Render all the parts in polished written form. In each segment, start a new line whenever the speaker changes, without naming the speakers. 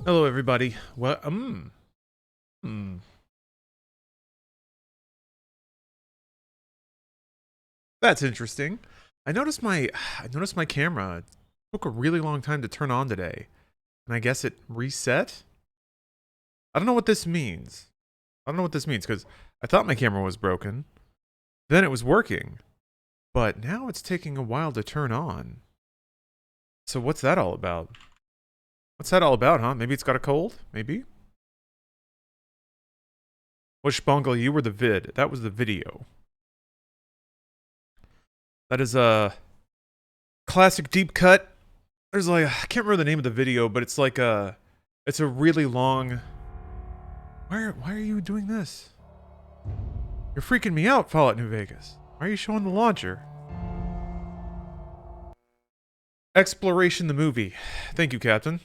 Hello, everybody. Well, that's interesting. I noticed my camera took a really long time to turn on today, and I guess it reset. I don't know what this means. I don't know what this means because I thought my camera was broken, then it was working, but now it's taking a while to turn on. So what's that all about? What's that all about, huh? Maybe it's got a cold? Maybe? Wishbongle, you were the vid. That was the video. That is a classic deep cut. There's like, I can't remember the name of the video, but it's like it's a really long. Why are you doing this? You're freaking me out, Fallout New Vegas. Why are you showing the launcher? Exploration the movie. Thank you, Captain.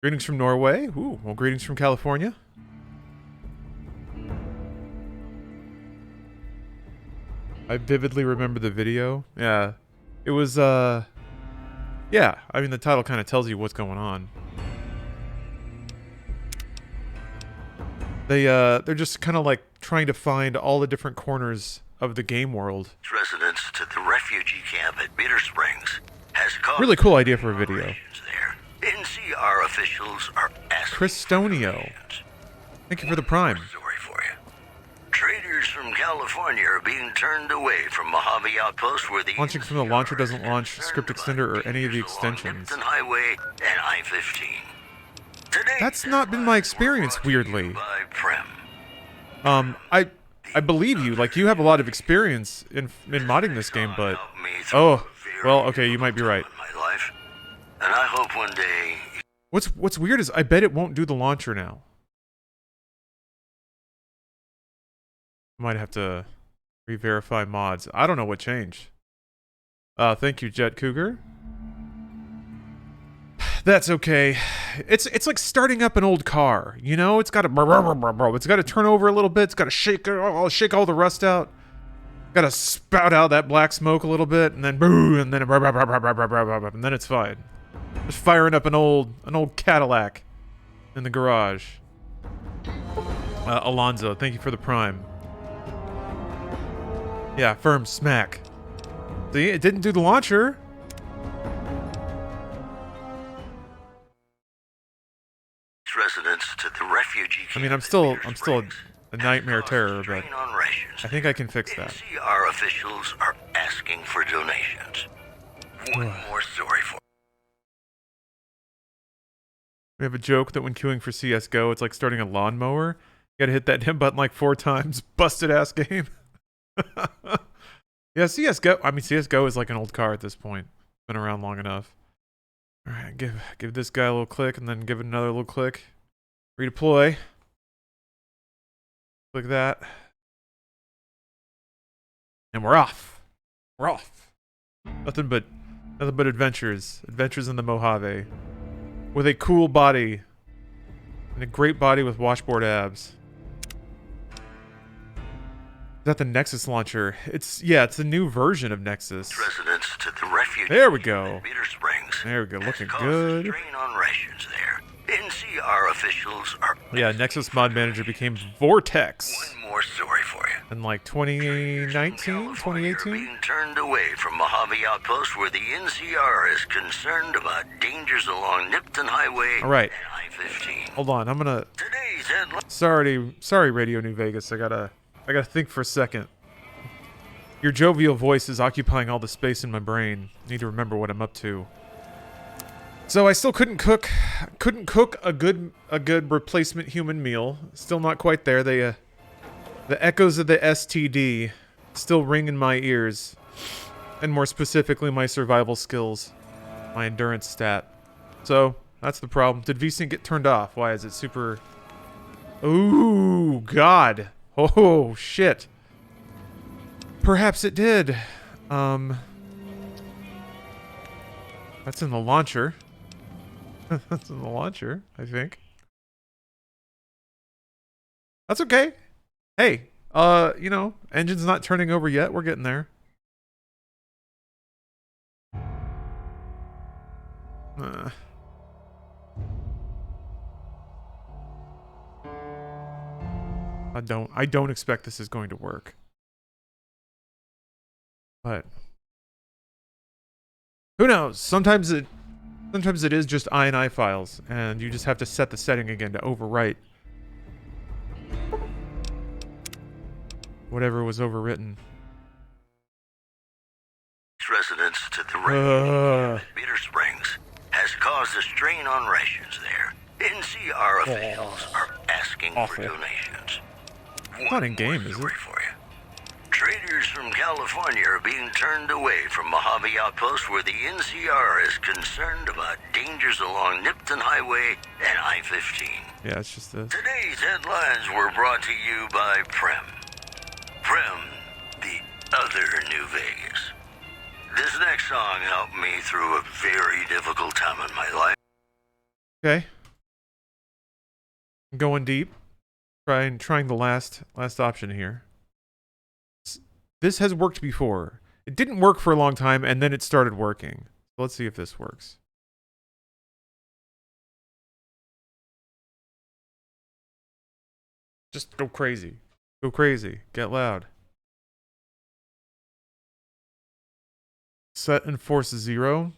Greetings from Norway. Ooh, well, greetings from California. I vividly remember the video. Yeah. It was, yeah, I mean, the title kind of tells you what's going on. They're just kind of like trying to find all the different corners of the game world.
Residents to the refugee camp at Bitter Springs has caused
really cool idea for a video.
There. NCR officials are asking
Christonio. Thank you for the prime.
Sorry for you. Traders from California are being turned away from Mojave Outpost where the
Launching from the launcher doesn't launch script extender or any of the extensions.
Highway and I-15. Today,
that's not been my experience, weirdly.
By Prem.
I believe you. Like, you have a lot of experience in modding this game, but oh, well, okay, you might be right.
My life, and I hope one day.
What's weird is I bet it won't do the launcher now. Might have to re-verify mods. I don't know what changed. Thank you, Jet Cougar. That's okay. It's like starting up an old car, you know? It's got to turn over a little bit. It's got to shake all the rust out. Got to spout out that black smoke a little bit, and then boo, and then and then it's fine. Just firing up an old Cadillac in the garage. Alonzo, thank you for the prime. Yeah, firm smack. See, it didn't do the launcher.
Residents to the refugee camp.
I mean, I'm still a nightmare terror, but I think I can fix that.
NCR officials are asking for donations. One more story for.
We have a joke that when queuing for CS:GO, it's like starting a lawnmower. You gotta hit that hit button like 4 times. Busted ass game. Yeah, CS:GO. I mean, CS:GO is like an old car at this point. Been around long enough. All right, give this guy a little click, and then give it another little click. Redeploy. Click that, and we're off. We're off. Nothing but adventures. Adventures in the Mojave, with a cool body, and a great body with washboard abs. Is that the Nexus launcher? It's a new version of Nexus.
Residents to the refugee.
There we go.
Bitter Springs.
There we go. Looking good.
Strain on rations there. NCR officials are.
Yeah, Nexus mod manager became Vortex.
One more story for you.
In like 2019, 2018.
Being turned away from Mojave Outpost, where the NCR is concerned about dangers along Nipton Highway.
All right.
And I-15.
Hold on. I'm gonna.
Today's headline.
Sorry, Radio New Vegas. I gotta think for a second. Your jovial voice is occupying all the space in my brain. Need to remember what I'm up to. So I still couldn't cook a good replacement human meal. Still not quite there. The echoes of the STD still ring in my ears, and more specifically, my survival skills, my endurance stat. So that's the problem. Did VSync get turned off? Why is it super? Ooh, God. Oh, shit. Perhaps it did. That's in the launcher. That's in the launcher, I think. That's okay. Hey, you know, engine's not turning over yet. We're getting there. I don't expect this is going to work. But who knows? Sometimes it is just INI files, and you just have to set the setting again to overwrite whatever was overwritten.
Residents to the refuge at Bitter Springs has caused a strain on rations there. NCR officials are asking for donations.
Not in game, is it?
For you. Traders from California are being turned away from Mojave Outpost, where the NCR is concerned about dangers along Nipton Highway and I-15.
Yeah, it's just this.
Today's headlines were brought to you by Prem. Prem, the other New Vegas. This next song helped me through a very difficult time in my life.
Okay. I'm going deep. Trying the last option here. This has worked before. It didn't work for a long time, and then it started working. So let's see if this works. Just go crazy. Go crazy. Get loud. Set and force 0.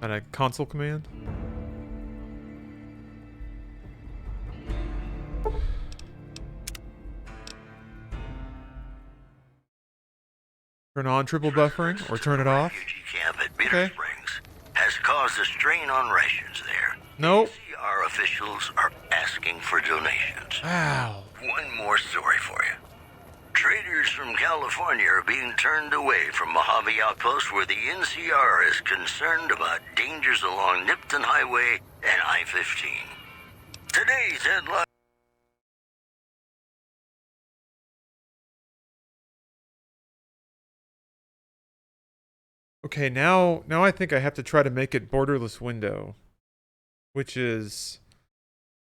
And a console command. Turn on triple buffering or turn it off.
Refugee camp at Bitter Springs has caused a strain on rations there.
Nope.
NCR officials are asking for donations.
Wow.
One more story for you. Traders from California are being turned away from Mojave Outpost, where the NCR is concerned about dangers along Nipton Highway and I-15. Today's headline.
Okay, now I think I have to try to make it borderless window, which is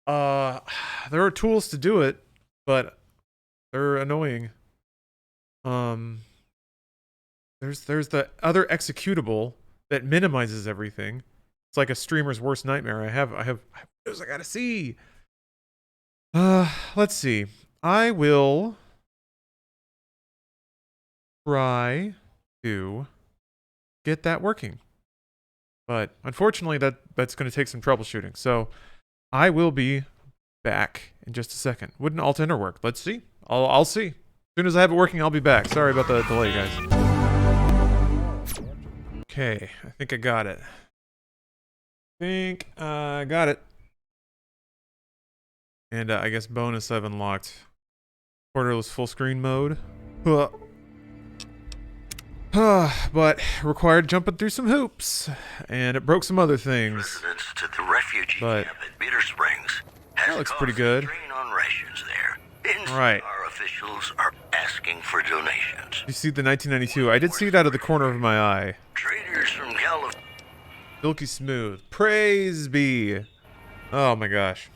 there are tools to do it, but they're annoying. There's the other executable that minimizes everything. It's like a streamer's worst nightmare. I have videos I gotta see. Let's see. I will try to get that working, but unfortunately that's going to take some troubleshooting. So I will be back in just a second. Would an alt enter work? Let's see. I'll see. As soon as I have it working, I'll be back. Sorry about the delay, guys. Okay, I think I got it. And I guess bonus I've unlocked borderless full screen mode. But required jumping through some hoops, and it broke some other things.
Residents to the refugee camp at Bitter Springs has
that looks pretty
caused
good.
a strain on rations there.
Right.
NCR officials are asking for donations.
You see the 1992? I did see it out of the corner of my eye.
Traders from California.
Silky smooth. Praise be. Oh my gosh.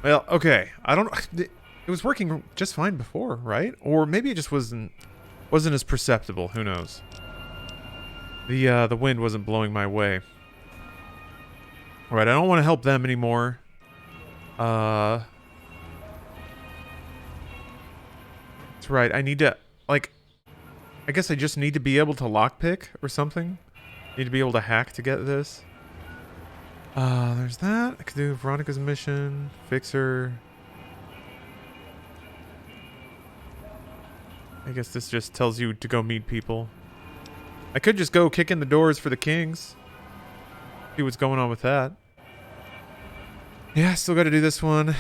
Well, okay. I don't. It was working just fine before, right? Or maybe it just wasn't as perceptible. Who knows? The wind wasn't blowing my way. All right, I don't want to help them anymore. That's right. I need to, like, I guess I just need to be able to lockpick or something. Need to be able to hack to get this. There's that. I could do Veronica's mission, Fixer. I guess this just tells you to go meet people. I could just go kick in the doors for the Kings. See what's going on with that. Yeah, still got to do this one.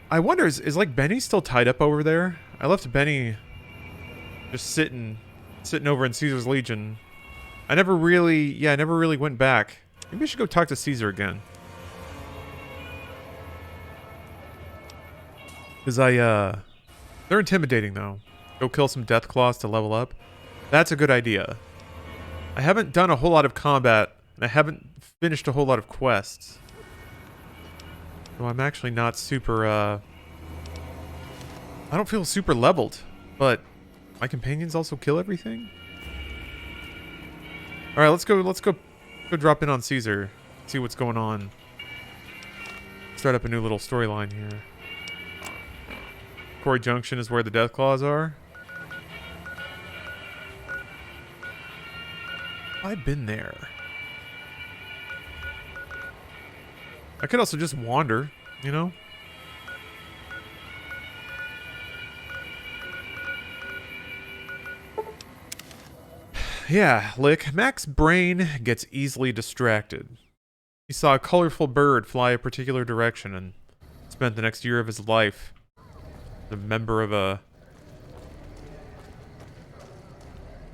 I wonder, is like Benny still tied up over there? I left Benny just sitting over in Caesar's Legion. I never really went back. Maybe I should go talk to Caesar again. Because they're intimidating though. Go kill some death claws to level up. That's a good idea. I haven't done a whole lot of combat, and I haven't finished a whole lot of quests. So I'm actually not super, I don't feel super leveled, but my companions also kill everything? Alright, let's go drop in on Caesar. See what's going on. Start up a new little storyline here. Quarry Junction is where the Death Claws are. I've been there. I could also just wander, you know? Yeah, Lick. Mac's brain gets easily distracted. He saw a colorful bird fly a particular direction and spent the next year of his life as a member of a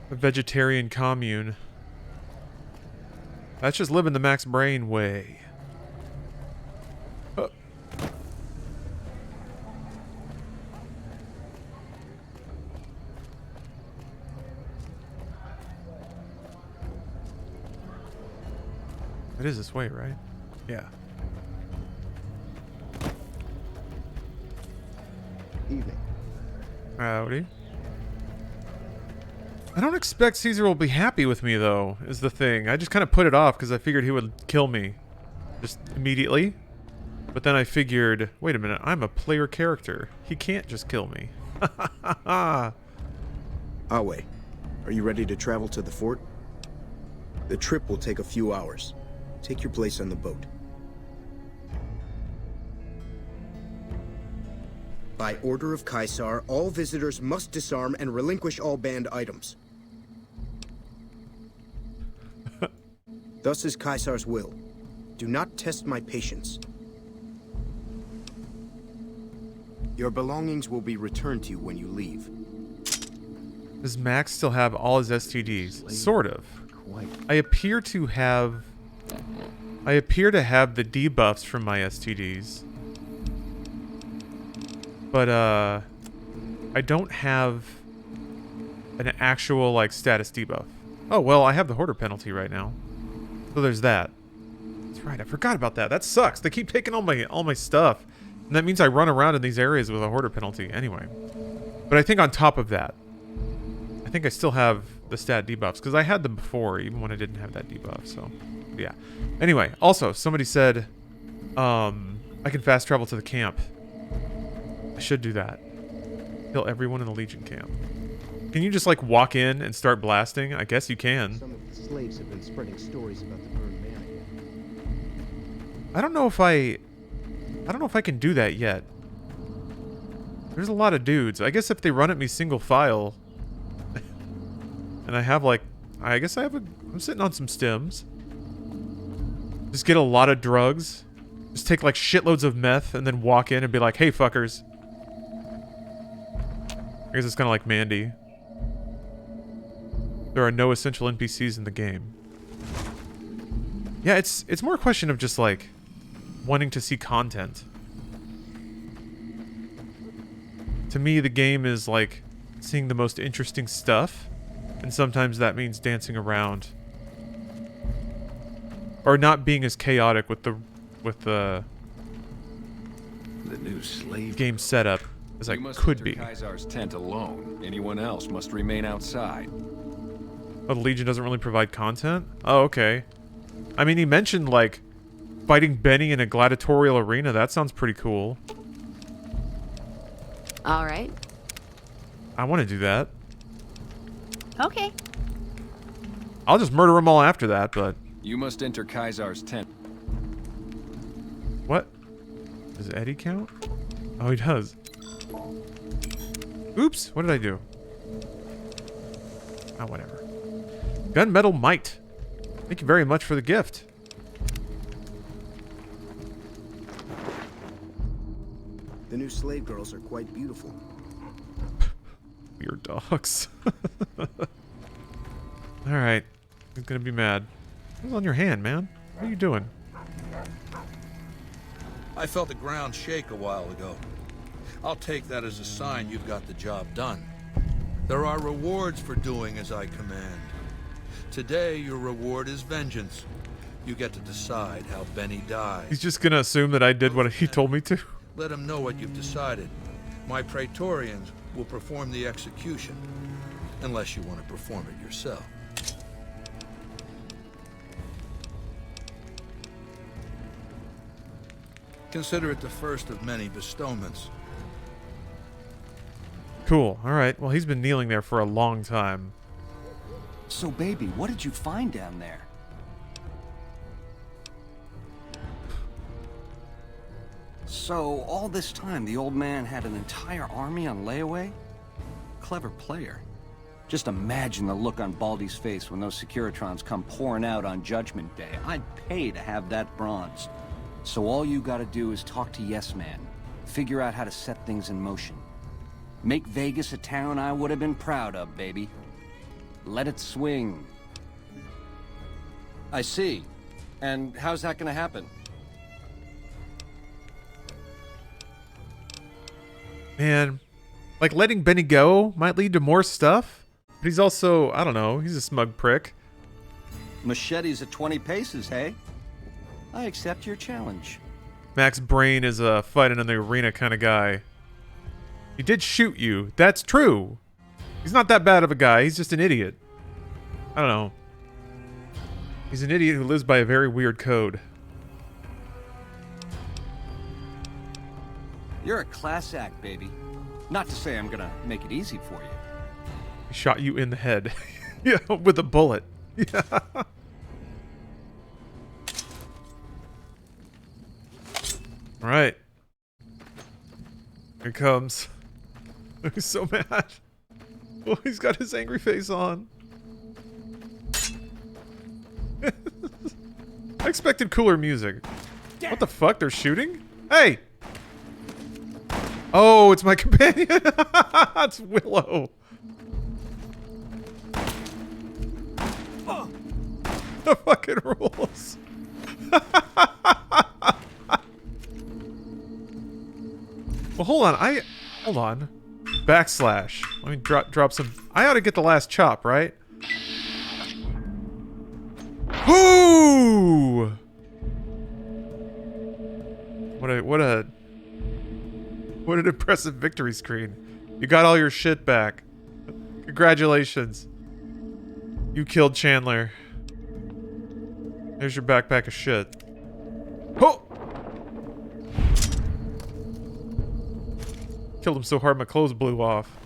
vegetarian commune. That's just living the Mac's brain way. It is this way, right? Yeah.
Evening.
Howdy. I don't expect Caesar will be happy with me, though, is the thing. I just kind of put it off because I figured he would kill me just immediately. But then I figured, wait a minute, I'm a player character. He can't just kill me.
Awe, are you ready to travel to the fort? The trip will take a few hours. Take your place on the boat. By order of Caesar, all visitors must disarm and relinquish all banned items. Thus is Caesar's will. Do not test my patience. Your belongings will be returned to you when you leave.
Does Max still have all his STDs? Sort of. I appear to have the debuffs from my STDs. But I don't have an actual like status debuff. Oh well, I have the hoarder penalty right now. So there's that. That's right, I forgot about that. That sucks. They keep taking all my stuff. And that means I run around in these areas with a hoarder penalty anyway. But I think on top of that, I think I still have the stat debuffs because I had them before, even when I didn't have that debuff. So, yeah. Anyway, also somebody said, I can fast travel to the camp. I should do that. Kill everyone in the Legion camp. Can you just like walk in and start blasting? I guess you can.
Some of the slaves have been spreading stories about the burned man.
I don't know if I can do that yet. There's a lot of dudes. I guess if they run at me single file, and I have like, I'm sitting on some stims. Just get a lot of drugs. Just take like shitloads of meth and then walk in and be like, hey fuckers. I guess it's kind of like Mandy. There are no essential NPCs in the game. Yeah, it's more a question of just like wanting to see content. To me, the game is like seeing the most interesting stuff, and sometimes that means dancing around or not being as chaotic with the
new slave
game setup as I could be.
Caesar's tent alone. Anyone else must remain outside.
Oh, the Legion doesn't really provide content? Oh, okay. I mean, he mentioned, like, fighting Benny in a gladiatorial arena. That sounds pretty cool.
All right.
I want to do that.
Okay.
I'll just murder them all after that, but...
You must enter Caesar's tent.
What? Does Eddie count? Oh, he does. Oops, what did I do? Oh, whatever. Gunmetal Might. Thank you very much for the gift.
The new slave girls are quite beautiful.
Weird dogs. Alright. He's gonna be mad. What's on your hand, man? What are you doing?
I felt the ground shake a while ago. I'll take that as a sign you've got the job done. There are rewards for doing as I command. Today, your reward is vengeance. You get to decide how Benny dies.
He's just gonna assume that I did what he told me to.
Let him know what you've decided. My Praetorians will perform the execution, unless you want to perform it yourself. Consider it the first of many bestowments.
Cool. All right. Well, he's been kneeling there for a long time.
So, baby, what did you find down there? So, all this time, the old man had an entire army on layaway? Clever player. Just imagine the look on Baldy's face when those Securitrons come pouring out on Judgment Day. I'd pay to have that bronze. So all you gotta do is talk to Yes Man. Figure out how to set things in motion. Make Vegas a town I would have been proud of, baby. Let it swing. I see. And how's that gonna happen?
Man, like letting Benny go might lead to more stuff. But he's also, I don't know, he's a smug prick.
Machetes at 20 paces, hey? I accept your challenge.
Max Brain is a fighting in the arena kind of guy. He did shoot you. That's true. He's not that bad of a guy. He's just an idiot. I don't know. He's an idiot who lives by a very weird code.
You're a class act, baby. Not to say I'm gonna make it easy for you.
He shot you in the head. Yeah, with a bullet. Yeah. All right. Here he comes. He's so mad. Oh, he's got his angry face on. I expected cooler music. What the fuck? They're shooting? Hey! Oh, it's my companion. It's Willow. The fucking rules. Well, hold on. Backslash. Let me drop some. I ought to get the last chop, right? Woo! What an impressive victory screen. You got all your shit back. Congratulations. You killed Chandler. Here's your backpack of shit. Oh! Killed him so hard my clothes blew off.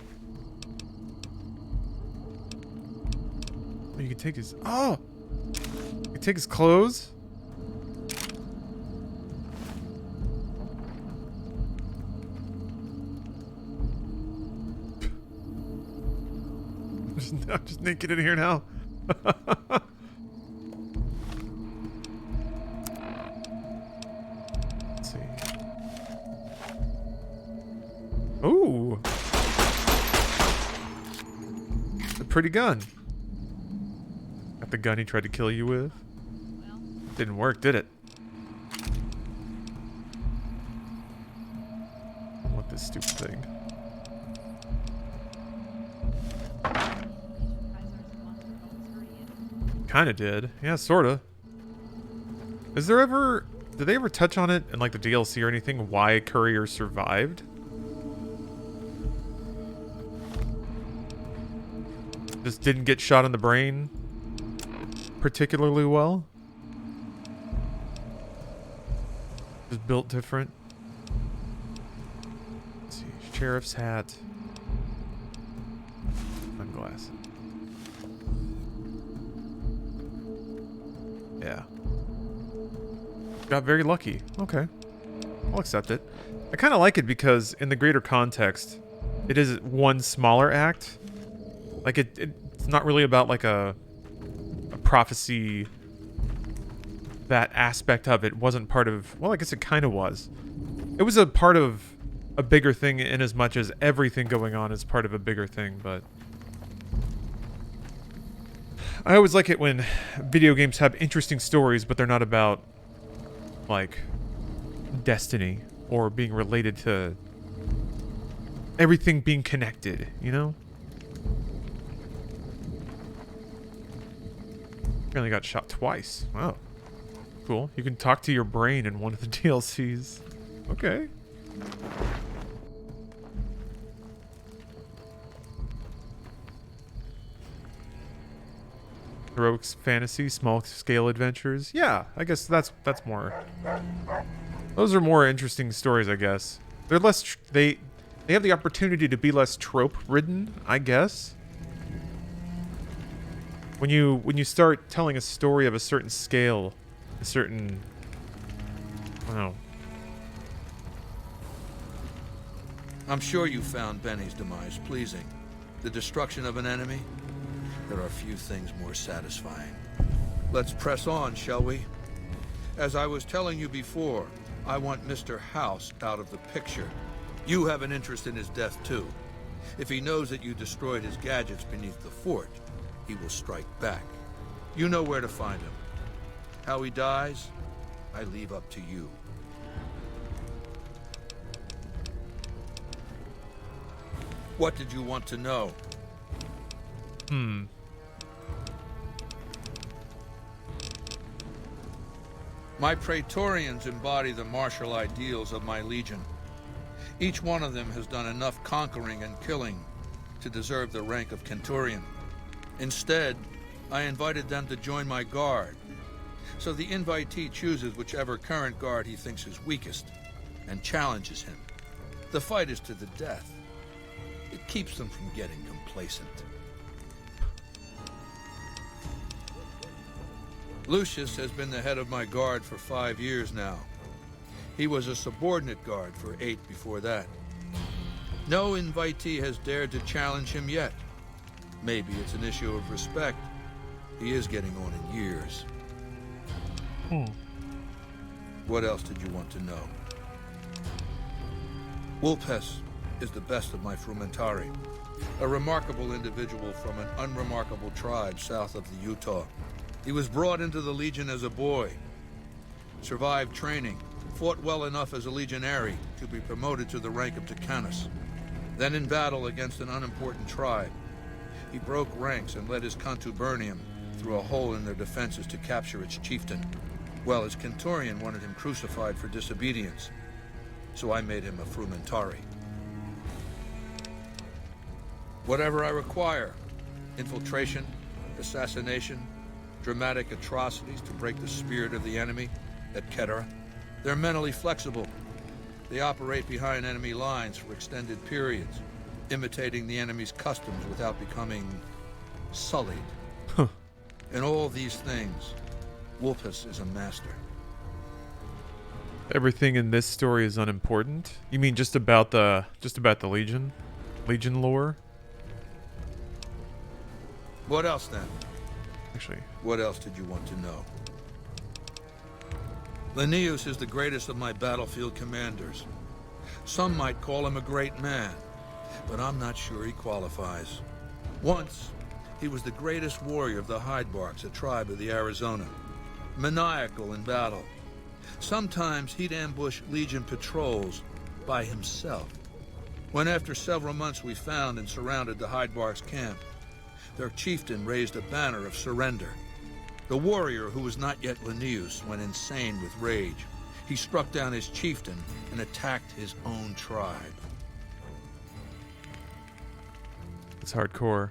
You can take his... Oh! You can take his clothes? I'm just naked in here now. Let's see. Ooh. It's a pretty gun. Got the gun he tried to kill you with. Didn't work, did it? I want this stupid thing. Kinda did. Yeah, sorta. Is there ever... Did they ever touch on it in, like, the DLC or anything? Why Courier survived? Just didn't get shot in the brain particularly well? Just built different? Let's see. Sheriff's hat. Sunglasses. Yeah. Got very lucky. Okay. I'll accept it. I kind of like it because in the greater context, it is one smaller act. Like it's not really about like a prophecy. That aspect of it wasn't part of, well, I guess it kind of was. It was a part of a bigger thing in as much as everything going on is part of a bigger thing, but I always like it when video games have interesting stories, but they're not about, like, destiny or being related to everything being connected, you know? Apparently got shot twice. Wow. Cool. You can talk to your brain in one of the DLCs. Okay. Heroic fantasy, small scale adventures. Yeah, I guess that's more Those are more interesting stories, I guess. They're less... They have the opportunity to be less trope-ridden, I guess. When you start telling a story of a certain scale, a certain... I don't know.
I'm sure you found Benny's demise pleasing. The destruction of an enemy? There are few things more satisfying. Let's press on, shall we? As I was telling you before, I want Mr. House out of the picture. You have an interest in his death, too. If he knows that you destroyed his gadgets beneath the fort, he will strike back. You know where to find him. How he dies, I leave up to you. What did you want to know? My Praetorians embody the martial ideals of my legion. Each one of them has done enough conquering and killing to deserve the rank of Centurion. Instead, I invited them to join my guard. So the invitee chooses whichever current guard he thinks is weakest and challenges him. The fight is to the death. It keeps them from getting complacent. Lucius has been the head of my guard for 5 years now. He was a subordinate guard for 8 before that. No invitee has dared to challenge him yet. Maybe it's an issue of respect. He is getting on in years. What else did you want to know? Wulpes is the best of my frumentari, a remarkable individual from an unremarkable tribe south of the Utah. He was brought into the Legion as a boy, survived training, fought well enough as a legionary to be promoted to the rank of Decanus. Then in battle against an unimportant tribe, he broke ranks and led his contubernium through a hole in their defenses to capture its chieftain. Well, his Centurion wanted him crucified for disobedience, so I made him a frumentari. Whatever I require, infiltration, assassination, dramatic atrocities to break the spirit of the enemy, etc. They're mentally flexible. They operate behind enemy lines for extended periods, imitating the enemy's customs without becoming sullied. In all these things, Wulpes is a master.
Everything in this story is unimportant? You mean just about the Legion? Legion lore?
What else then?
Actually,
What else did you want to know? Linnaeus is the greatest of my battlefield commanders. Some might call him a great man, but I'm not sure he qualifies. Once, he was the greatest warrior of the Hydebarks, a tribe of the Arizona. Maniacal in battle. Sometimes he'd ambush Legion patrols by himself. When after several months we found and surrounded the Hydebarks camp, their chieftain raised a banner of surrender. The warrior, who was not yet Linnaeus, went insane with rage. He struck down his chieftain and attacked his own tribe.
it's hardcore.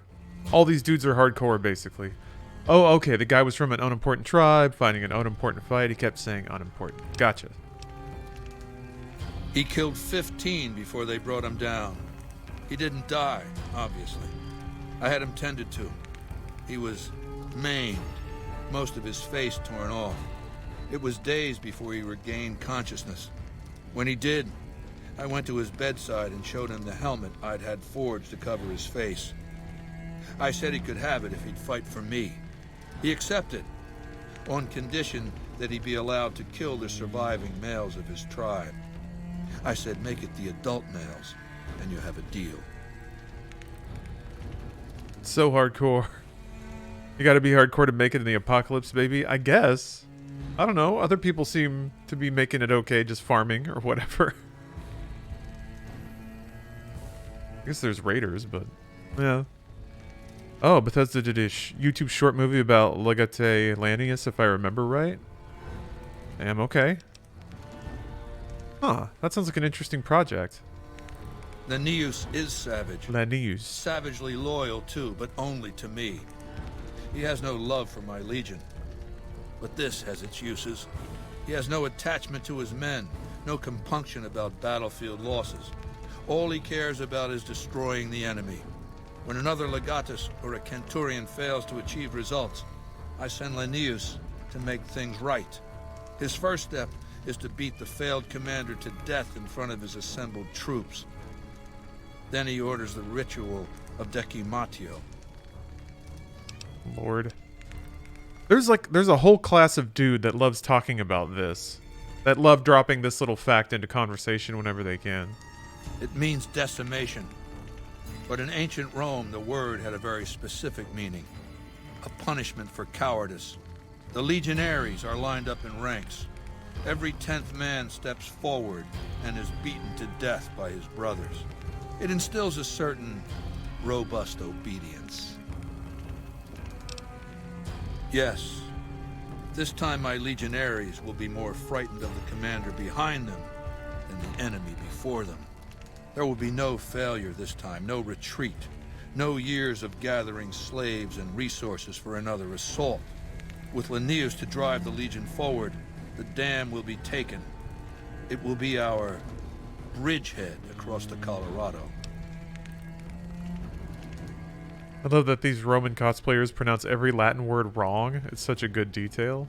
All these dudes are hardcore, basically. Oh, okay, the guy was from an unimportant tribe, fighting an unimportant fight. He kept saying unimportant. Gotcha.
He killed 15 before they brought him down. He didn't die, obviously. I had him tended to. He was maimed, most of his face torn off. It was days before he regained consciousness. When he did, I went to his bedside and showed him the helmet I'd had forged to cover his face. I said he could have it if he'd fight for me. He accepted, on condition that he be allowed to kill the surviving males of his tribe. I said, make it the adult males, and you have a deal.
So hardcore. You gotta be hardcore to make it in the apocalypse, baby. I guess. I don't know. Other people seem to be making it okay just farming or whatever. I guess there's raiders, but yeah. Oh, Bethesda did a YouTube short movie about Legate Lanius, if I remember right. Damn, okay. Huh, that sounds like an interesting project.
Linnaeus is savage.
Lanius.
Savagely loyal, too, but only to me. He has no love for my legion. But this has its uses. He has no attachment to his men, no compunction about battlefield losses. All he cares about is destroying the enemy. When another legatus or a centurion fails to achieve results, I send Linnaeus to make things right. His first step is to beat the failed commander to death in front of his assembled troops. Then he orders the ritual of decimatio.
Lord. There's a whole class of dude that loves talking about this. That love dropping this little fact into conversation whenever they can.
It means decimation. But in ancient Rome, the word had a very specific meaning. A punishment for cowardice. The legionaries are lined up in ranks. Every 10th man steps forward and is beaten to death by his brothers. It instills a certain robust obedience. Yes, this time my legionaries will be more frightened of the commander behind them than the enemy before them. There will be no failure this time, no retreat, no years of gathering slaves and resources for another assault. With Linnaeus to drive the legion forward, the dam will be taken. It will be our bridgehead across the Colorado.
I love that these Roman cosplayers pronounce every Latin word wrong. It's such a good detail.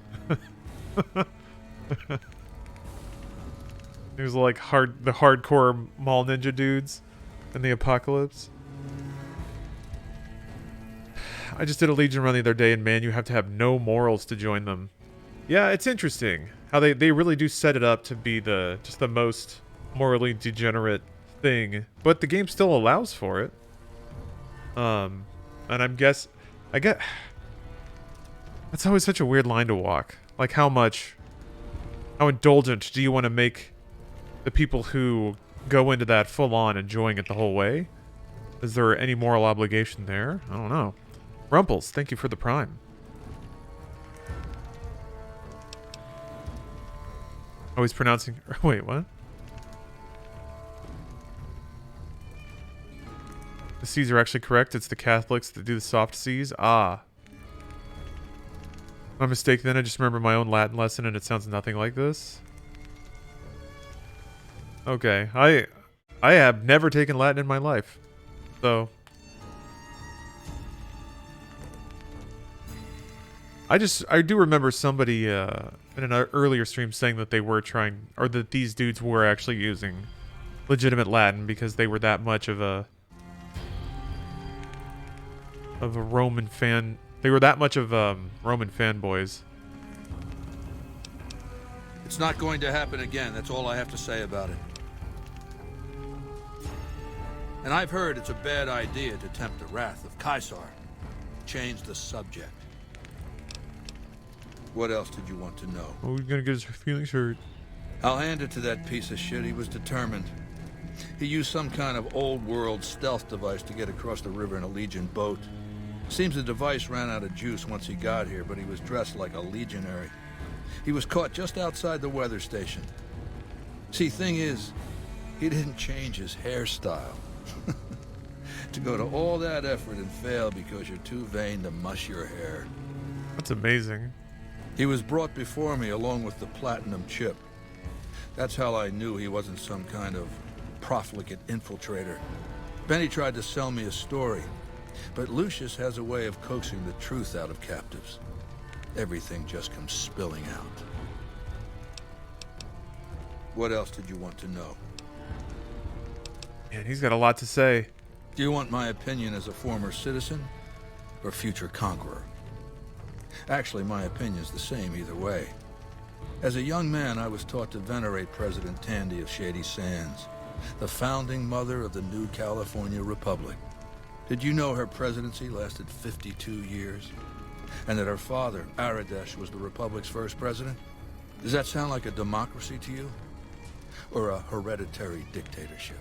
There's like the hardcore mall ninja dudes in the apocalypse. I just did a Legion run the other day, and man, you have to have no morals to join them. Yeah, it's interesting how they really do set it up to be just the most morally degenerate thing, but the game still allows for it. And I get that's always such a weird line to walk. Like how indulgent do you want to make the people who go into that full on enjoying it the whole way? Is there any moral obligation there? I don't know. Rumples, thank you for the prime. Oh, he's pronouncing... Wait, what? The C's are actually correct. It's the Catholics that do the soft C's. Ah. My mistake then. I just remember my own Latin lesson and it sounds nothing like this. Okay. I have never taken Latin in my life. So... I do remember somebody in an earlier stream saying that they were trying, or that these dudes were actually using legitimate Latin because they were that much of a Roman fan. They were that much of Roman fanboys.
It's not going to happen again. That's all I have to say about it. And I've heard it's a bad idea to tempt the wrath of Caesar. Change the subject. What else did you want to know?
Oh, he's gonna get his feelings hurt.
I'll hand it to that piece of shit. He was determined. He used some kind of old-world stealth device to get across the river in a Legion boat. Seems the device ran out of juice once he got here, but he was dressed like a legionary. He was caught just outside the weather station. See, thing is, he didn't change his hairstyle. To go to all that effort and fail because you're too vain to mush your hair.
That's amazing.
He was brought before me along with the platinum chip. That's how I knew he wasn't some kind of profligate infiltrator. Benny tried to sell me a story, but Lucius has a way of coaxing the truth out of captives. Everything just comes spilling out. What else did you want to know?
Man, he's got a lot to say.
Do you want my opinion as a former citizen or future conqueror? Actually, my opinion's the same either way. As a young man, I was taught to venerate President Tandy of Shady Sands, the founding mother of the new California Republic. Did you know her presidency lasted 52 years? And that her father, Aradesh, was the Republic's first president? Does that sound like a democracy to you? Or a hereditary dictatorship?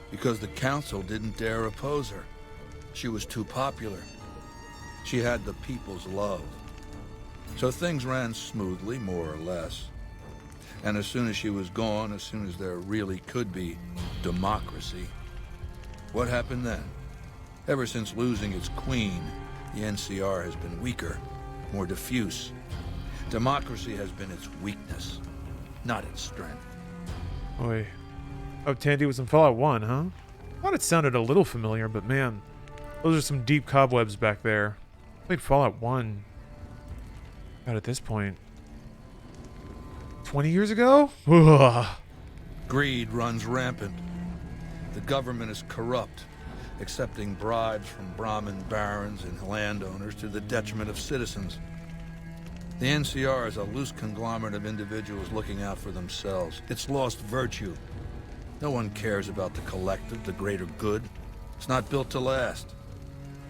Because the council didn't dare oppose her. She was too popular. She had the people's love. So things ran smoothly, more or less. And as soon as she was gone, as soon as there really could be democracy, what happened then? Ever since losing its queen, the NCR has been weaker, more diffuse. Democracy has been its weakness, not its strength.
Oi. Oh, Tandy was in Fallout 1, huh? I thought it sounded a little familiar, but man, those are some deep cobwebs back there. I played Fallout 1. God, at this point. 20 years ago? Ugh.
Greed runs rampant. The government is corrupt, accepting bribes from Brahmin barons and landowners to the detriment of citizens. The NCR is a loose conglomerate of individuals looking out for themselves. It's lost virtue. No one cares about the collective, the greater good. It's not built to last.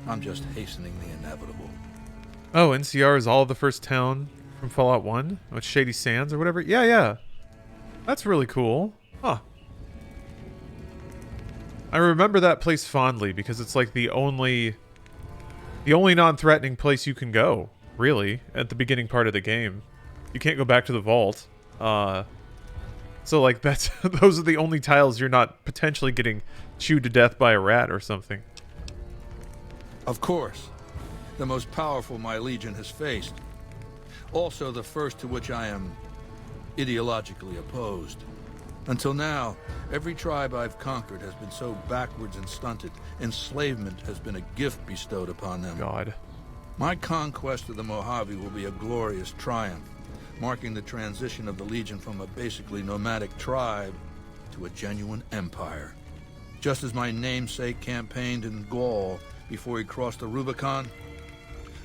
I'm just hastening the inevitable.
Oh, NCR is all of the first town from Fallout 1? With Shady Sands or whatever? Yeah, yeah. That's really cool. Huh. I remember that place fondly because it's like the only non-threatening place you can go, really, at the beginning part of the game. You can't go back to the vault. So like that's those are the only tiles you're not potentially getting chewed to death by a rat or something.
Of course, the most powerful my legion has faced. Also the first to which I am ideologically opposed. Until now, every tribe I've conquered has been so backwards and stunted, enslavement has been a gift bestowed upon them.
God.
My conquest of the Mojave will be a glorious triumph, marking the transition of the Legion from a basically nomadic tribe to a genuine empire. Just as my namesake campaigned in Gaul before he crossed the Rubicon,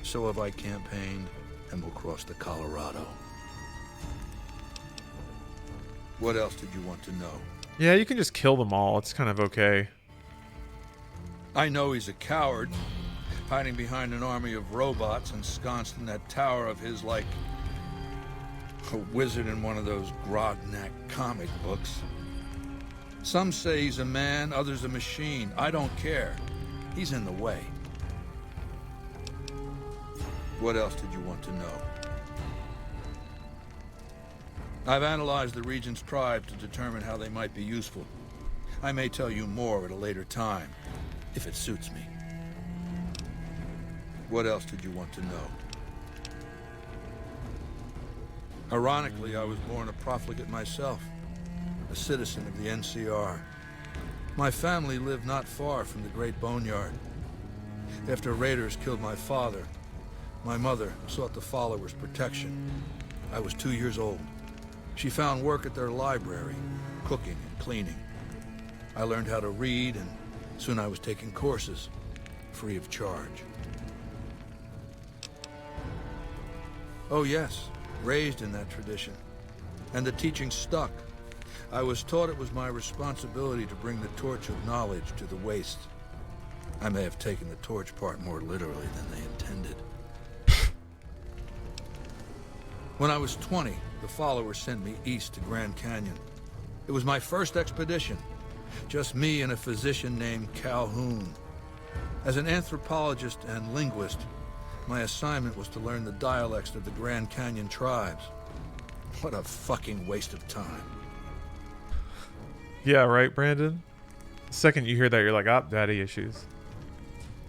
so have I campaigned and will cross the Colorado. What else did you want to know?
Yeah, you can just kill them all. It's kind of okay.
I know he's a coward, hiding behind an army of robots ensconced in that tower of his like a wizard in one of those Grodnak comic books. Some say he's a man, others a machine. I don't care. He's in the way. What else did you want to know? I've analyzed the region's tribe to determine how they might be useful. I may tell you more at a later time, if it suits me. What else did you want to know? Ironically, I was born a profligate myself, a citizen of the NCR. My family lived not far from the Great Boneyard. After raiders killed my father, my mother sought the followers' protection. I was 2 years old. She found work at their library, cooking and cleaning. I learned how to read, and soon I was taking courses, free of charge. Oh yes, raised in that tradition. And the teaching stuck. I was taught it was my responsibility to bring the torch of knowledge to the waste. I may have taken the torch part more literally than they intended. When I was 20, the followers sent me east to Grand Canyon. It was my first expedition. Just me and a physician named Calhoun. As an anthropologist and linguist, my assignment was to learn the dialects of the Grand Canyon tribes. What a fucking waste of time.
Yeah, right, Brandon? The second you hear that, you're like, ah, daddy issues.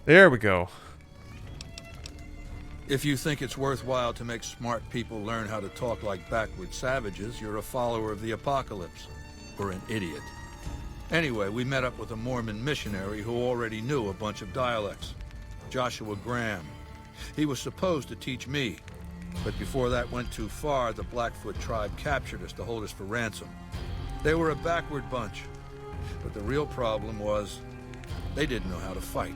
There we go.
If you think it's worthwhile to make smart people learn how to talk like backward savages, you're a follower of the apocalypse. Or an idiot. Anyway, we met up with a Mormon missionary who already knew a bunch of dialects. Joshua Graham. He was supposed to teach me, but before that went too far, the Blackfoot tribe captured us to hold us for ransom. They were a backward bunch, but the real problem was they didn't know how to fight.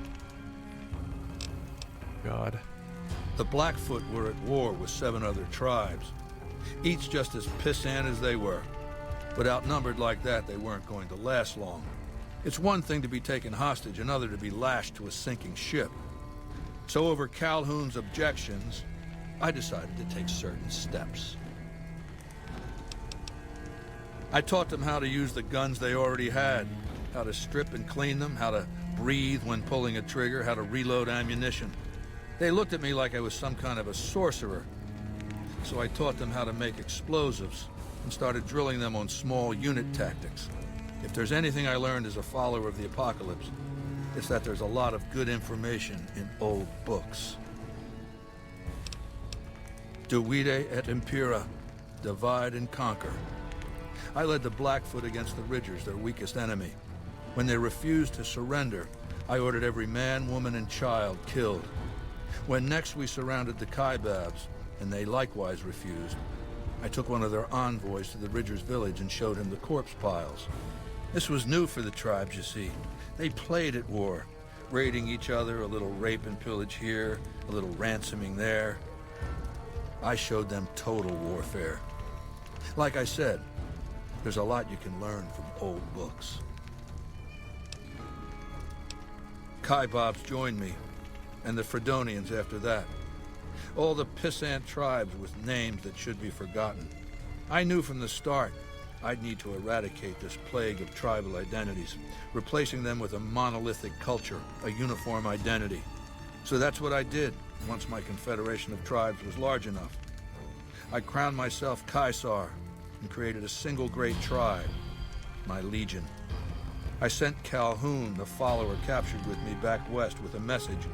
God.
The Blackfoot were at war with 7 other tribes, each just as pissant as they were. But outnumbered like that, they weren't going to last long. It's one thing to be taken hostage, another to be lashed to a sinking ship. So over Calhoun's objections, I decided to take certain steps. I taught them how to use the guns they already had, how to strip and clean them, how to breathe when pulling a trigger, how to reload ammunition. They looked at me like I was some kind of a sorcerer. So I taught them how to make explosives and started drilling them on small unit tactics. If there's anything I learned as a follower of the apocalypse, it's that there's a lot of good information in old books. Divide et impera. Divide and conquer. I led the Blackfoot against the Ridgers, their weakest enemy. When they refused to surrender, I ordered every man, woman, and child killed. When next we surrounded the Kaibabs, and they likewise refused, I took one of their envoys to the Ridgers' village and showed him the corpse piles. This was new for the tribes, you see. They played at war, raiding each other, a little rape and pillage here, a little ransoming there. I showed them total warfare. Like I said, there's a lot you can learn from old books. Kaibabs joined me, and the Fredonians after that. All the pissant tribes with names that should be forgotten. I knew from the start I'd need to eradicate this plague of tribal identities, replacing them with a monolithic culture, a uniform identity. So that's what I did once my confederation of tribes was large enough. I crowned myself Caesar and created a single great tribe, my legion. I sent Calhoun, the follower captured with me, back west with a message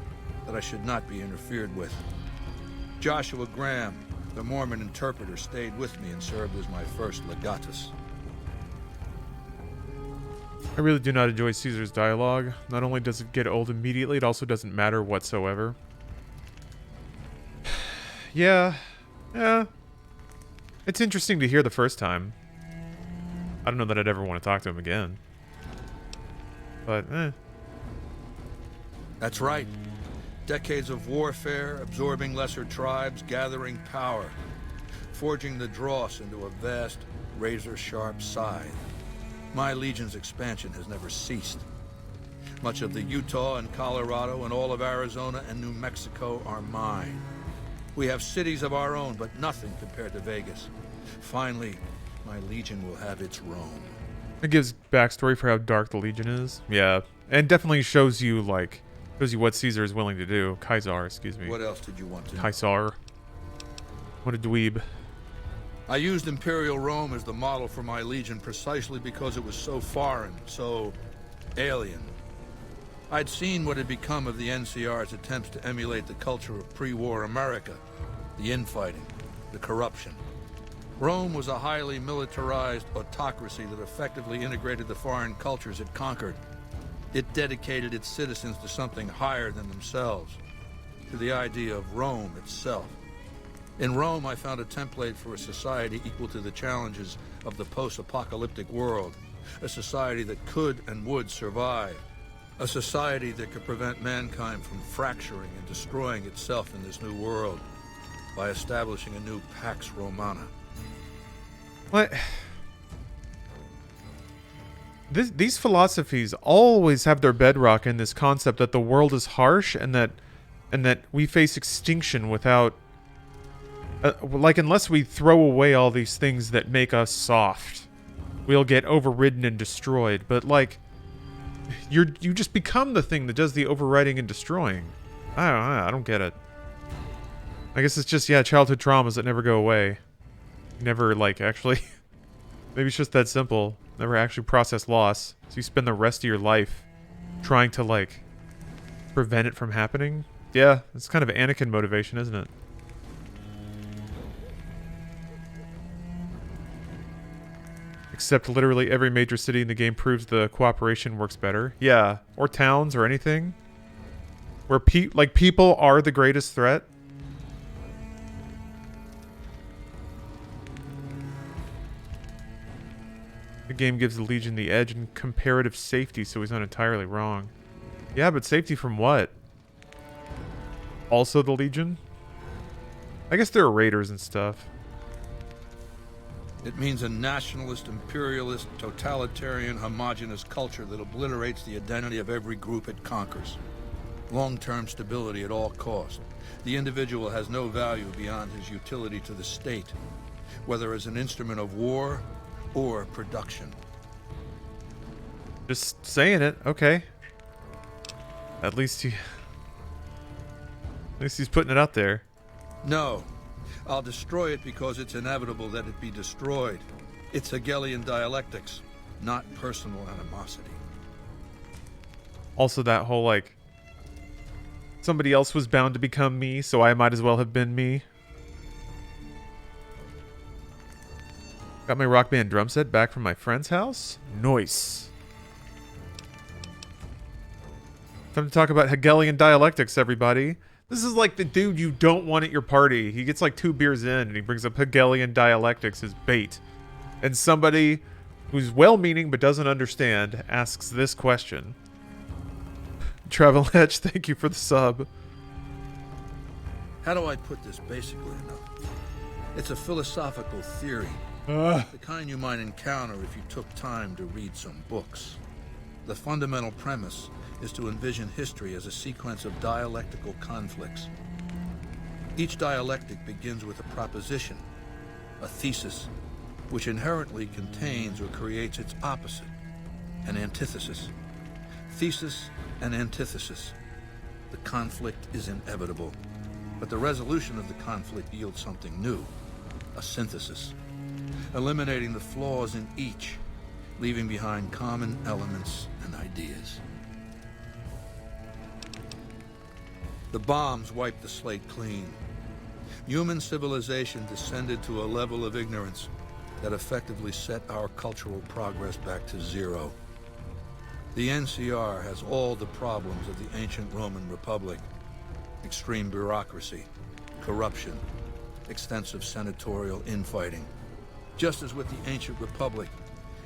that I should not be interfered with. Joshua Graham, the Mormon interpreter, stayed with me and served as my first legatus.
I really do not enjoy Caesar's dialogue. Not only does it get old immediately, it also doesn't matter whatsoever. Yeah. It's interesting to hear the first time. I don't know that I'd ever want to talk to him again. But,
That's right. Decades of warfare, absorbing lesser tribes, gathering power, forging the dross into a vast, razor-sharp scythe. My legion's expansion has never ceased. Much of the Utah and Colorado and all of Arizona and New Mexico are mine. We have cities of our own, but nothing compared to Vegas. Finally, my legion will have its Rome.
it gives backstory for how dark the Legion is. Yeah. And definitely shows you, like, what Caesar is willing to do. Caesar, excuse me.
What else did you want to know?
Caesar. What a dweeb.
I used Imperial Rome as the model for my legion precisely because it was so foreign, so alien. I'd seen what had become of the NCR's attempts to emulate the culture of pre-war America. The infighting, the corruption. Rome was a highly militarized autocracy that effectively integrated the foreign cultures it conquered. It dedicated its citizens to something higher than themselves, to the idea of Rome itself. In Rome, I found a template for a society equal to the challenges of the post-apocalyptic world, a society that could and would survive, a society that could prevent mankind from fracturing and destroying itself in this new world by establishing a new Pax Romana.
What? These philosophies always have their bedrock in this concept that the world is harsh and that we face extinction without, like, unless we throw away all these things that make us soft, we'll get overridden and destroyed. But, like, you just become the thing that does the overriding and destroying. I don't get it. I guess it's just, yeah, childhood traumas that never go away. You never, like, actually... Maybe it's just that simple. Never actually process loss. So you spend the rest of your life trying to, like, prevent it from happening. Yeah, it's kind of Anakin motivation, isn't it? Except literally every major city in the game proves the cooperation works better. Yeah, or towns or anything. Where people are the greatest threat. The game gives the Legion the edge in comparative safety, so he's not entirely wrong. Yeah, but safety from what? Also the Legion? I guess there are raiders and stuff.
It means a nationalist, imperialist, totalitarian, homogenous culture that obliterates the identity of every group it conquers. Long-term stability at all cost. The individual has no value beyond his utility to the state, whether as an instrument of war or production.
Just saying it, okay. At least he's putting it out there.
No. I'll destroy it because it's inevitable that it be destroyed. It's Hegelian dialectics, not personal animosity.
Also that whole, like, somebody else was bound to become me, so I might as well have been me. Got my Rock Band drum set back from my friend's house. Nice. Time to talk about Hegelian dialectics, everybody. This is like the dude you don't want at your party. He gets like 2 beers in and he brings up Hegelian dialectics as bait. And somebody who's well-meaning but doesn't understand asks this question. Travel Edge, thank you for the sub.
How do I put this basically enough? It's a philosophical theory. The kind you might encounter if you took time to read some books. The fundamental premise is to envision history as a sequence of dialectical conflicts. Each dialectic begins with a proposition, a thesis, which inherently contains or creates its opposite, an antithesis. Thesis and antithesis. The conflict is inevitable, but the resolution of the conflict yields something new, a synthesis, eliminating the flaws in each, leaving behind common elements and ideas. The bombs wiped the slate clean. Human civilization descended to a level of ignorance that effectively set our cultural progress back to zero. The NCR has all the problems of the ancient Roman Republic. Extreme bureaucracy, corruption, extensive senatorial infighting. Just as with the ancient Republic,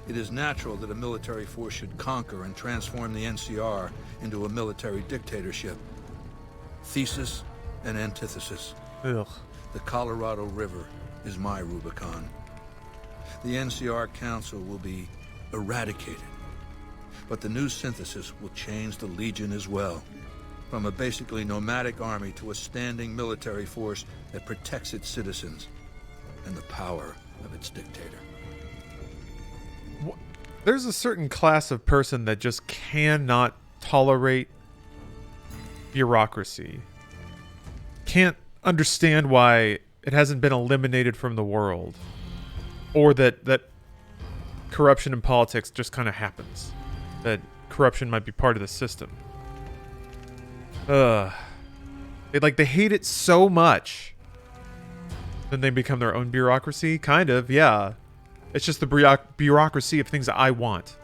it is natural that a military force should conquer and transform the NCR into a military dictatorship. Thesis and antithesis.
Ugh.
The Colorado River is my Rubicon. The NCR Council will be eradicated. But the new synthesis will change the Legion as well. From a basically nomadic army to a standing military force that protects its citizens and the power of its dictator.
There's a certain class of person that just cannot tolerate bureaucracy. Can't understand why it hasn't been eliminated from the world. Or that corruption in politics just kind of happens. That corruption might be part of the system. They hate it so much. Then they become their own bureaucracy? Kind of, yeah. It's just the bureaucracy of things that I want.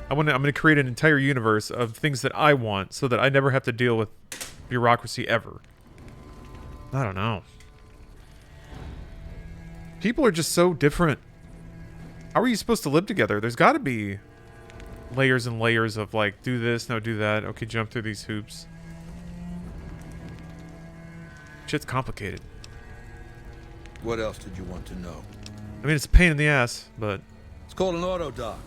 I'm gonna create an entire universe of things that I want so that I never have to deal with bureaucracy ever. I don't know. People are just so different. How are you supposed to live together? There's got to be layers and layers of like, do this, no, do that. Okay, jump through these hoops. Shit's complicated.
What else did you want to know?
I mean, it's a pain in the ass, but...
It's called an autodoc.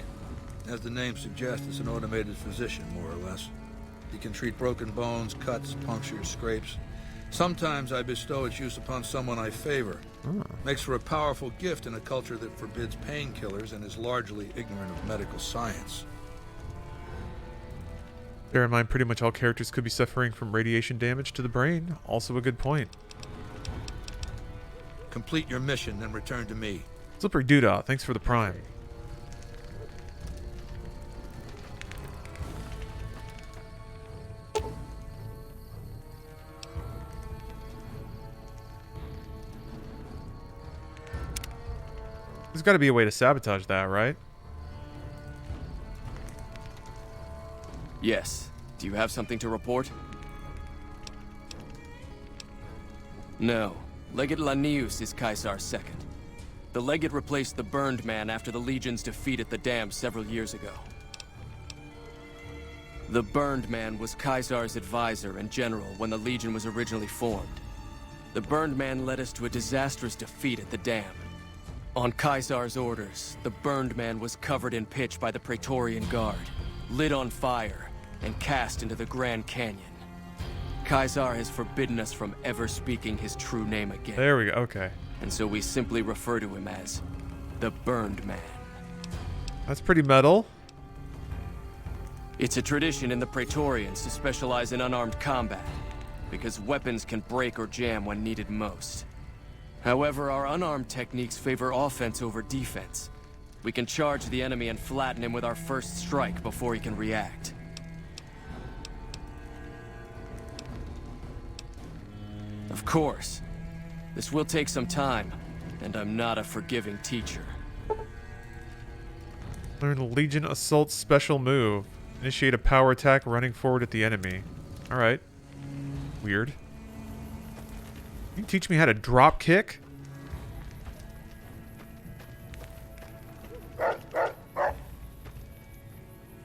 As the name suggests, it's an automated physician, more or less. He can treat broken bones, cuts, punctures, scrapes. Sometimes I bestow its use upon someone I favor.
Oh.
Makes for a powerful gift in a culture that forbids painkillers and is largely ignorant of medical science.
Bear in mind, pretty much all characters could be suffering from radiation damage to the brain. Also a good point.
Complete your mission, then return to me.
Slippery Doodah, thanks for the prime. There's got to be a way to sabotage that, right?
Yes. Do you have something to report? No. Legate Lanius is Caesar's second. The Legate replaced the Burned Man after the Legion's defeat at the Dam several years ago. The Burned Man was Caesar's advisor and general when the Legion was originally formed. The Burned Man led us to a disastrous defeat at the Dam. On Caesar's orders, the Burned Man was covered in pitch by the Praetorian Guard, lit on fire, and cast into the Grand Canyon. Caesar has forbidden us from ever speaking his true name again.
There we go, okay.
And so we simply refer to him as the Burned Man.
That's pretty metal.
It's a tradition in the Praetorians to specialize in unarmed combat, because weapons can break or jam when needed most. However, our unarmed techniques favor offense over defense. We can charge the enemy and flatten him with our first strike before he can react. Of course, this will take some time, and I'm not a forgiving teacher.
Learn the Legion Assault special move. Initiate a power attack running forward at the enemy. Alright. Weird. You can teach me how to drop kick?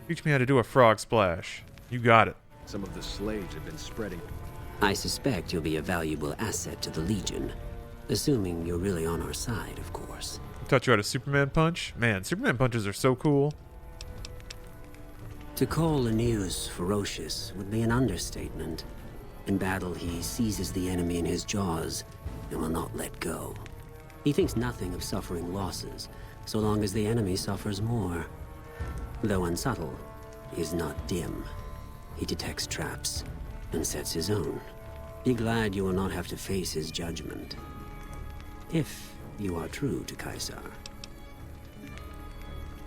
Teach me how to do a frog splash. You got it.
Some of the slaves have been spreading.
I suspect you'll be a valuable asset to the Legion. Assuming you're really on our side, of course.
Taught you how to Superman punch? Man, Superman punches are so cool.
To call Aeneas ferocious would be an understatement. In battle, he seizes the enemy in his jaws and will not let go. He thinks nothing of suffering losses, so long as the enemy suffers more. Though unsubtle, he is not dim. He detects traps and sets his own. Be glad you will not have to face his judgment. If you are true to Caesar.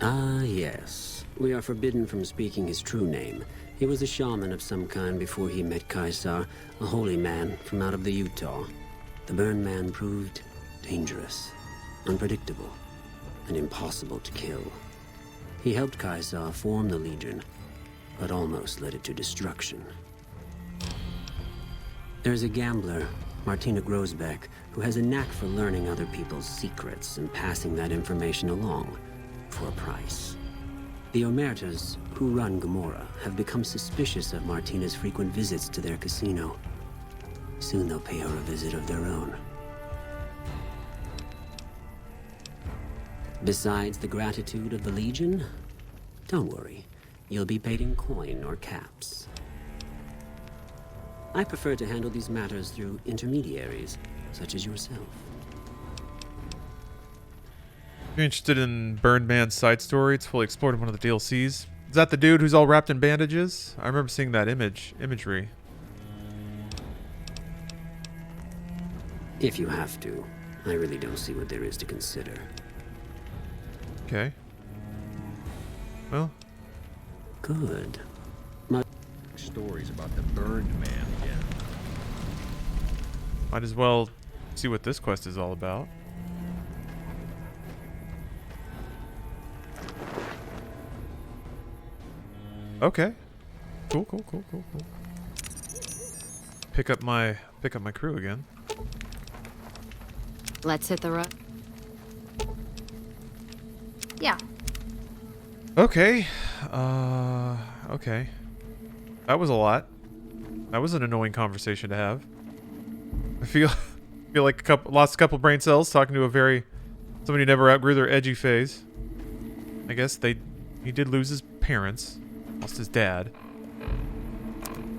Ah, yes. We are forbidden from speaking his true name. He was a shaman of some kind before he met Caesar, a holy man from out of the Utah. The Burn Man proved dangerous, unpredictable, and impossible to kill. He helped Caesar form the Legion, but almost led it to destruction. There's a gambler, Martina Grosbeck, who has a knack for learning other people's secrets and passing that information along for a price. The Omertas, who run Gomorrah, have become suspicious of Martina's frequent visits to their casino. Soon they'll pay her a visit of their own. Besides the gratitude of the Legion, don't worry. You'll be paid in coin or caps. I prefer to handle these matters through intermediaries, such as yourself.
If you're interested in Burned Man's side story, it's fully explored in one of the DLCs. Is that the dude who's all wrapped in bandages? I remember seeing that imagery.
If you have to, I really don't see what there is to consider.
Okay. Well.
Good.
Stories about the Burned Man again.
Might as well see what this quest is all about. Okay. Cool. Pick up my crew again.
Let's hit the road. Yeah.
Okay. Okay. That was a lot. That was an annoying conversation to have. I feel like lost a couple brain cells talking to somebody who never outgrew their edgy phase. I guess he did lose his parents, lost his dad.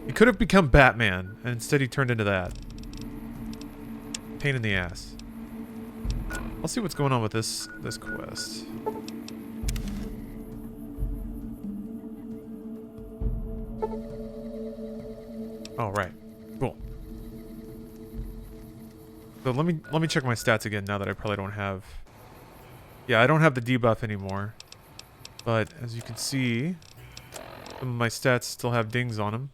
He could have become Batman, and instead he turned into that. Pain in the ass. I'll see what's going on with this quest. All right, cool. So let me check my stats again now that I probably don't have. Yeah, I don't have the debuff anymore. But as you can see, some of my stats still have dings on them.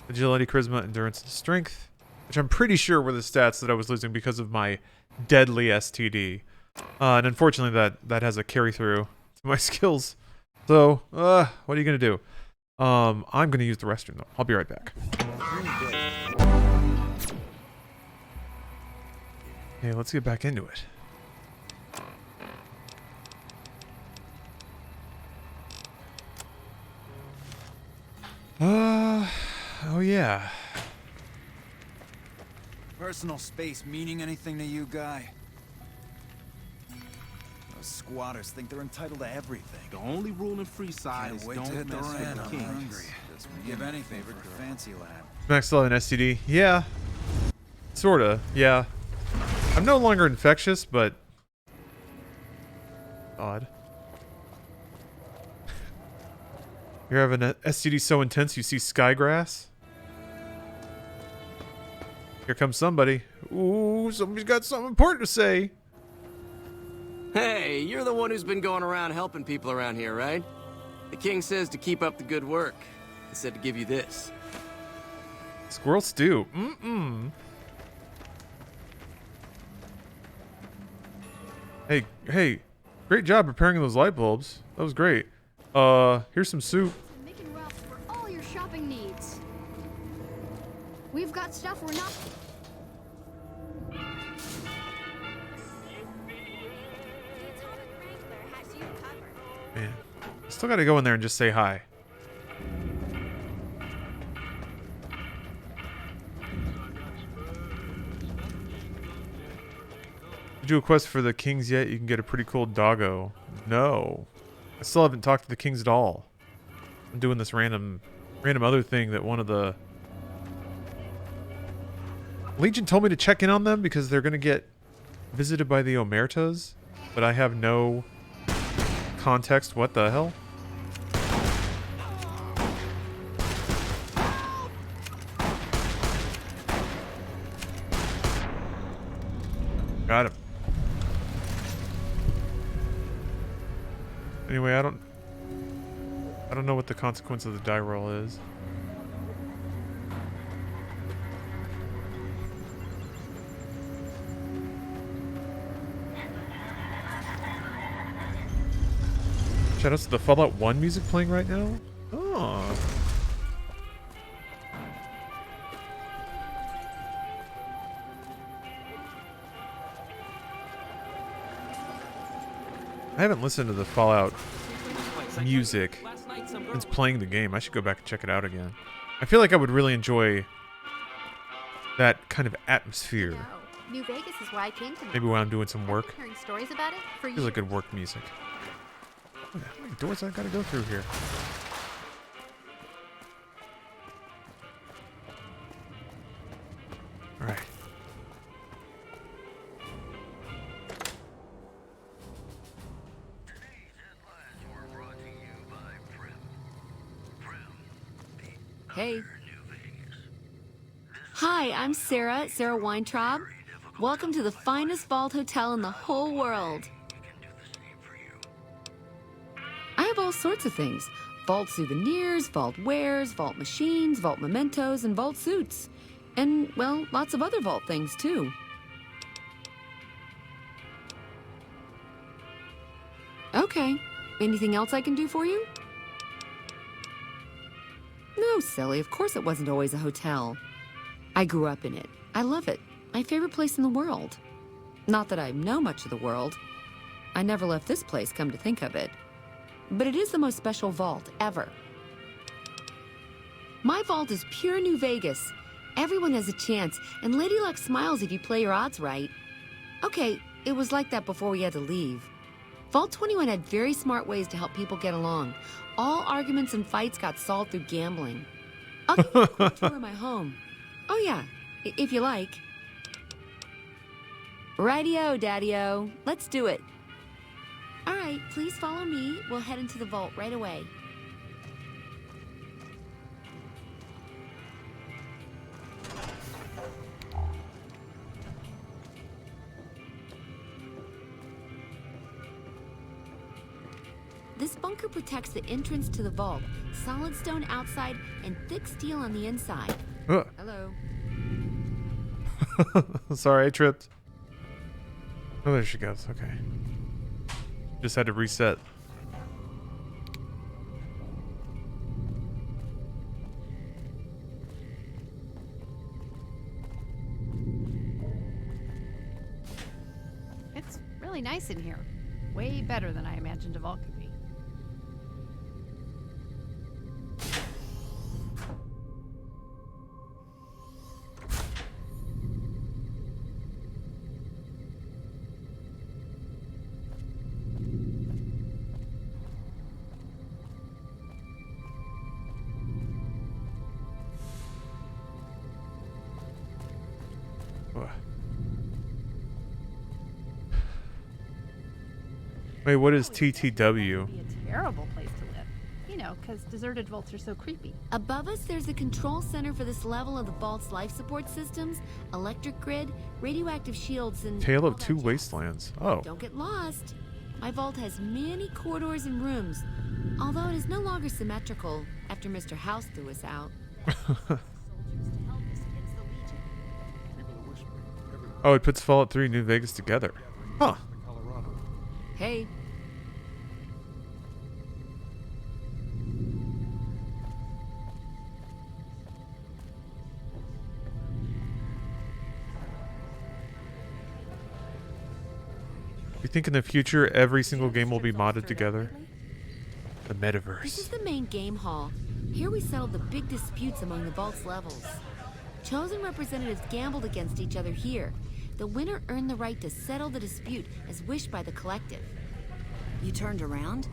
Agility, charisma, endurance, and strength, which I'm pretty sure were the stats that I was losing because of my deadly STD. And unfortunately, that has a carry through to my skills. So, what are you gonna do? I'm gonna use the restroom though. I'll be right back. Okay, let's get back into it. Oh yeah.
Personal space meaning anything to you, Guy? Those squatters think they're entitled to everything.
The only rule in Freeside is
Wait to
don't
hit the
mess
rent.
with
I'm
the kings.
hungry. Give anything for a fancy lad.
Max level in STD. Yeah. Sorta. Yeah. I'm no longer infectious, but odd. You're having an STD so intense you see skygrass? Here comes somebody. Ooh, somebody's got something important to say.
Hey, you're the one who's been going around helping people around here, right? The king says to keep up the good work. He said to give you this.
Squirrel stew. Hey, Great job repairing those light bulbs. That was great. Here's some soup.
Mick and Ralph's for all your shopping needs. We've got stuff we're not.
Man, I still gotta go in there and just say hi. Did you do a quest for the kings yet? You can get a pretty cool doggo. No. I still haven't talked to the kings at all. I'm doing this random other thing that one of the... Legion told me to check in on them because they're gonna get visited by the Omertas, but I have no context. What the hell? Got him. Anyway, I don't know what the consequence of the die roll is. Shoutouts to the Fallout 1 music playing right now? Oh. I haven't listened to the Fallout music since playing the game. I should go back and check it out again. I feel like I would really enjoy that kind of atmosphere.
New Vegas is where I came to.
Maybe when I'm doing some work.
Hearing stories about it for
Feels like good work music. How many doors I gotta go through here? Alright.
Hey. Hi, I'm Sarah Weintraub. Welcome to the finest vault hotel in the whole world. I have all sorts of things. Vault souvenirs, vault wares, vault machines, vault mementos, and vault suits. And, well, lots of other vault things, too. Okay. Anything else I can do for you? No, silly. Of course it wasn't always a hotel. I grew up in it. I love it. My favorite place in the world. Not that I know much of the world. I never left this place, come to think of it. But it is the most special vault ever. My vault is pure New Vegas. Everyone has a chance, and Lady Luck smiles if you play your odds right. Okay, it was like that before we had to leave. Vault 21 had very smart ways to help people get along. All arguments and fights got solved through gambling. I'll give you a quick tour of my home. Oh yeah, if you like. Rightio, Daddy-o. Let's do it. All right, please follow me. We'll head into the vault right away. This bunker protects the entrance to the vault. Solid stone outside and thick steel on the inside. Hello.
Sorry, I tripped. Oh, there she goes. Okay. Just had to reset.
It's really nice in here. Way better than I imagined a vault could be.
Wait, what is TTW?
It'd be a terrible place to live. You know, because deserted vaults are so creepy.
Above us, there's a control center for this level of the vault's life support systems, electric grid, radioactive shields, and...
Tale of Two Wastelands. Oh.
Don't get lost. My vault has many corridors and rooms, although it is no longer symmetrical after Mr. House threw us out.
Oh, it puts Fallout 3 and New Vegas together. Huh.
Hey,
think in the future every single game will be modded together? The
This
metaverse.
is the main game hall. Here we settle the big disputes among the vault's levels. Chosen representatives gambled against each other here. The winner earned the right to settle the dispute as wished by the collective.
You turned around?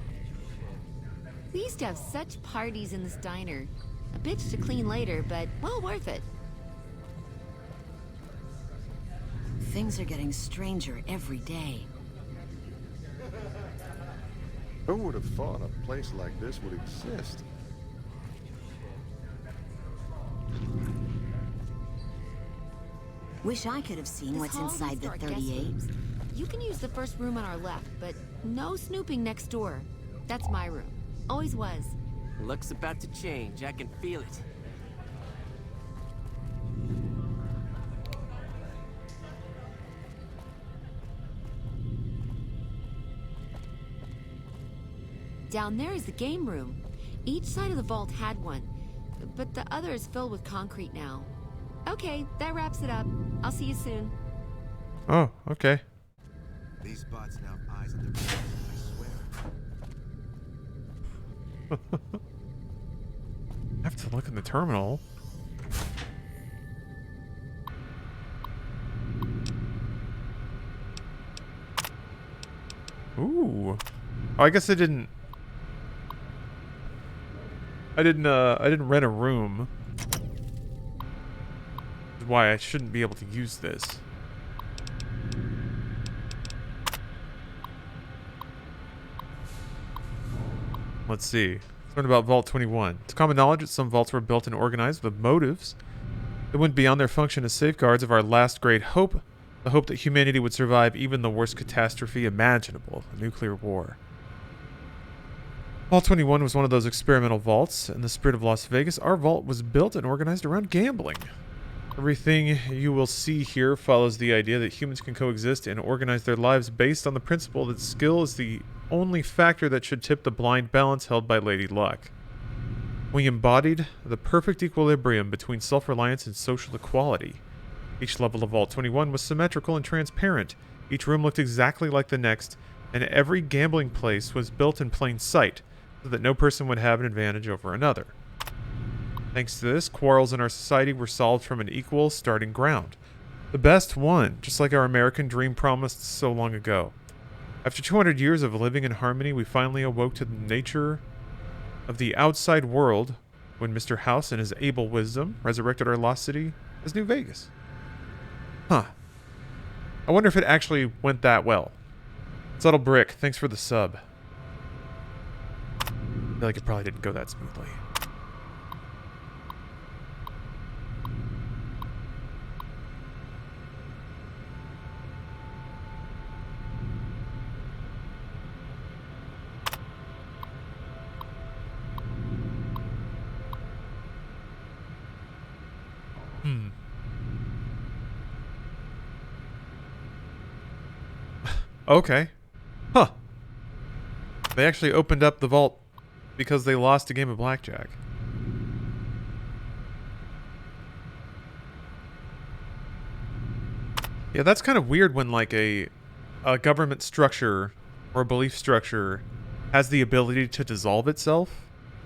We used to have such parties in this diner. A bitch to clean later, but well worth it.
Things are getting stranger every day.
Who would have thought a place like this would exist?
Wish I could have seen
This
what's
hall
inside
leads
the
to our guest
38.
rooms. You can use the first room on our left, but no snooping next door. That's my room. Always was.
Luck's about to change. I can feel it.
Down there is the game room. Each side of the vault had one, but the other is filled with concrete now. Okay, that wraps it up. I'll see you soon.
Oh, okay.
These bots now have eyes on their faces, I swear.
I have to look in the terminal. Ooh. Oh, I guess I didn't rent a room. That's why I shouldn't be able to use this. Let's see. Learn about Vault 21. It's common knowledge that some vaults were built and organized with motives that went beyond their function as safeguards of our last great hope, the hope that humanity would survive even the worst catastrophe imaginable, a nuclear war. Vault 21 was one of those experimental vaults. In the spirit of Las Vegas, our vault was built and organized around gambling. Everything you will see here follows the idea that humans can coexist and organize their lives based on the principle that skill is the only factor that should tip the blind balance held by Lady Luck. We embodied the perfect equilibrium between self-reliance and social equality. Each level of Vault 21 was symmetrical and transparent. Each room looked exactly like the next, and every gambling place was built in plain sight, so that no person would have an advantage over another. Thanks to this, quarrels in our society were solved from an equal starting ground. The best won, just like our American dream promised so long ago. After 200 years of living in harmony, we finally awoke to the nature of the outside world when Mr. House, in his able wisdom, resurrected our lost city as New Vegas. Huh. I wonder if it actually went that well. Subtle Brick, thanks for the sub. I feel like it probably didn't go that smoothly. Okay. Huh. They actually opened up the vault because they lost a game of blackjack. Yeah, that's kind of weird when like a government structure or a belief structure has the ability to dissolve itself,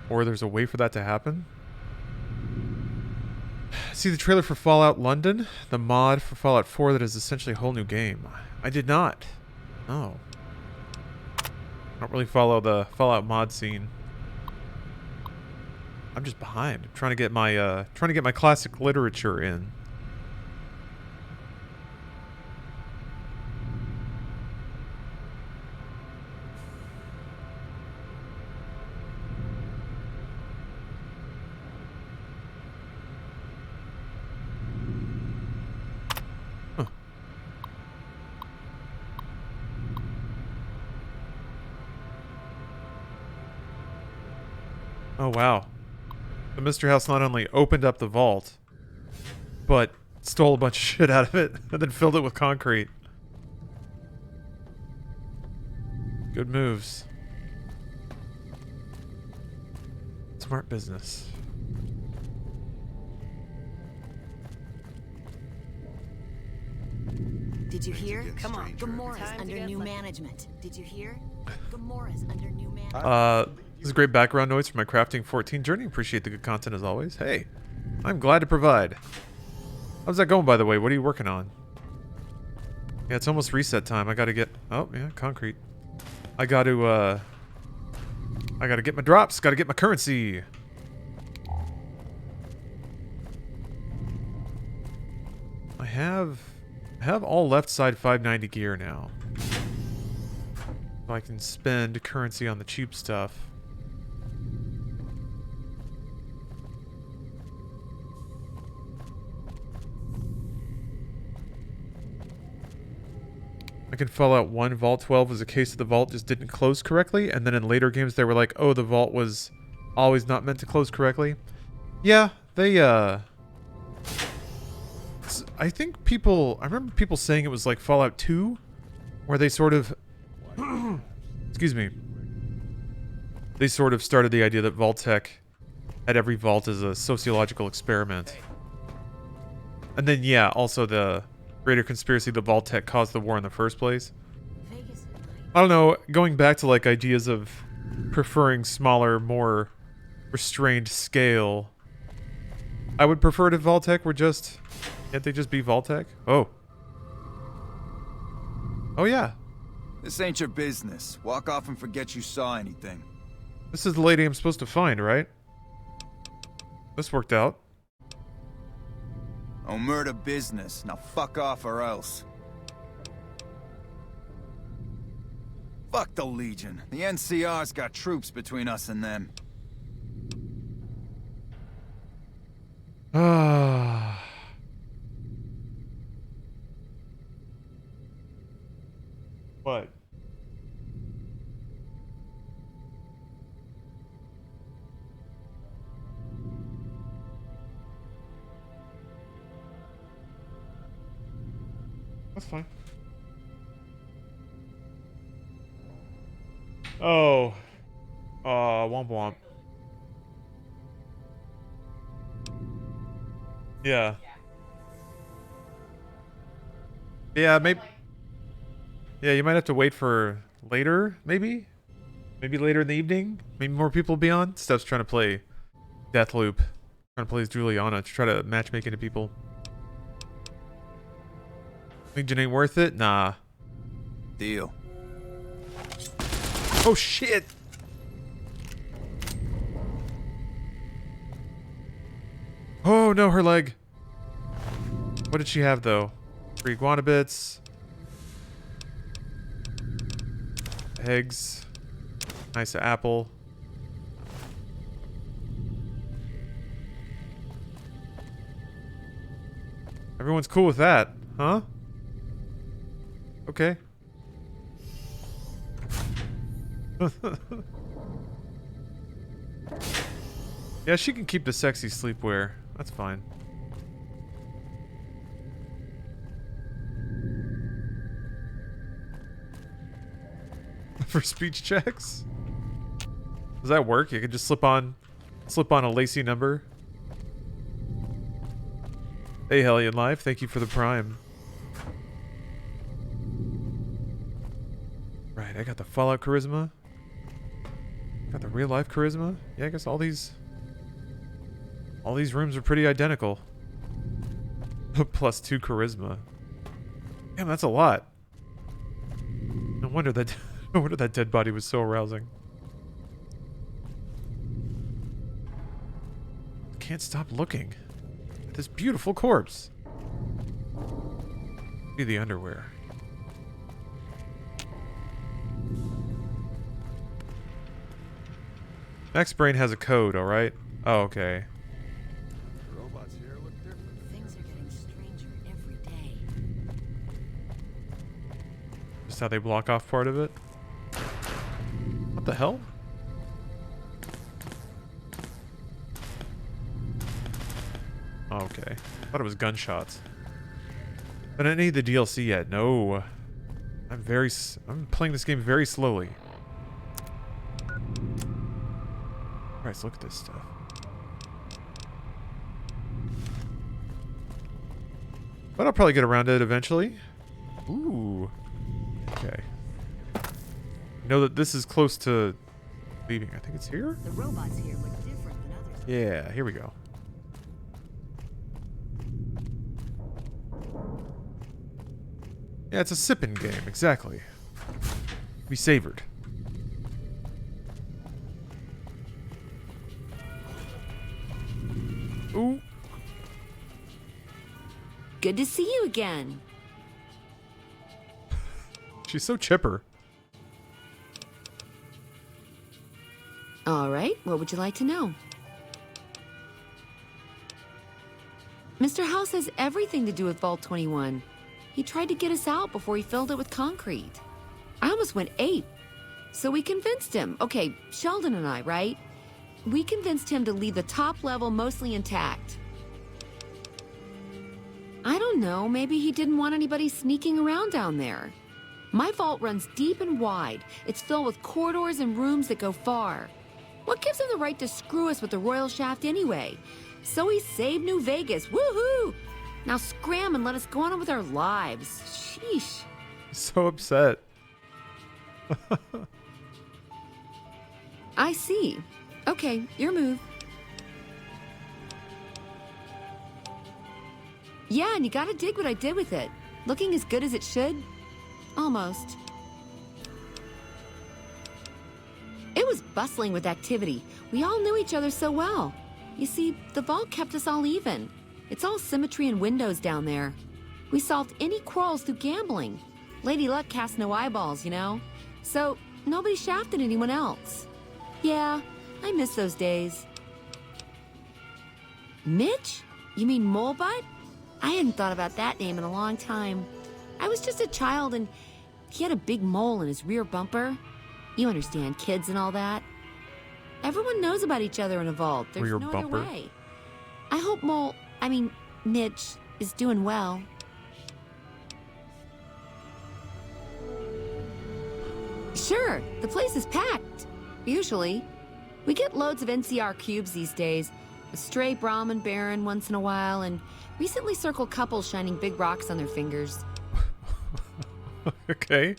or there's a way for that to happen. See the trailer for Fallout London? The mod for Fallout 4 that is essentially a whole new game. I did not. Oh. I don't really follow the Fallout mod scene. I'm just behind. I'm trying to get my classic literature in. Oh, wow. The Mr. House not only opened up the vault, but stole a bunch of shit out of it and then filled it with concrete. Good moves. Smart business.
Did you hear?
Come on,
Gamora's under new management. Did you hear? Gamora's under new management.
This is great background noise for my Crafting 14 journey. Appreciate the good content as always. Hey, I'm glad to provide. How's that going, by the way? What are you working on? Yeah, it's almost reset time. I gotta get... Oh, yeah, concrete. I gotta get my drops. Gotta get my currency. I have all left side 590 gear now. So I can spend currency on the cheap stuff. Like in Fallout 1, Vault 12 was a case of the vault just didn't close correctly, and then in later games they were like, oh, the vault was always not meant to close correctly. Yeah, they, I think I remember people saying it was like Fallout 2, where they sort of, excuse me, they sort of started the idea that Vault-Tec had every vault as a sociological experiment. And then, yeah, also the greater conspiracy that Vault-Tec caused the war in the first place. I don't know, going back to like ideas of preferring smaller, more restrained scale, I would prefer if Vault-Tec were just... Can't they just be Vault-Tec? Oh. Oh yeah.
This ain't your business. Walk off and forget you saw anything.
This is the lady I'm supposed to find, right? This worked out.
Oh, murder business. Now fuck off or else. Fuck the Legion. The NCR's got troops between us and them.
Ah. What? That's fine. Oh. Womp womp. Yeah. Yeah, maybe. Yeah, you might have to wait for later, maybe? Maybe later in the evening? Maybe more people will be on? Steph's trying to play Deathloop. Trying to play as Juliana to try to matchmake into people. Legion ain't worth it? Nah.
Deal.
Oh shit! Oh no, her leg. What did she have though? 3 iguana bits. Eggs. Nice apple. Everyone's cool with that, huh? Okay. Yeah, she can keep the sexy sleepwear. That's fine. For speech checks? Does that work? You can just slip on a lacy number. Hey, Hellion Life, thank you for the prime. Right, I got the Fallout charisma. Got the real life charisma. Yeah, I guess all these rooms are pretty identical. Plus 2 charisma. Damn, that's a lot. No wonder that dead body was so arousing. Can't stop looking at this beautiful corpse. See the underwear. Max Brain has a code, alright? Oh, okay.
Robots here look different.
Things are getting stranger every day.
Just how they block off part of it. What the hell? Oh, okay. I thought it was gunshots. But I didn't need the DLC yet. No. I'm playing this game very slowly. Alright, so look at this stuff. But I'll probably get around to it eventually. Ooh. Okay. I know that this is close to leaving. I think it's here?
The robots here look different than others.
Yeah, here we go. Yeah, it's a sipping game, exactly. Be savored. Ooh.
Good to see you again.
She's so chipper.
All right, what would you like to know? Mr. House has everything to do with Vault 21. He tried to get us out before he filled it with concrete. I almost went ape. So we convinced him. Okay, Sheldon and I, right? We convinced him to leave the top level mostly intact. I don't know, maybe he didn't want anybody sneaking around down there. My vault runs deep and wide. It's filled with corridors and rooms that go far. What gives him the right to screw us with the royal shaft anyway? So he saved New Vegas, woohoo! Now scram and let us go on with our lives. Sheesh.
So upset.
I see. Okay, your move. Yeah, and you gotta dig what I did with it. Looking as good as it should? Almost. It was bustling with activity. We all knew each other so well. You see, the vault kept us all even. It's all symmetry and windows down there. We solved any quarrels through gambling. Lady Luck cast no eyeballs, you know? So, nobody shafted anyone else. Yeah, I miss those days. Mitch? You mean Molebutt? I hadn't thought about that name in a long time. I was just a child and he had a big mole in his rear bumper. You understand, kids and all that. Everyone knows about each other in a vault. There's
Rear
no
bumper?
other way. I hope Mitch is doing well. Sure, the place is packed. Usually. We get loads of NCR cubes these days. A stray Brahmin Baron once in a while, and recently circle couples shining big rocks on their fingers.
Okay.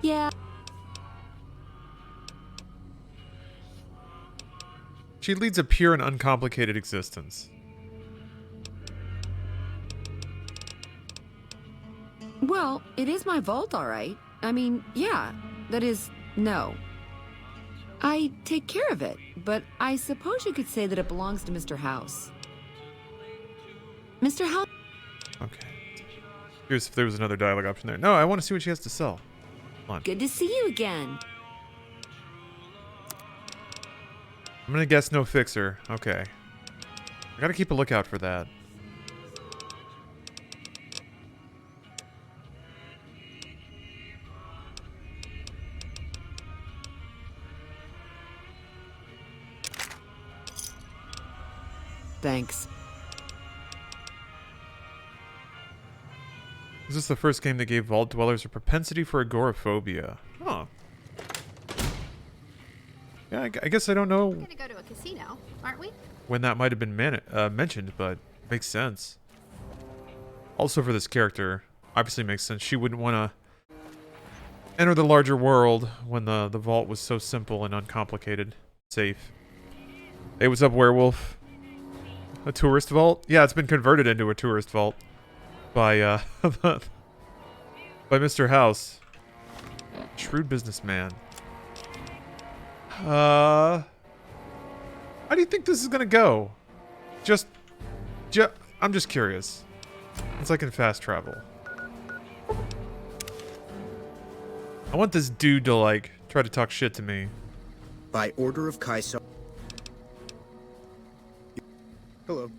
Yeah.
She leads a pure and uncomplicated existence.
Well, it is my vault, all right. I mean, yeah. That is, no. I take care of it, but I suppose you could say that it belongs to Mr. House. Mr. House...
Okay. Here's if there was another dialogue option there. No, I want to see what she has to sell. Come on.
Good to see you again.
I'm gonna guess no fixer. Okay. I gotta keep a lookout for that.
Thanks.
Is this the first game that gave Vault Dwellers a propensity for agoraphobia? Huh. Yeah, I guess I don't know
We're gonna go to a casino, aren't we?
when that might have been mentioned, but makes sense. Also for this character, obviously makes sense. She wouldn't want to enter the larger world when the vault was so simple and uncomplicated. Safe. Hey, what's up, werewolf? A tourist vault? Yeah, it's been converted into a tourist vault by by Mr. House. Shrewd businessman. How do you think this is gonna go? I'm just curious. It's like in fast travel. I want this dude to like try to talk shit to me.
By order of Kaisar. Hello.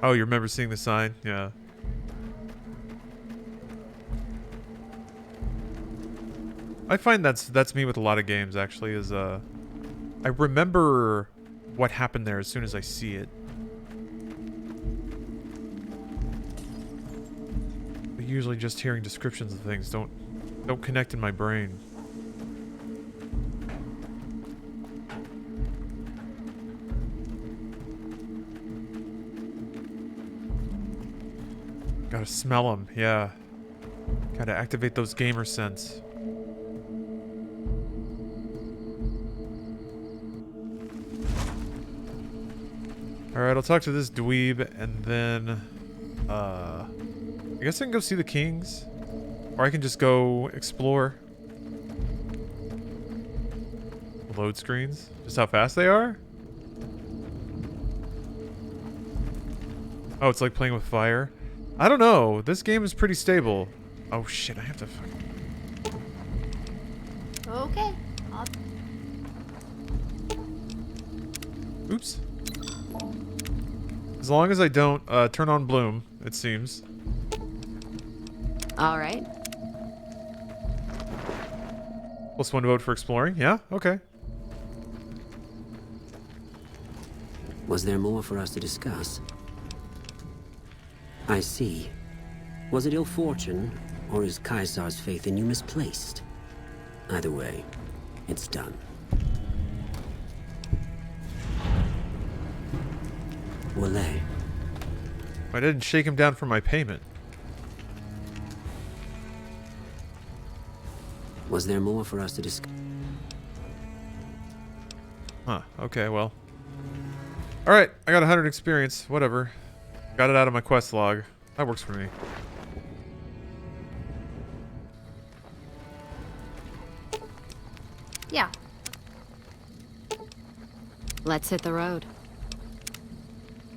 Oh, you remember seeing the sign? Yeah. I find that's me with a lot of games actually, is I remember what happened there as soon as I see it. But usually just hearing descriptions of things don't connect in my brain. Gotta smell them, yeah. Gotta activate those gamer sense. Alright, I'll talk to this dweeb, and then... I guess I can go see the kings. Or I can just go explore. Load screens? Just how fast they are? Oh, it's like playing with fire? I don't know. This game is pretty stable. Oh shit, I have to fucking...
Okay.
Oops. As long as I don't turn on Bloom, it seems.
All right.
+1 vote for exploring? Yeah? Okay.
Was there more for us to discuss? I see. Was it ill fortune, or is Caesar's faith in you misplaced? Either way, it's done. Wale.
I didn't shake him down for my payment.
Was there more for us to discuss?
Huh, okay, well. Alright, I got 100 experience, whatever. Got it out of my quest log. That works for me.
Yeah.
Let's hit the road.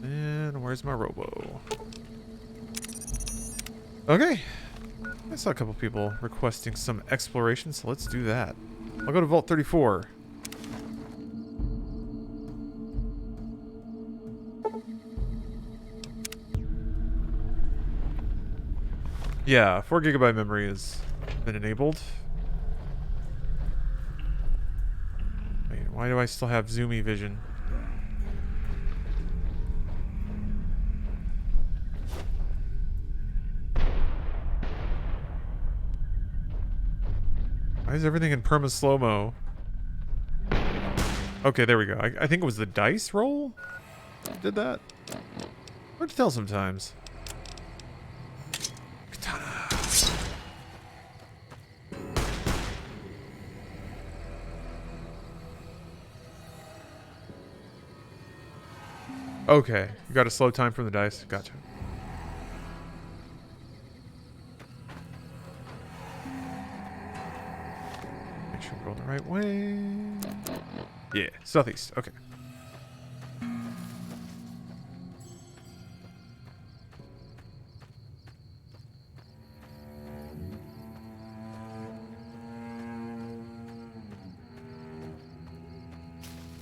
And where's my robo? Okay. I saw a couple people requesting some exploration, so let's do that. I'll go to Vault 34. Yeah, 4 GB memory has been enabled. Wait, why do I still have zoomy vision? Why is everything in perma slow-mo? Okay, there we go. I think it was the dice roll that did that. Hard to tell sometimes. Okay, you got a slow time from the dice. Gotcha. Make sure we're going the right way. Yeah, southeast. Okay.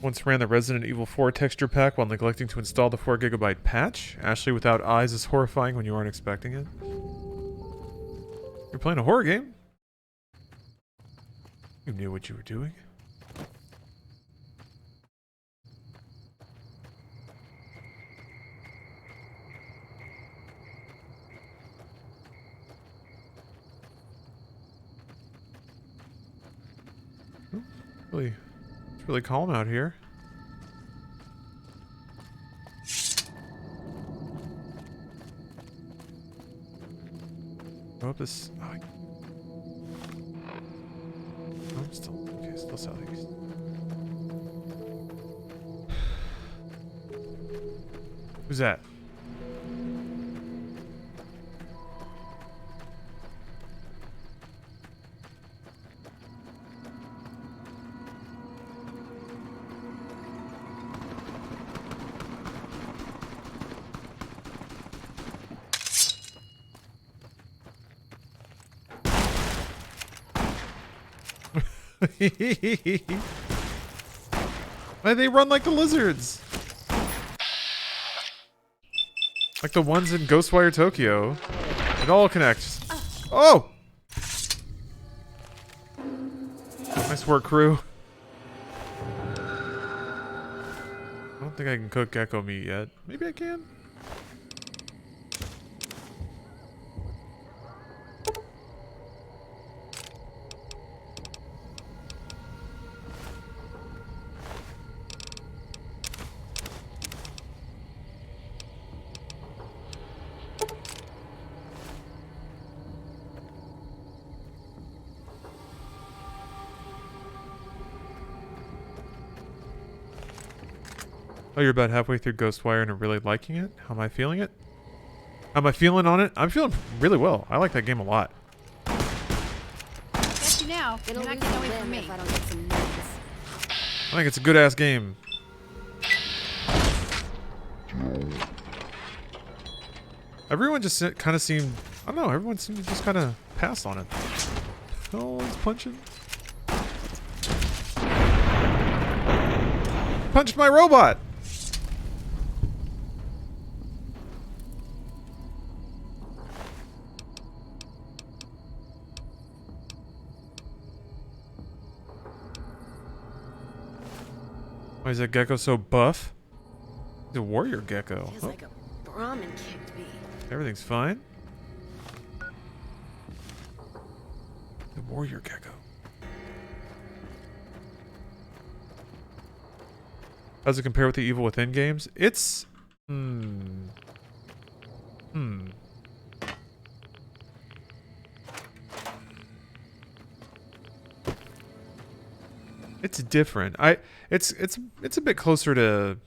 Once ran the Resident Evil 4 texture pack while neglecting to install the 4 GB patch. Ashley without eyes is horrifying when you aren't expecting it. You're playing a horror game? You knew what you were doing. Really... It's really calm out here. Go up this... Oh, I'm still... Okay, still southeast. Who's that? Why they run like the lizards? Like the ones in Ghostwire Tokyo. It all connects. Oh! Nice work, crew. I don't think I can cook gecko meat yet. Maybe I can? Oh, you're about halfway through Ghostwire and are really liking it? How am I feeling it? How am I feeling on it? I'm feeling really well. I like that game a lot.
Got you now. You're not getting away from me.
If I don't get some notes.
I think it's a good-ass game. Everyone just kind of seemed... I don't know, everyone seemed to just kind of pass on it. Oh, he's punching. Punched my robot! Why is that gecko so buff? He's a warrior gecko.
Feels like a Brahmin kicked me.
Everything's fine. The warrior gecko. How does it compare with the Evil Within games? It's... It's different. It's a bit closer to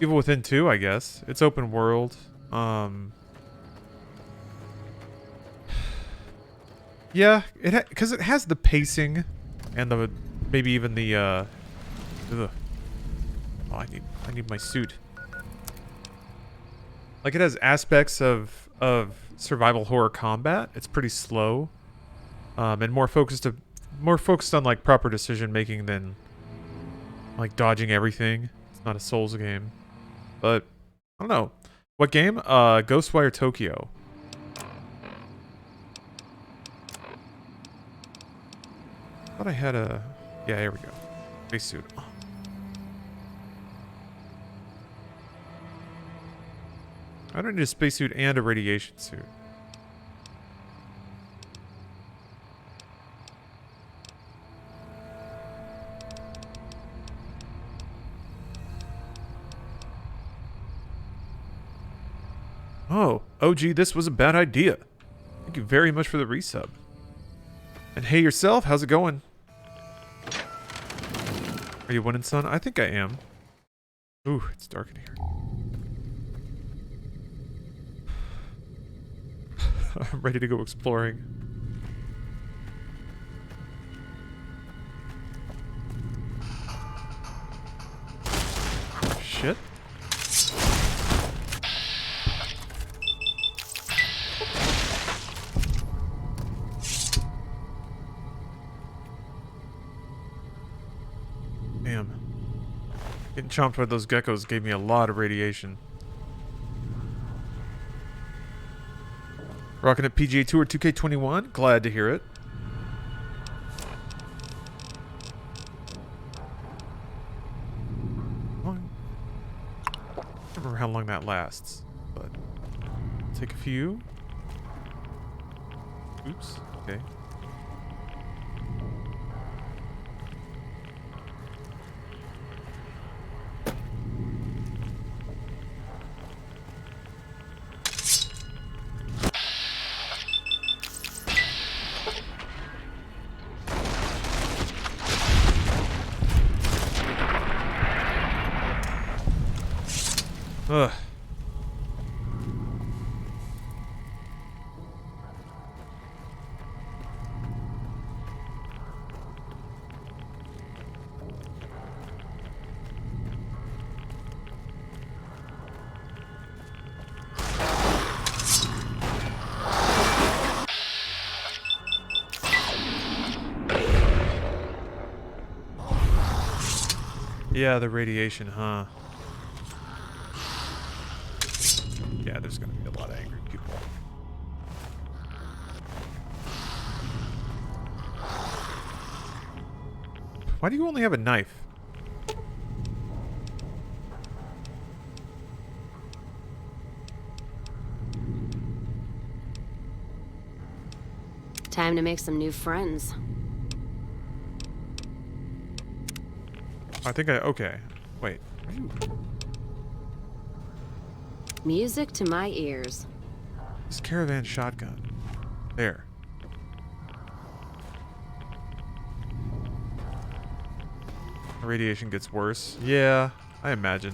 Evil Within 2, I guess. It's open world. Yeah, because it has the pacing and the maybe even the ugh. Oh, I need my suit. Like, it has aspects of survival horror combat. It's pretty slow, and more focused on like proper decision making than like dodging everything. It's not a Souls game, but I don't know what game. Ghostwire Tokyo. Thought I had a... Yeah, here we go. Spacesuit. Oh. I don't need a spacesuit and a radiation suit. Oh, OG, this was a bad idea. Thank you very much for the resub. And hey yourself, how's it going? Are you winning, son? I think I am. Ooh, it's dark in here. I'm ready to go exploring. Shit. Damn. Getting chomped by those geckos gave me a lot of radiation. Rocking at PGA Tour 2K21. Glad to hear it. I don't remember how long that lasts, but take a few. Oops. Okay. Ugh. Yeah, the radiation, huh? Yeah, there's gonna be a lot of angry people. Why do you only have a knife?
Time to make some new friends.
Okay. Wait.
Music to my ears.
This caravan shotgun. There. The radiation gets worse. Yeah, I imagine.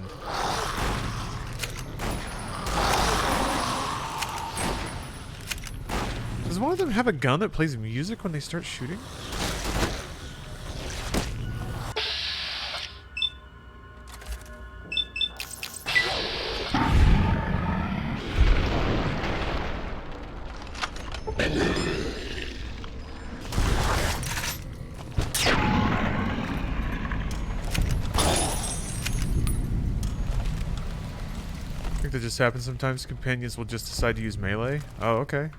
Does one of them have a gun that plays music when they start shooting? I think that just happens sometimes. Companions will just decide to use melee. Oh, okay.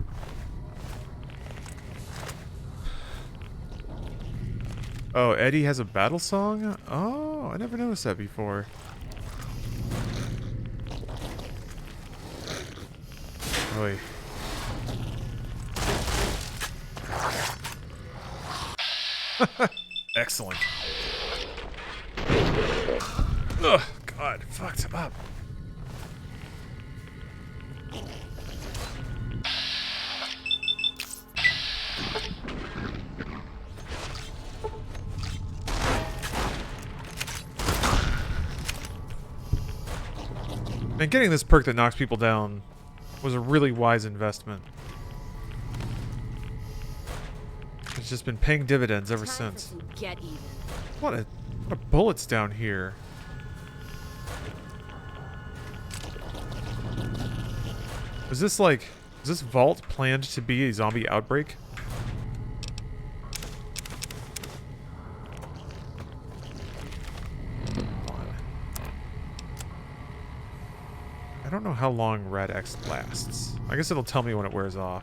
Oh, Eddie has a battle song? Oh, I never noticed that before. Oy. Excellent. Ugh, God, fucked up. And getting this perk that knocks people down was a really wise investment. It's just been paying dividends ever since.
Get even.
What a bullets down here. Is this vault planned to be a zombie outbreak? I don't know how long Red X lasts. I guess it'll tell me when it wears off.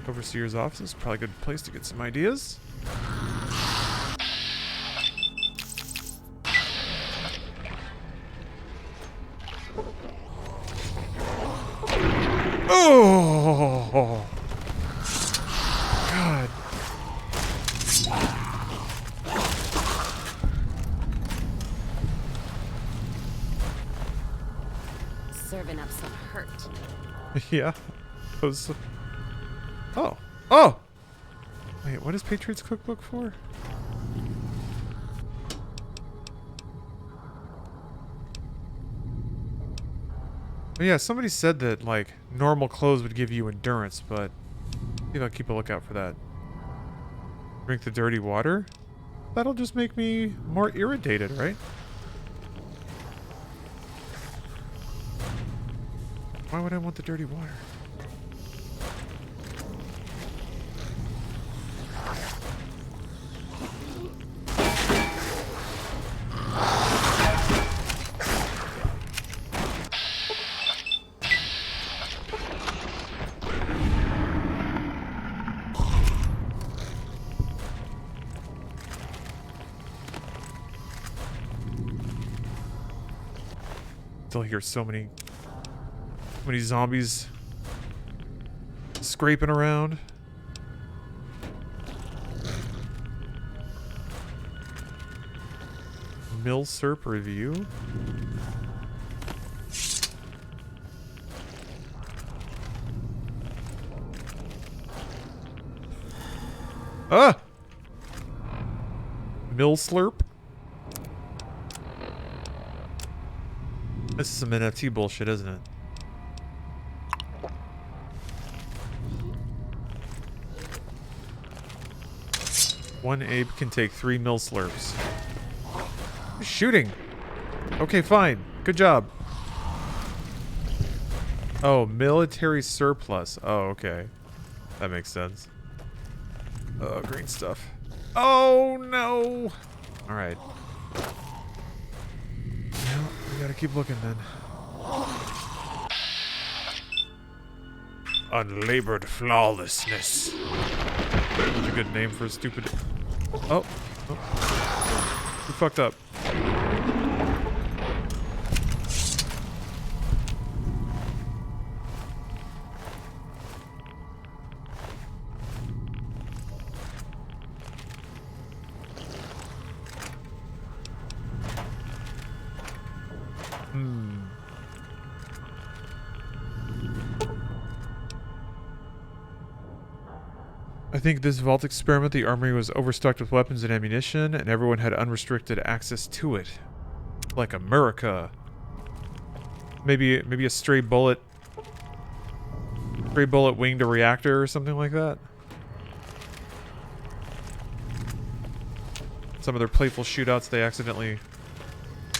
Overseer's office is probably a good place to get some ideas. Oh! God.
Serving up some hurt.
Yeah. Those... Oh. Oh! Wait, what is Patriot's Cookbook for? Oh yeah, somebody said that, like, normal clothes would give you endurance, but maybe I'll keep a lookout for that. Drink the dirty water? That'll just make me more irritated, right? Why would I want the dirty water? Still hear so many zombies scraping around. Milsurp review. Ah! Milslurp. This is some NFT bullshit, isn't it? One ape can take 3 Milslurps. Shooting. Okay, fine. Good job. Oh, military surplus. Oh, okay. That makes sense. Oh, green stuff. Oh, no. All right. Well, we gotta keep looking then. Unlabored flawlessness. That's a good name for a stupid... Oh. Oh. We fucked up. I think this vault experiment, the armory was overstocked with weapons and ammunition, and everyone had unrestricted access to it. Like America. Maybe a stray bullet winged a reactor or something like that. Some of their playful shootouts, they accidentally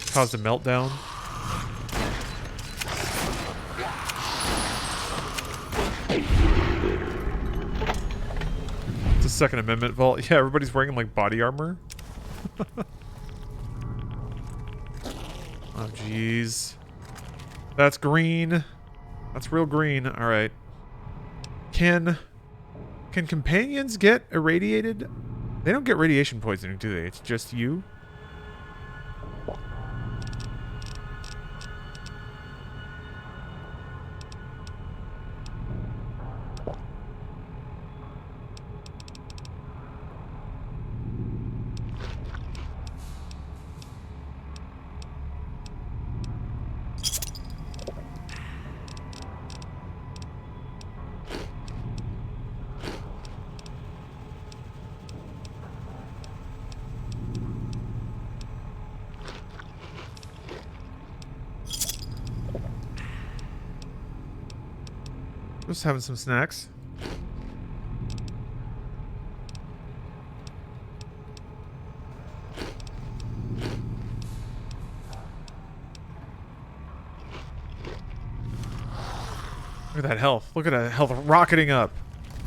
caused a meltdown. It's a Second Amendment vault. Yeah, everybody's wearing like body armor. Oh, jeez. That's green. That's real green. All right. Can companions get irradiated? They don't get radiation poisoning, do they? It's just you? Just having some snacks. Look at that health. Look at that health rocketing up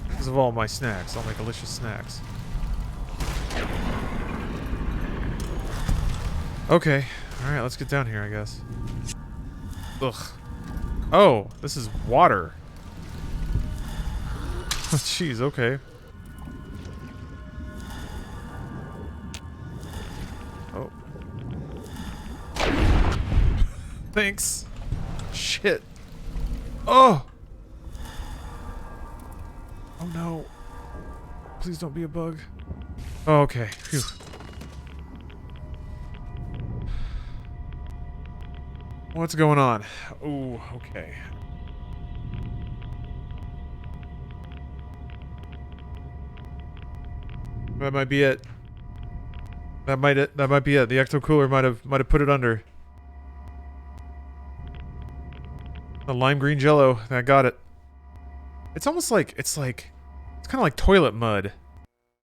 because of all my snacks, all my delicious snacks. Okay. Alright, let's get down here, I guess. Ugh. Oh, this is water. Jeez, okay. Oh. Thanks. Shit. Oh! Oh no. Please don't be a bug. Oh, okay. Phew. What's going on? Oh, okay. That might be it. That might be it. The ecto cooler might have put it under. The lime green jello. I got it. It's almost like it's kind of like toilet mud.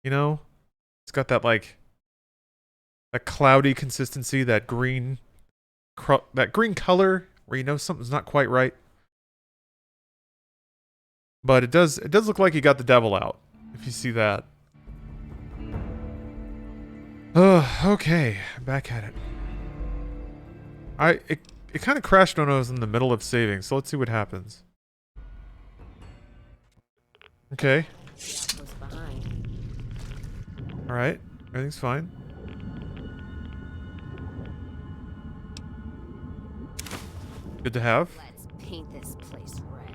You know? It's got that like that cloudy consistency, that green color where you know something's not quite right. But it does look like you got the devil out if you see that. Okay, back at it. It kind of crashed when I was in the middle of saving, so let's see what happens. Okay. Alright, everything's fine. Good to have.
Let's paint this place red.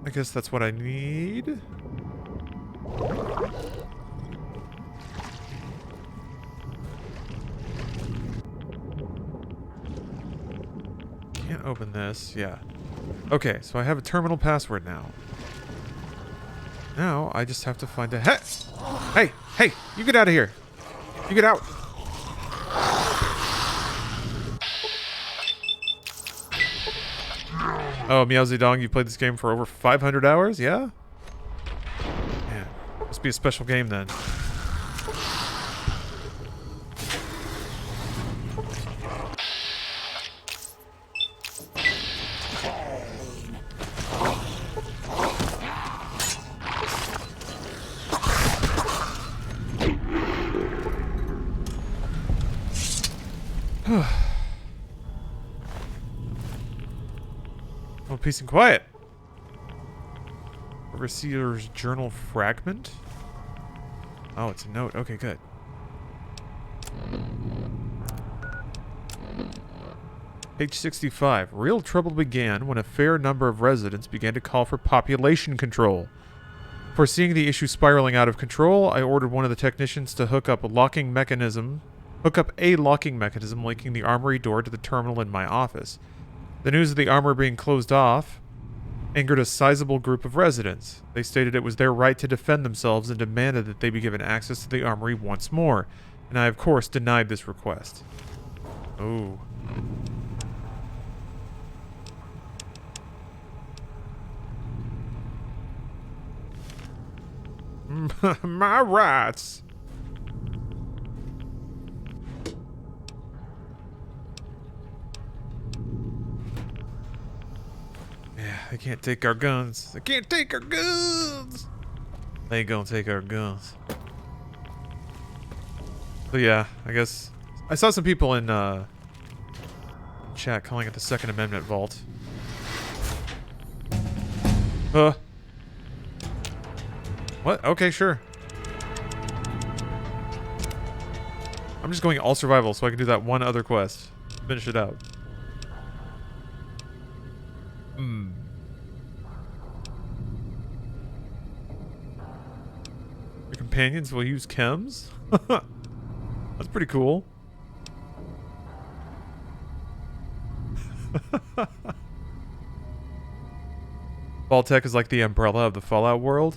I guess that's what I need. Can't open this. Yeah. Okay, so I have a terminal password now. Now I just have to find a Hey, you get out of here. You get out. Oh, Meow Zedong, you played this game for over 500 hours? Yeah? Man, must be a special game then. Oh, peace and quiet. Overseer's journal fragment? Oh, it's a note. Okay, good. Page 65. Real trouble began when a fair number of residents began to call for population control. Foreseeing the issue spiraling out of control, I ordered one of the technicians to hook up a locking mechanism linking the armory door to the terminal in my office. The news of the armor being closed off angered a sizable group of residents. They stated it was their right to defend themselves and demanded that they be given access to the armory once more. And I, of course, denied this request. Oh. My rights. Yeah, they can't take our guns. They can't take our guns. They ain't gonna take our guns. So yeah, I guess I saw some people in chat calling it the Second Amendment vault. What? Okay, sure. I'm just going all survival so I can do that one other quest. Finish it out. Hmm. Your companions will use chems? That's pretty cool. Vault-Tec is like the umbrella of the Fallout world.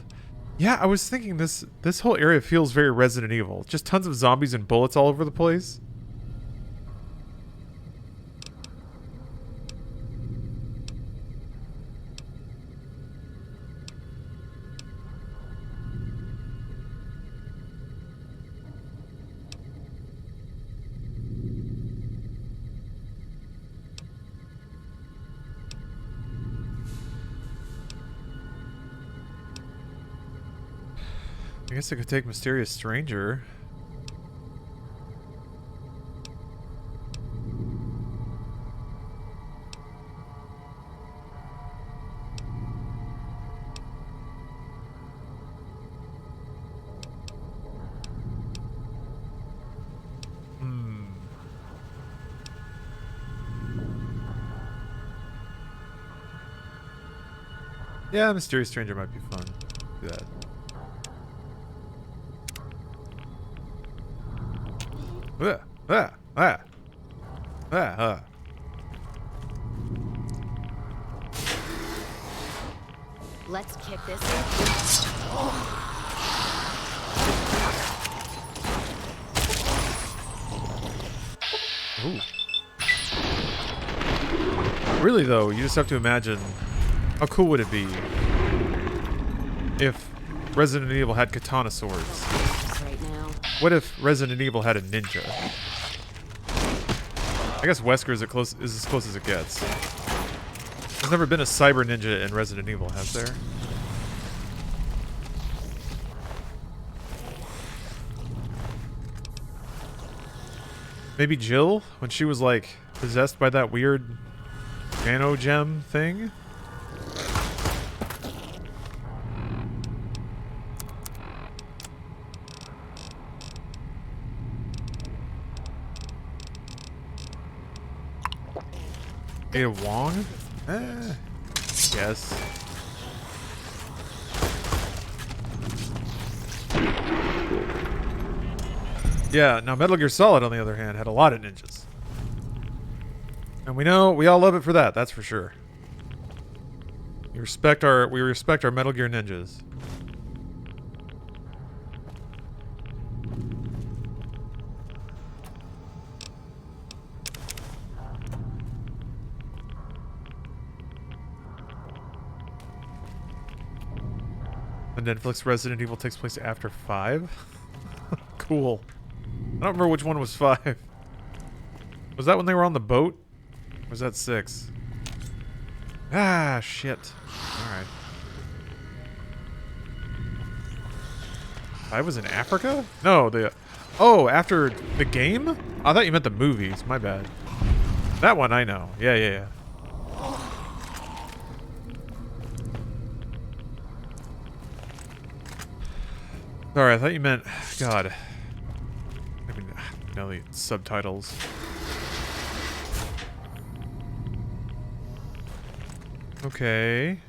Yeah, I was thinking this whole area feels very Resident Evil. Just tons of zombies and bullets all over the place. I guess I could take Mysterious Stranger. Yeah, Mysterious Stranger might be fun. Do that.
Let's kick this.
Ooh. Really though, you just have to imagine how cool would it be if Resident Evil had katana swords?
Right now.
What if Resident Evil had a ninja? I guess Wesker is as close as it gets. There's never been a cyber ninja in Resident Evil, has there? Maybe Jill, when she was like possessed by that weird nano gem thing? Ada Wong? Yes. Yeah, now Metal Gear Solid, on the other hand, had a lot of ninjas. And we all love it for that, that's for sure. We respect our Metal Gear ninjas. The Netflix Resident Evil takes place after 5? Cool. I don't remember which one was 5. Was that when they were on the boat? Or was that 6? Ah, shit. Alright. 5 was in Africa? No, oh, after the game? I thought you meant the movies. My bad. That one I know. Yeah. Sorry, I thought you meant... God. I mean, no, the subtitles. Okay.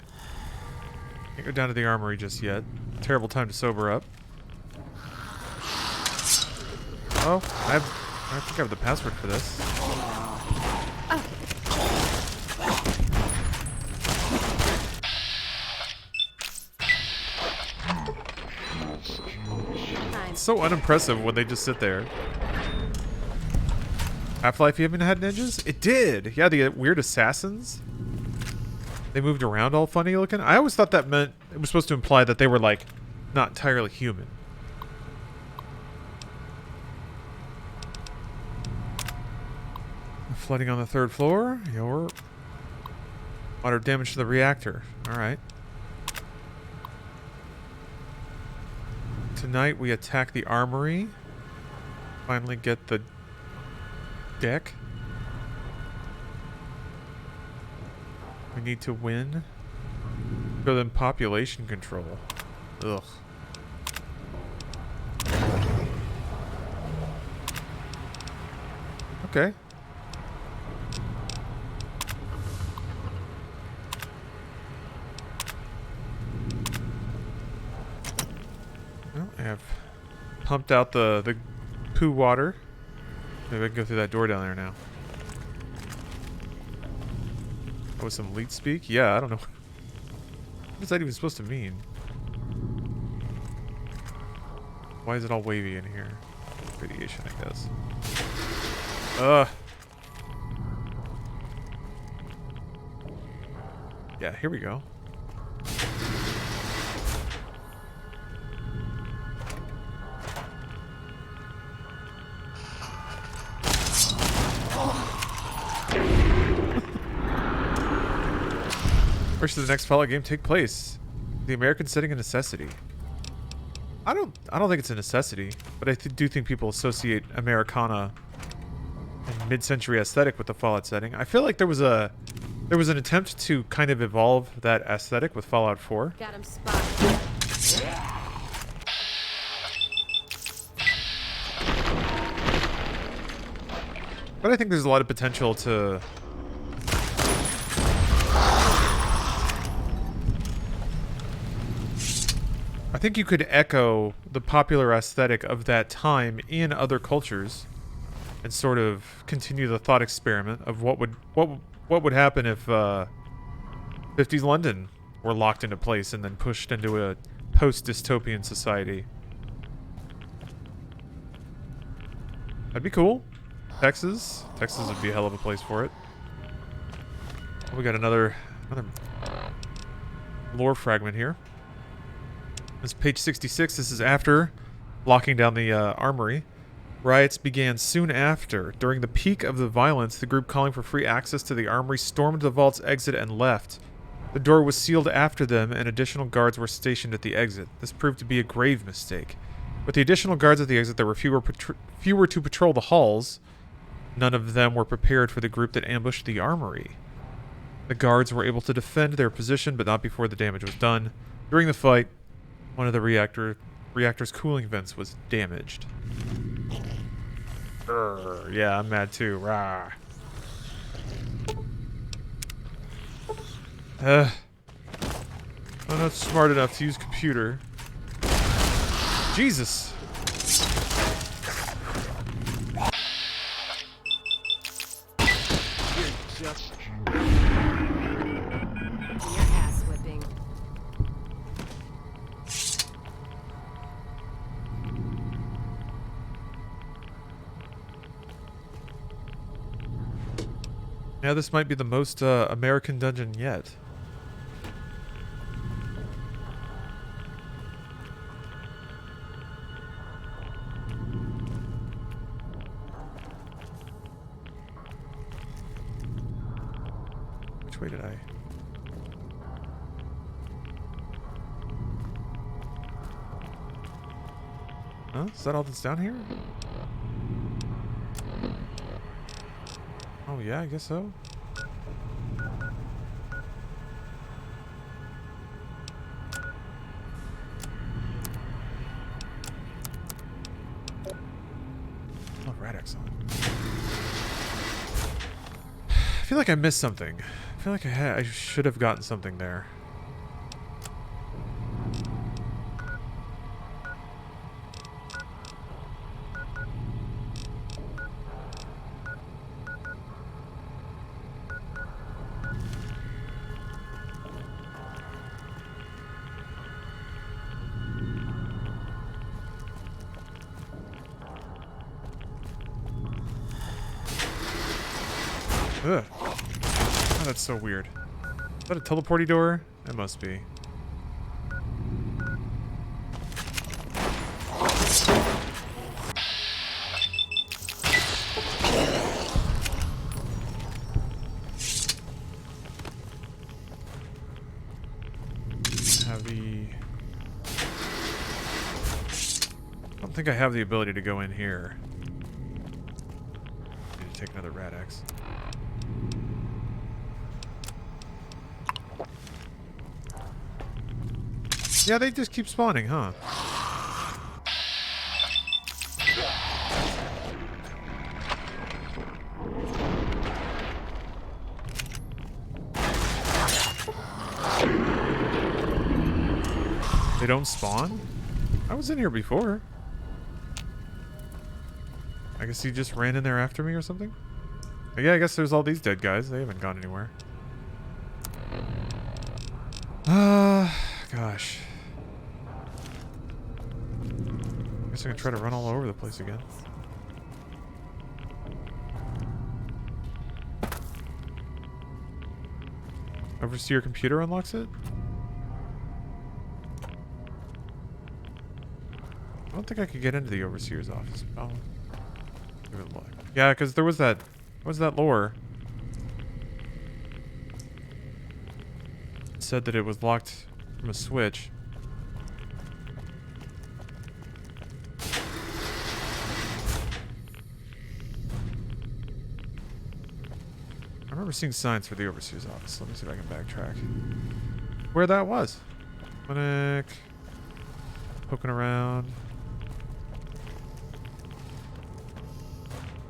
Can't go down to the armory just yet. Terrible time to sober up. Oh, I think I have the password for this. so unimpressive when they just sit there. Half-Life even had ninjas? It did! Yeah, the weird assassins. They moved around all funny looking. I always thought that meant it was supposed to imply that they were, like, not entirely human. Flooding on the 3rd floor. Your water damage to the reactor. Alright. Tonight we attack the armory. Finally get the deck. We need to win. Go then population control. Ugh. Okay. Well, I have pumped out the poo water. Maybe I can go through that door down there now. That was some leet speak? Yeah, I don't know. What is that even supposed to mean? Why is it all wavy in here? Radiation, I guess. Ugh. Yeah, here we go. Where should the next Fallout game take place? The American setting a necessity? I don't think it's a necessity, but I do think people associate Americana and mid-century aesthetic with the Fallout setting. I feel like there was an attempt to kind of evolve that aesthetic with Fallout 4.
Got him spotted.
But I think there's a lot of potential to I think you could echo the popular aesthetic of that time in other cultures and sort of continue the thought experiment of what would happen if 50s London were locked into place and then pushed into a post-dystopian society. That'd be cool. Texas would be a hell of a place for it. We got another lore fragment here. This is page 66. This is after locking down the armory. Riots began soon after. During the peak of the violence, the group calling for free access to the armory stormed the vault's exit and left. The door was sealed after them, and additional guards were stationed at the exit. This proved to be a grave mistake. With the additional guards at the exit, there were fewer to patrol the halls. None of them were prepared for the group that ambushed the armory. The guards were able to defend their position, but not before the damage was done. During the fight, one of the reactor's cooling vents was damaged. Yeah, I'm mad too. Rah. I'm not smart enough to use computer. Jesus.
You're just... Your ass whipping.
Yeah, this might be the most American dungeon yet. Which way did I? Huh? Is that all that's down here? Oh yeah, I guess so. Oh, Radix on. I feel like I missed something. I feel like I should have gotten something there. Ugh. Oh, that's so weird. Is that a teleporty door? It must be. I don't think I have the ability to go in here. Need to take another rat X. Yeah, they just keep spawning, huh? They don't spawn? I was in here before. I guess he just ran in there after me or something? But yeah, I guess there's all these dead guys. They haven't gone anywhere. Gosh. Guess I can try to run all over the place again. Overseer computer unlocks it? I don't think I could get into the overseer's office. Oh. Give it a look. Yeah, because there was that. What was that lore? It said that it was locked from a switch. I remember seeing signs for the overseer's office. Let me see if I can backtrack. Where that was. Clinic. Poking around.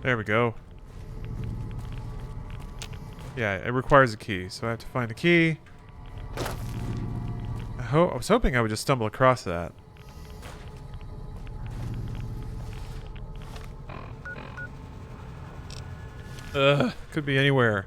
There we go. Yeah, it requires a key, so I have to find the key. I was hoping I would just stumble across that. Ugh, could be anywhere.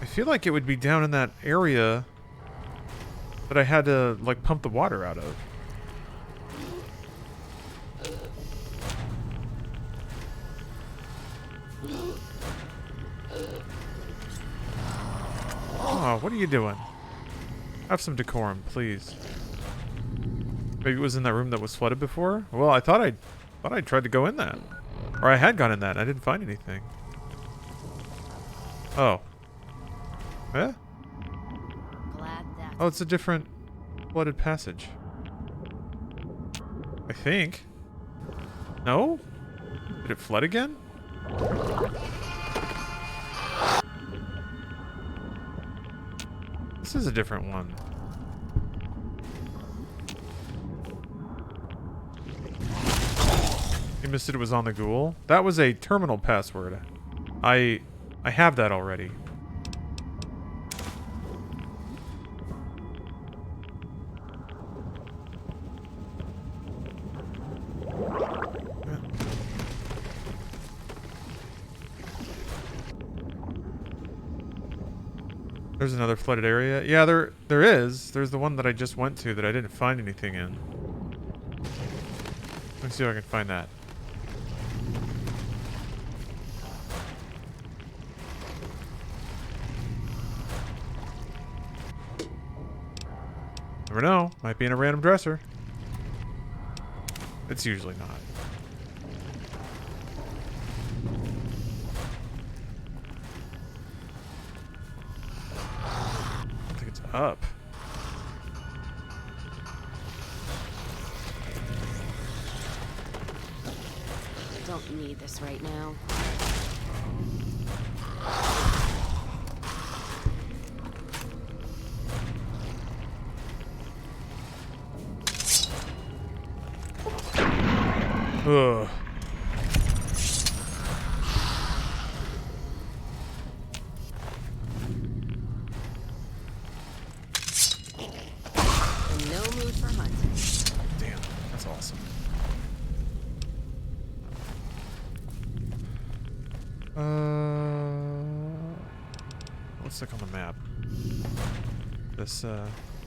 I feel like it would be down in that area that I had to, like, pump the water out of. Oh, what are you doing? Have some decorum, please. Maybe it was in that room that was flooded before? Well, I thought I tried to go in that. Or I had gone in that and I didn't find anything. Oh. Eh? Oh, it's a different flooded passage. I think. No? Did it flood again? This is a different one. You missed it, it was on the ghoul. That was a terminal password. I have that already. There's another flooded area. Yeah, there is. There's the one that I just went to that I didn't find anything in. Let's see if I can find that. Never know. Might be in a random dresser. It's usually not. I think it's up.
I don't need this right now.
Ugh.
No mood for hunting.
Damn, that's awesome. Let's look on the map. This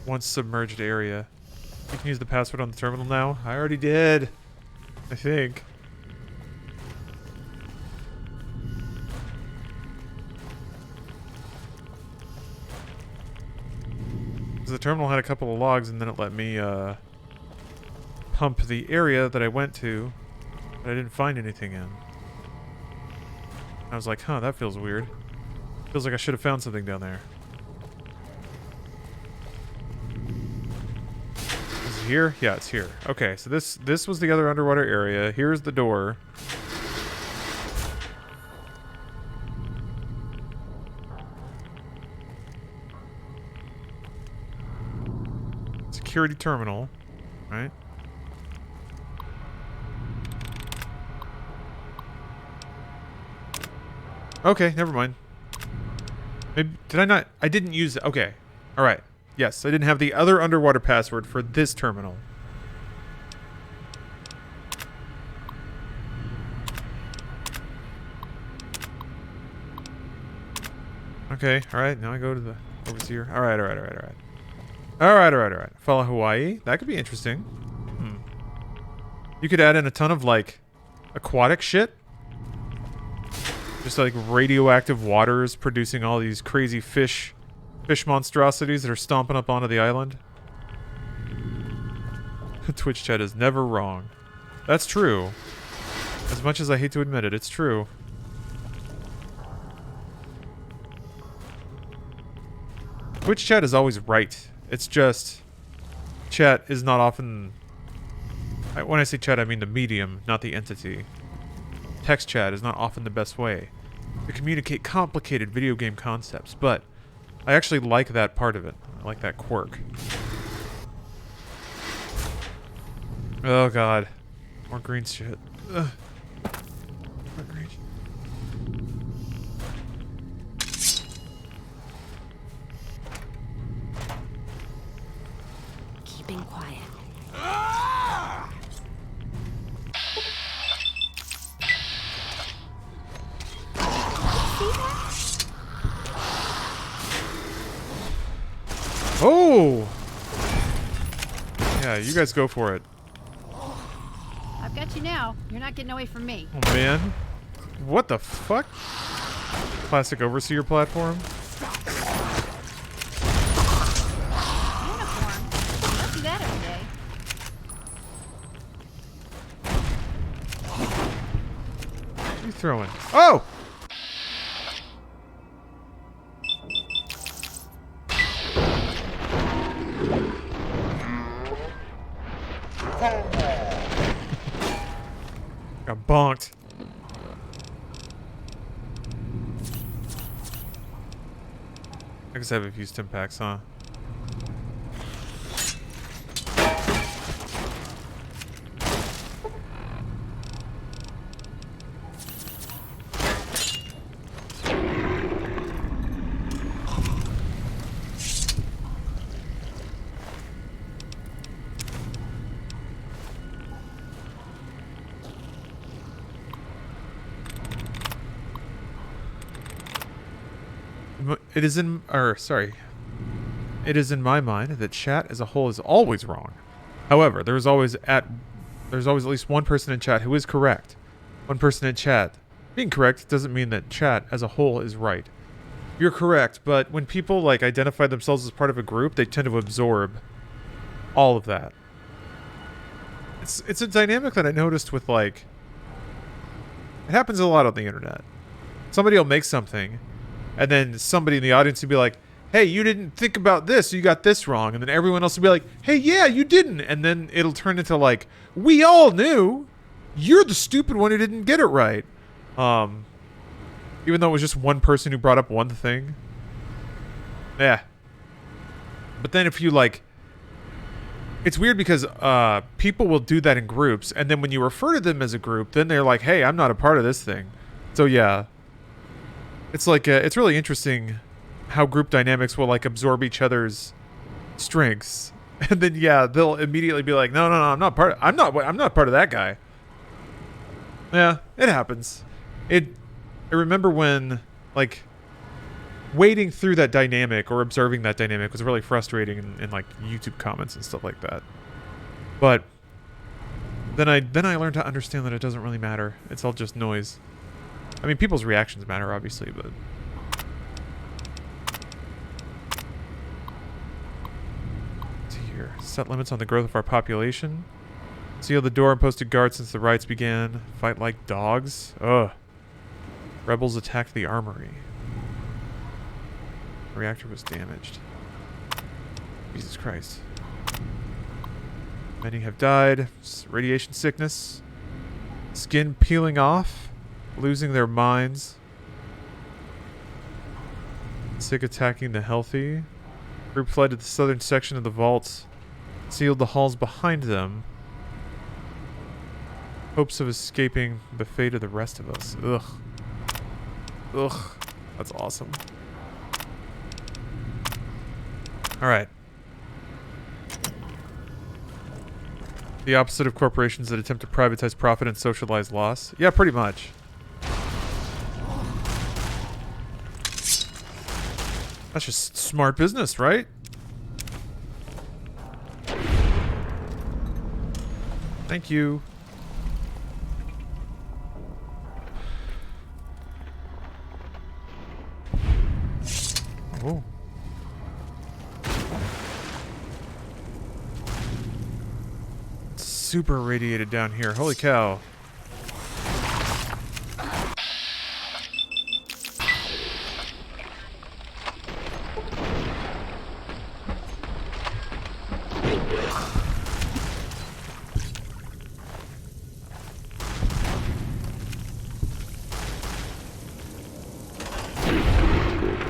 once submerged area. You can use the password on the terminal now. I already did. I think. The terminal had a couple of logs, and then it let me pump the area that I went to, but I didn't find anything in. I was like, huh, that feels weird. Feels like I should have found something down there. Is it here? Yeah, it's here. Okay, so this was the other underwater area. Here's the door. Security terminal, right? Okay, never mind. Maybe, did I not? I didn't use it. Okay. All right. Yes, I didn't have the other underwater password for this terminal. Okay, all right. Now I go to the overseer. All right. Alright. Follow Hawaii. That could be interesting. You could add in a ton of, like, aquatic shit. Just, like, radioactive waters producing all these crazy fish monstrosities that are stomping up onto the island. Twitch chat is never wrong. That's true. As much as I hate to admit it, it's true. Twitch chat is always right. It's just, chat is not often, when I say chat, I mean the medium, not the entity. Text chat is not often the best way to communicate complicated video game concepts, but I actually like that part of it. I like that quirk. Oh god. More green shit. Ugh. More green shit.
Keeping quiet.
Oh! Yeah, you guys go for it.
I've got you now. You're not getting away from me.
Oh man. What the fuck? Classic overseer platform?
Uniform? You don't do that every day.
What are you throwing? Oh! Got bonked. I guess I have a few stim packs, huh? It is in my mind that chat as a whole is always wrong. However, there's always at least one person in chat who is correct. One person in chat being correct doesn't mean that chat as a whole is right. You're correct, but when people like identify themselves as part of a group, they tend to absorb all of that. It's a dynamic that I noticed with like, it happens a lot on the internet. Somebody will make something, and then somebody in the audience will be like, hey, you didn't think about this, so you got this wrong. And then everyone else will be like, hey, yeah, you didn't. And then it'll turn into like, we all knew. You're the stupid one who didn't get it right. Even though it was just one person who brought up one thing. Yeah. But then if you like, it's weird because people will do that in groups. And then when you refer to them as a group, then they're like, hey, I'm not a part of this thing. So yeah. It's like, it's really interesting how group dynamics will like absorb each other's strengths. And then yeah, they'll immediately be like, no, I'm not part of that guy. Yeah, it happens. I remember when like wading through that dynamic or observing that dynamic was really frustrating in like YouTube comments and stuff like that. But then I learned to understand that it doesn't really matter. It's all just noise. I mean, people's reactions matter, obviously, but... Let's see here. Set limits on the growth of our population. Seal the door and posted guards since the riots began. Fight like dogs. Ugh. Rebels attacked the armory. Reactor was damaged. Jesus Christ. Many have died. Radiation sickness. Skin peeling off. Losing their minds. Sick attacking the healthy. Group fled to the southern section of the vaults. Sealed the halls behind them. Hopes of escaping the fate of the rest of us. Ugh. Ugh. That's awesome. Alright. The opposite of corporations that attempt to privatize profit and socialize loss. Yeah, pretty much. That's just smart business, right? Thank you. Oh. It's super irradiated down here. Holy cow.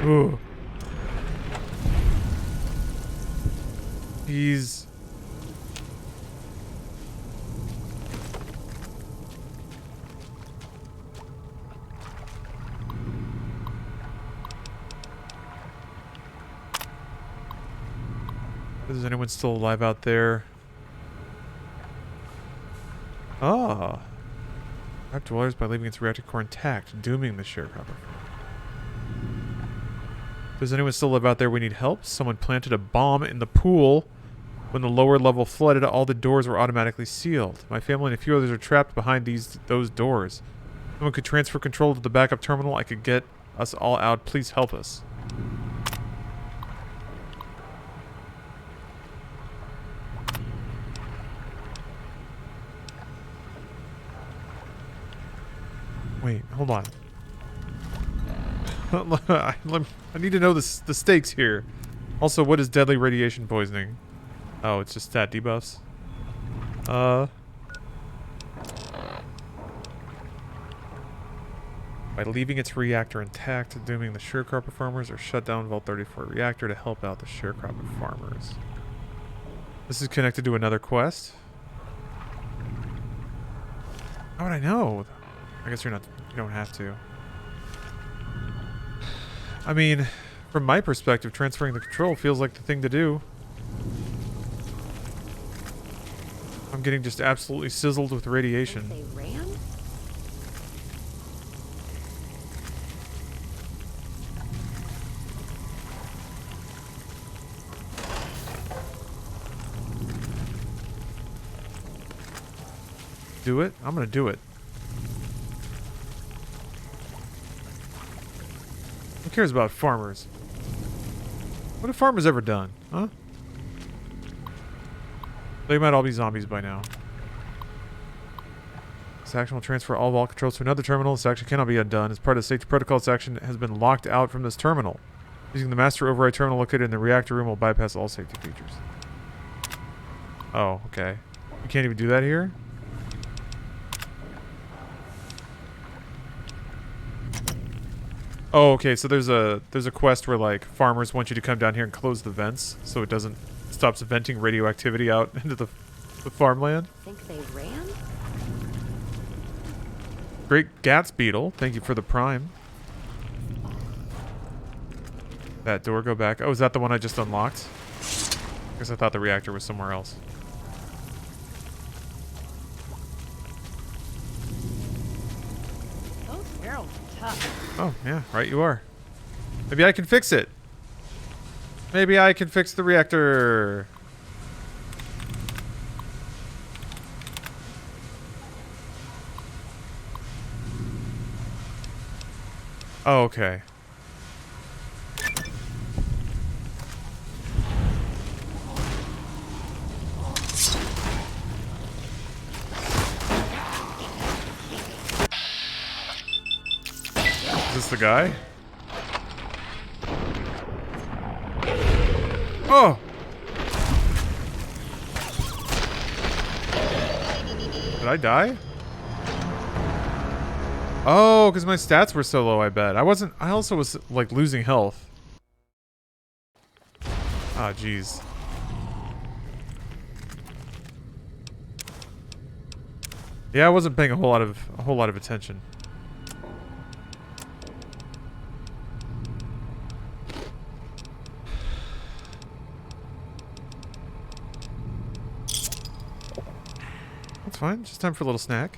Ooh. He's... Is anyone still alive out there? Ah. Trap dwellers by leaving its reactor core intact, dooming the sharecropper. Does anyone still live out there? We need help. Someone planted a bomb in the pool. When the lower level flooded, all the doors were automatically sealed. My family and a few others are trapped behind those doors. Someone could transfer control to the backup terminal. I could get us all out. Please help us. Wait, hold on. I need to know the stakes here. Also, what is deadly radiation poisoning? Oh, it's just stat debuffs. By leaving its reactor intact, dooming the sharecropper farmers, or shut down Vault 34 reactor to help out the sharecropper farmers. This is connected to another quest. How would I know? I guess you don't have to. I mean, from my perspective, transferring the control feels like the thing to do. I'm getting just absolutely sizzled with radiation.
They ran?
Do it? I'm gonna do it. Who cares about farmers? What have farmers ever done? Huh? They might all be zombies by now. This action will transfer all vault controls to another terminal. This action cannot be undone. As part of the safety protocol, this action has been locked out from this terminal. Using the master override terminal located in the reactor room will bypass all safety features. Oh, okay. You can't even do that here? Oh, okay, so there's a quest where like farmers want you to come down here and close the vents so it doesn't stops venting radioactivity out into the farmland.
Think they ran?
Great Gats Beetle, thank you for the prime. That door go back. Oh, is that the one I just unlocked? I guess I thought the reactor was somewhere else.
Those barrels are tough.
Oh, yeah, right you are. Maybe I can fix it. Maybe I can fix the reactor. Oh, okay. Is this the guy? Oh! Did I die? Oh, because my stats were so low, I bet. I also was, like, losing health. Ah, jeez. Yeah, I wasn't paying a whole lot of attention. That's fine. Just time for a little snack.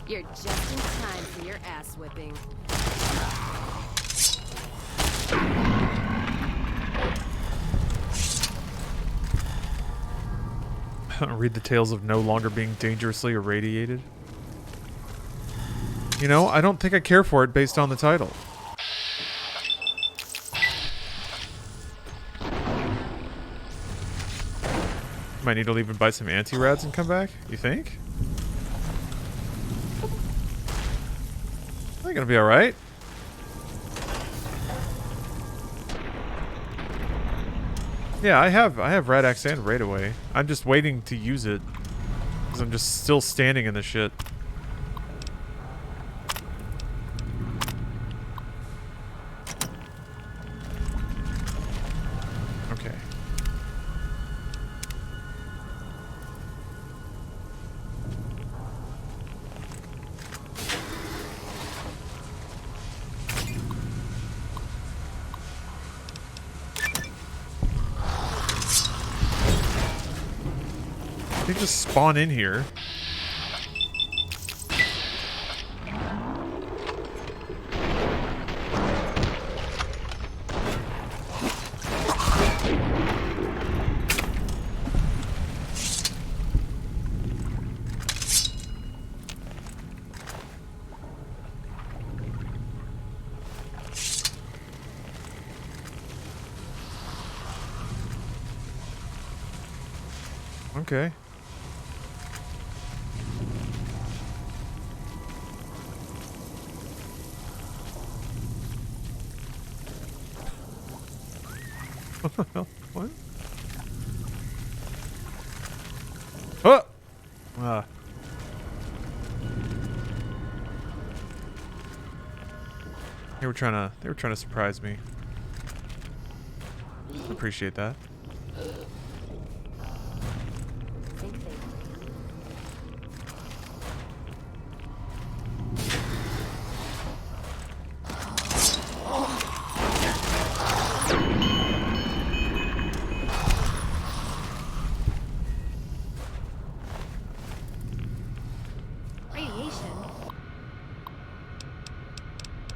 You're just in time for your ass whipping.
Read the tales of no longer being dangerously irradiated. You know, I don't think I care for it based on the title. Might need to leave and buy some anti-rads and come back, you think? I think it'll be alright. Yeah, I have Radax and Raid Away. I'm just waiting to use it. Because I'm just still standing in the shit. Okay. They just spawn in here. Okay. What the hell? What? Oh! Ah. They were trying to surprise me. Appreciate that.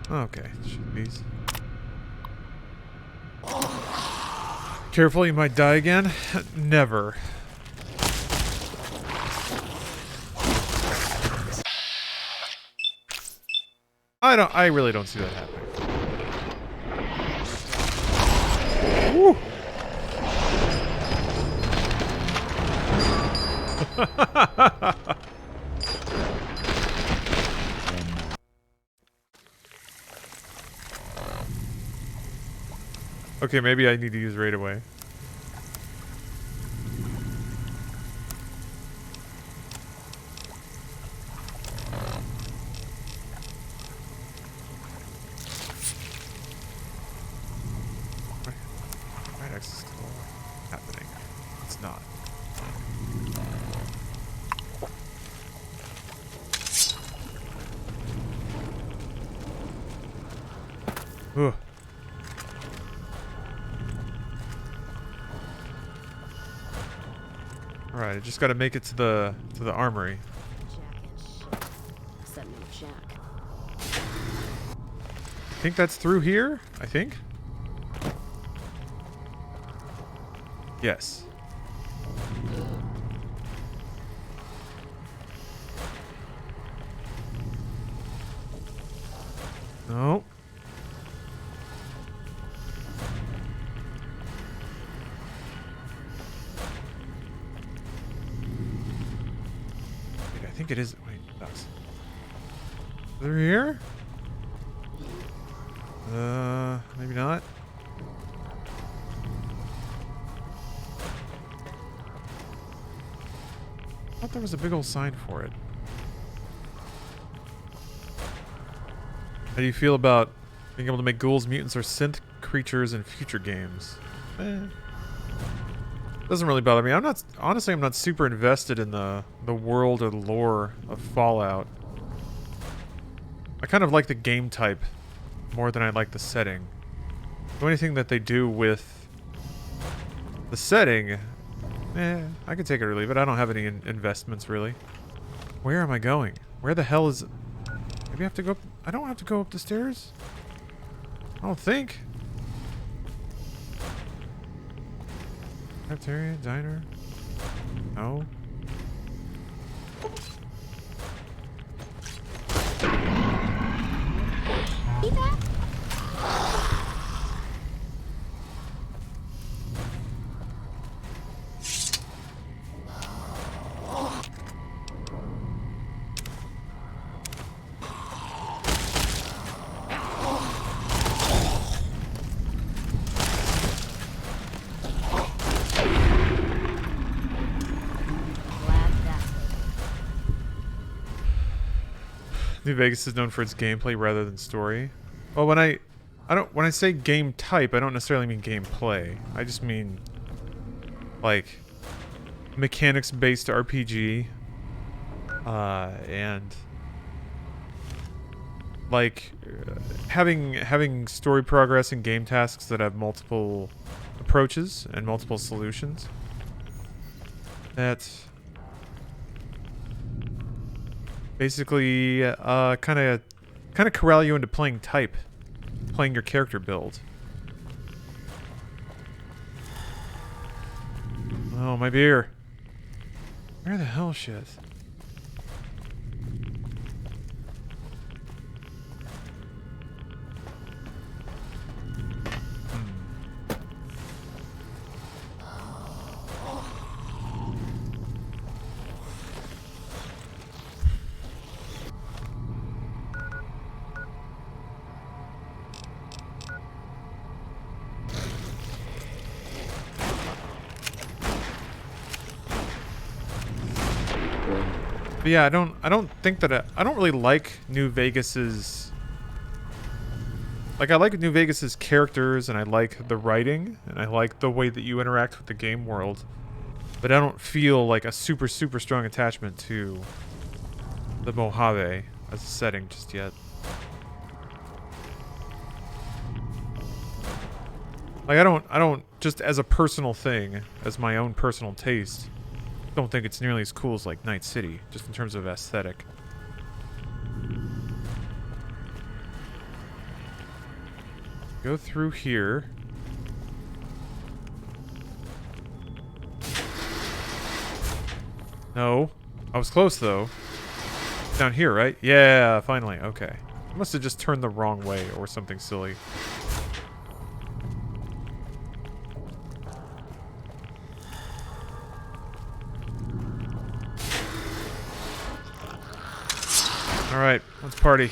Okay, shoot these. Careful, you might die again. Never. I really don't see that happening. Woo! Okay, maybe I need to use Raid Away. Right access to happening. It's not. Ugh. All right, I just got to make it to the armory.
Except no Jack.
I think that's through here. I think. Yes. No. Wait, I think it is. Wait, that's through here? Maybe not. I thought there was a big old sign for it. How do you feel about being able to make ghouls, mutants, or synth creatures in future games? Doesn't really bother me. I'm not super invested in the world or the lore of Fallout. I kind of like the game type more than I like the setting. So anything that they do with the setting, I can take it or leave it. I don't have any investments really. Where am I going? Where the hell is... Maybe I have to go up... I don't have to go up the stairs? I don't think. Cafeteria, diner? No. New Vegas is known for its gameplay rather than story. Well, when I say game type, I don't necessarily mean gameplay. I just mean like mechanics-based RPG, and like having story progress and game tasks that have multiple approaches and multiple solutions. That basically kind of corral you into playing your character build. Oh, my beer. Where the hell is shit? But yeah, I don't think that I don't really like New Vegas's... Like, I like New Vegas's characters, and I like the writing, and I like the way that you interact with the game world. But I don't feel like a super strong attachment to the Mojave as a setting just yet. Like, I don't just as a personal thing, as my own personal taste, don't think it's nearly as cool as like Night City, just in terms of aesthetic. Go through here. No. I was close though. Down here, right? Yeah, finally. Okay. I must have just turned the wrong way or something silly. Alright, let's party.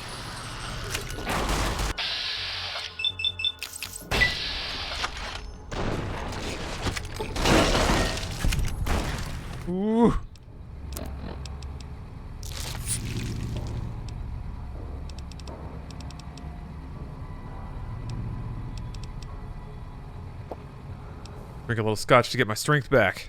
Ooh. Drink a little scotch to get my strength back.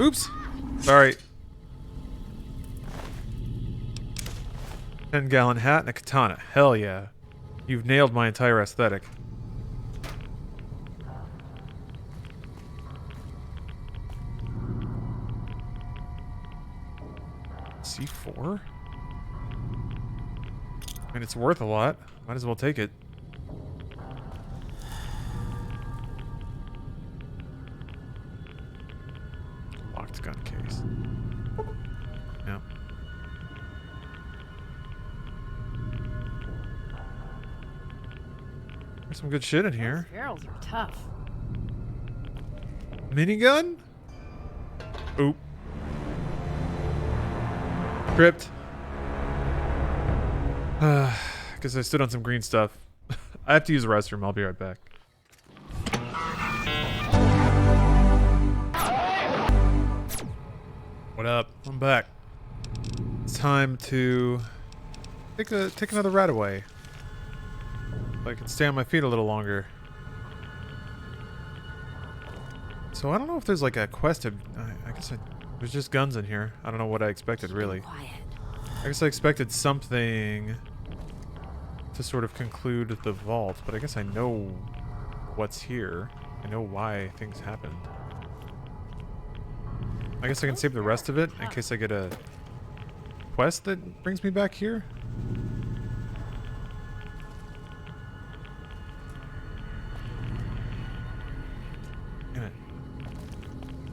Oops. Sorry. 10-gallon hat and a katana. Hell yeah. You've nailed my entire aesthetic. C4? I mean, it's worth a lot. Might as well take it. Locked gun case. Yeah. There's some good shit in here.
Those barrels are tough.
Minigun? Oop. Crypt. Because I stood on some green stuff. I have to use the restroom. I'll be right back. What up? I'm back. It's time to take another rat away. So I can stay on my feet a little longer. So I don't know if there's like a quest. I guess there's just guns in here. I don't know what I expected really. I guess I expected something to sort of conclude the vault, but I guess I know what's here. I know why things happened. I guess I can save the rest of it in case I get a quest that brings me back here. Damn it.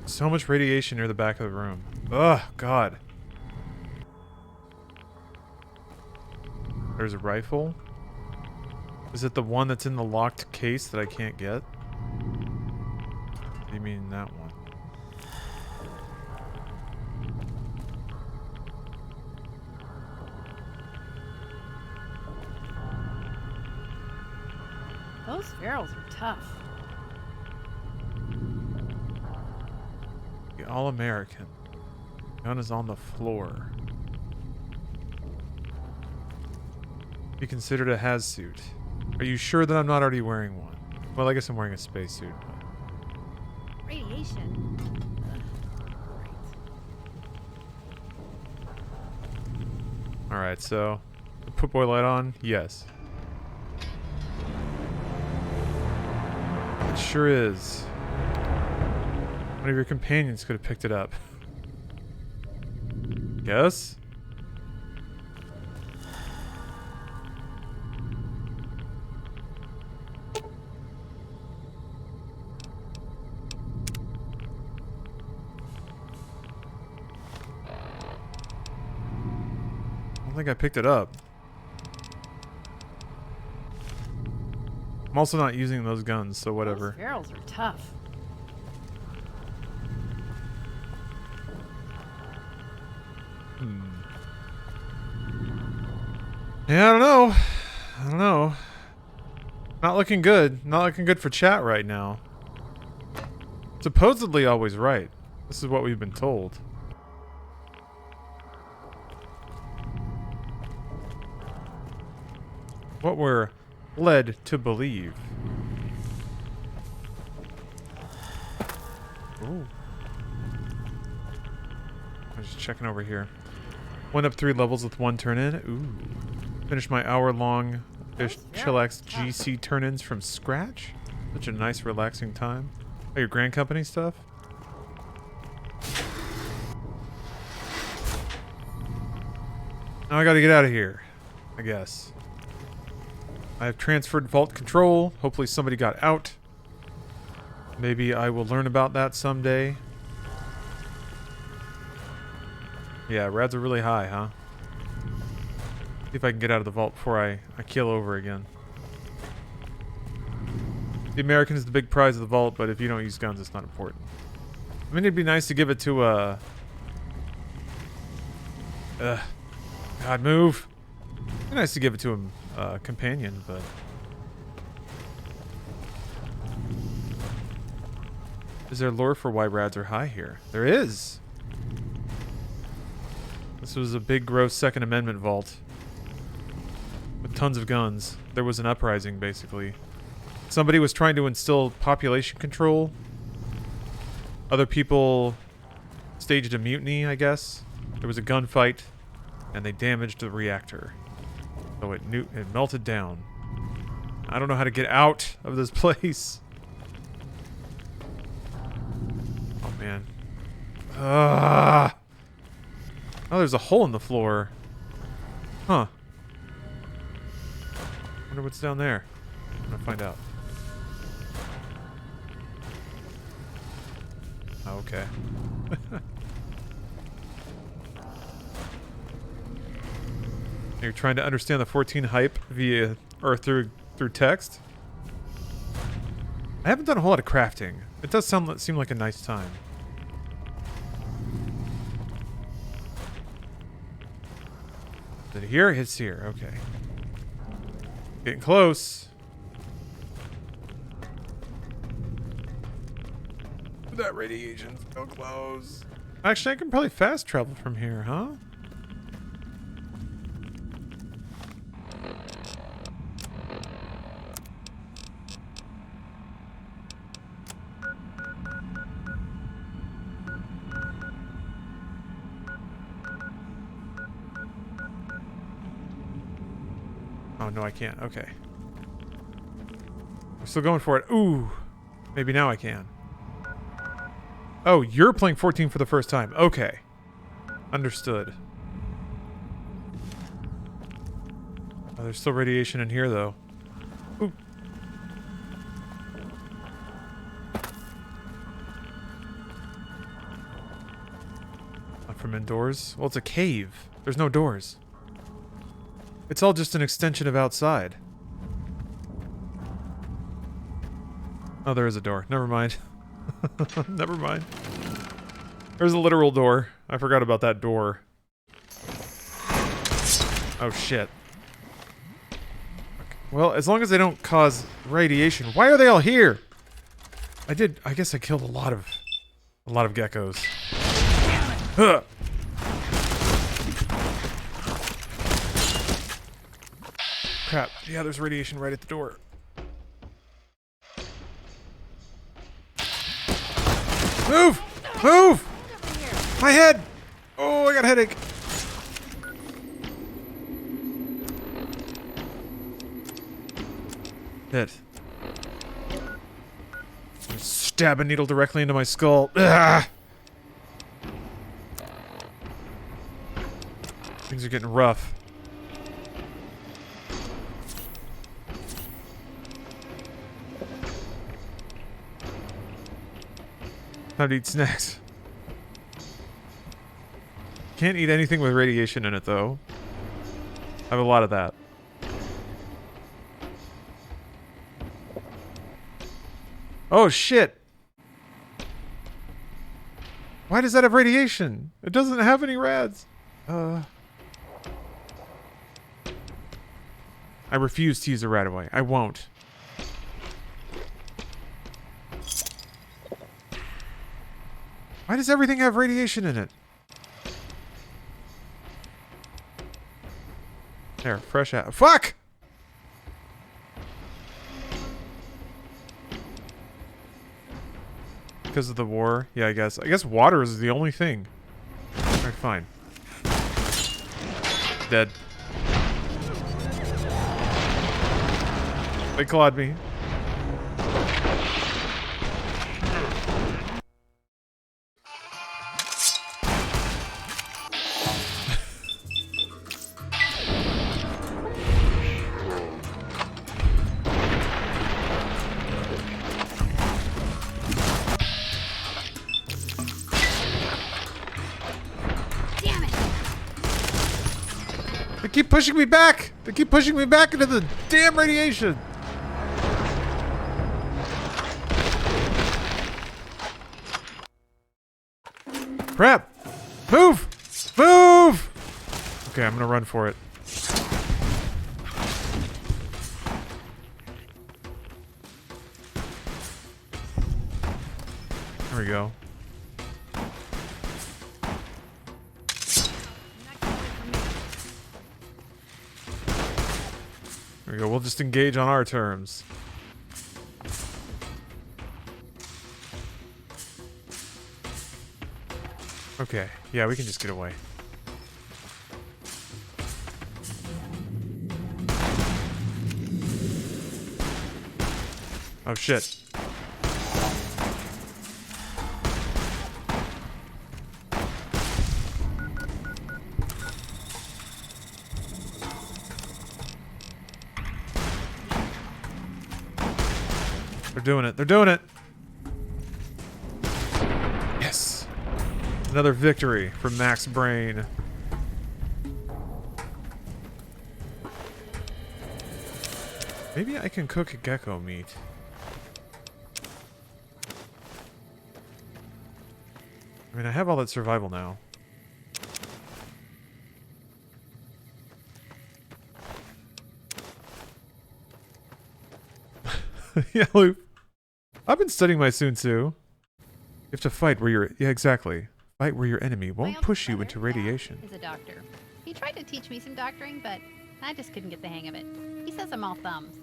So much radiation near the back of the room. Ugh, God. There's a rifle. Is it the one that's in the locked case that I can't get? You mean that one?
Those barrels are tough.
The All-American. Gun is on the floor. Be considered a has-suit. Are you sure that I'm not already wearing one? Well, I guess I'm wearing a spacesuit.
Radiation.
Alright, so put boy light on? Yes. It sure is. One of your companions could have picked it up. Yes? I think I picked it up. I'm also not using those guns, so whatever.
Those barrels are tough.
Yeah, I don't know. I don't know. Not looking good. Not looking good for chat right now. Supposedly always right. This is what we've been told. What we're led to believe. Ooh. I'm just checking over here. Went up 3 levels with 1 turn-in. Ooh. Finished my hour-long chillax GC turn-ins from scratch. Such a nice, relaxing time. Oh, your Grand Company stuff? Now I gotta get out of here, I guess. I have transferred vault control. Hopefully somebody got out. Maybe I will learn about that someday. Yeah, rads are really high, huh? See if I can get out of the vault before I keel over again. The American is the big prize of the vault, but if you don't use guns, it's not important. I mean, it'd be nice to give it to a... God, move. It'd be nice to give it to a companion, but... Is there lore for why rads are high here? There is! This was a big, gross Second Amendment vault. With tons of guns. There was an uprising, basically. Somebody was trying to instill population control. Other people staged a mutiny, I guess. There was a gunfight, and they damaged the reactor. So it melted down. I don't know how to get out of this place. Oh, man. Oh, there's a hole in the floor. Huh. Wonder what's down there. I'm gonna find out. Oh, okay. You're trying to understand the 14 hype via or through text? I haven't done a whole lot of crafting. It does seem like a nice time. Is it here? It's here. Okay. Getting close. That radiation's so close. Actually, I can probably fast travel from here, huh? Oh, no, I can't. Okay. I'm still going for it. Ooh. Maybe now I can. Oh, you're playing 14 for the first time. Okay. Understood. Oh, there's still radiation in here, though. Ooh. Not from indoors? Well, it's a cave. There's no doors. It's all just an extension of outside. Oh, there is a door. Never mind. Never mind. There's a literal door. I forgot about that door. Oh, shit. Okay. Well, as long as they don't cause radiation. Why are they all here? I guess I killed a lot of geckos. Huh. Crap. Yeah, there's radiation right at the door. Move! Move! My head! Oh, I got a headache. Hit. Stab a needle directly into my skull. Ah! Things are getting rough. Time to eat snacks. Can't eat anything with radiation in it, though. I have a lot of that. Oh, shit! Why does that have radiation? It doesn't have any rads. I refuse to use a rad away. I won't. Why does everything have radiation in it? There, fresh out. Fuck! Because of the war? Yeah, I guess. I guess water is the only thing. Alright, fine. Dead. They clawed me. They keep pushing me back! They keep pushing me back into the damn radiation! Crap! Move! Move! Okay, I'm gonna run for it. There we go. There we go. We'll just engage on our terms. Okay, yeah, we can just get away. Oh shit. They're doing it. They're doing it. Yes. Another victory for Max Brain. Maybe I can cook gecko meat. I mean, I have all that survival now. Yeah, Luke. I've been studying my Sun Tzu. You have to fight where you're... Yeah, exactly. Fight where your enemy won't push you into radiation.
Is a doctor. He tried to teach me some doctoring, but I just couldn't get the hang of it. He says I'm all thumbs.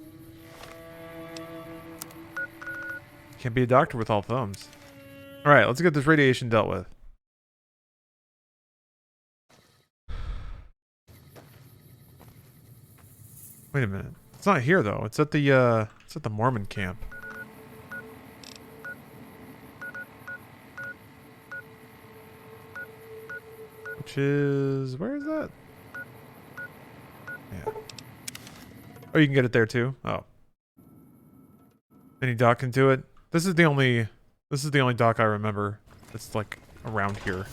Can't be a doctor with all thumbs. Alright, let's get this radiation dealt with. Wait a minute. It's not here though. It's at the Mormon camp. Which is... Where is that? Yeah. Oh, you can get it there too? Oh. Any dock can do it? This is the only dock I remember that's like around here.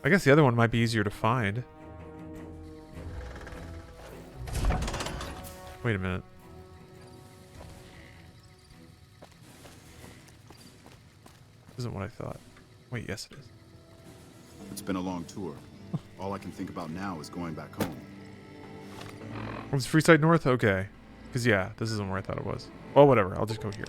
I guess the other one might be easier to find. Wait a minute. Isn't what I thought. Wait, yes it is.
It's been a long tour. All I can think about now is going back home.
Was Freeside North? Okay. Because, yeah, this isn't where I thought it was. Well, whatever. I'll just go here.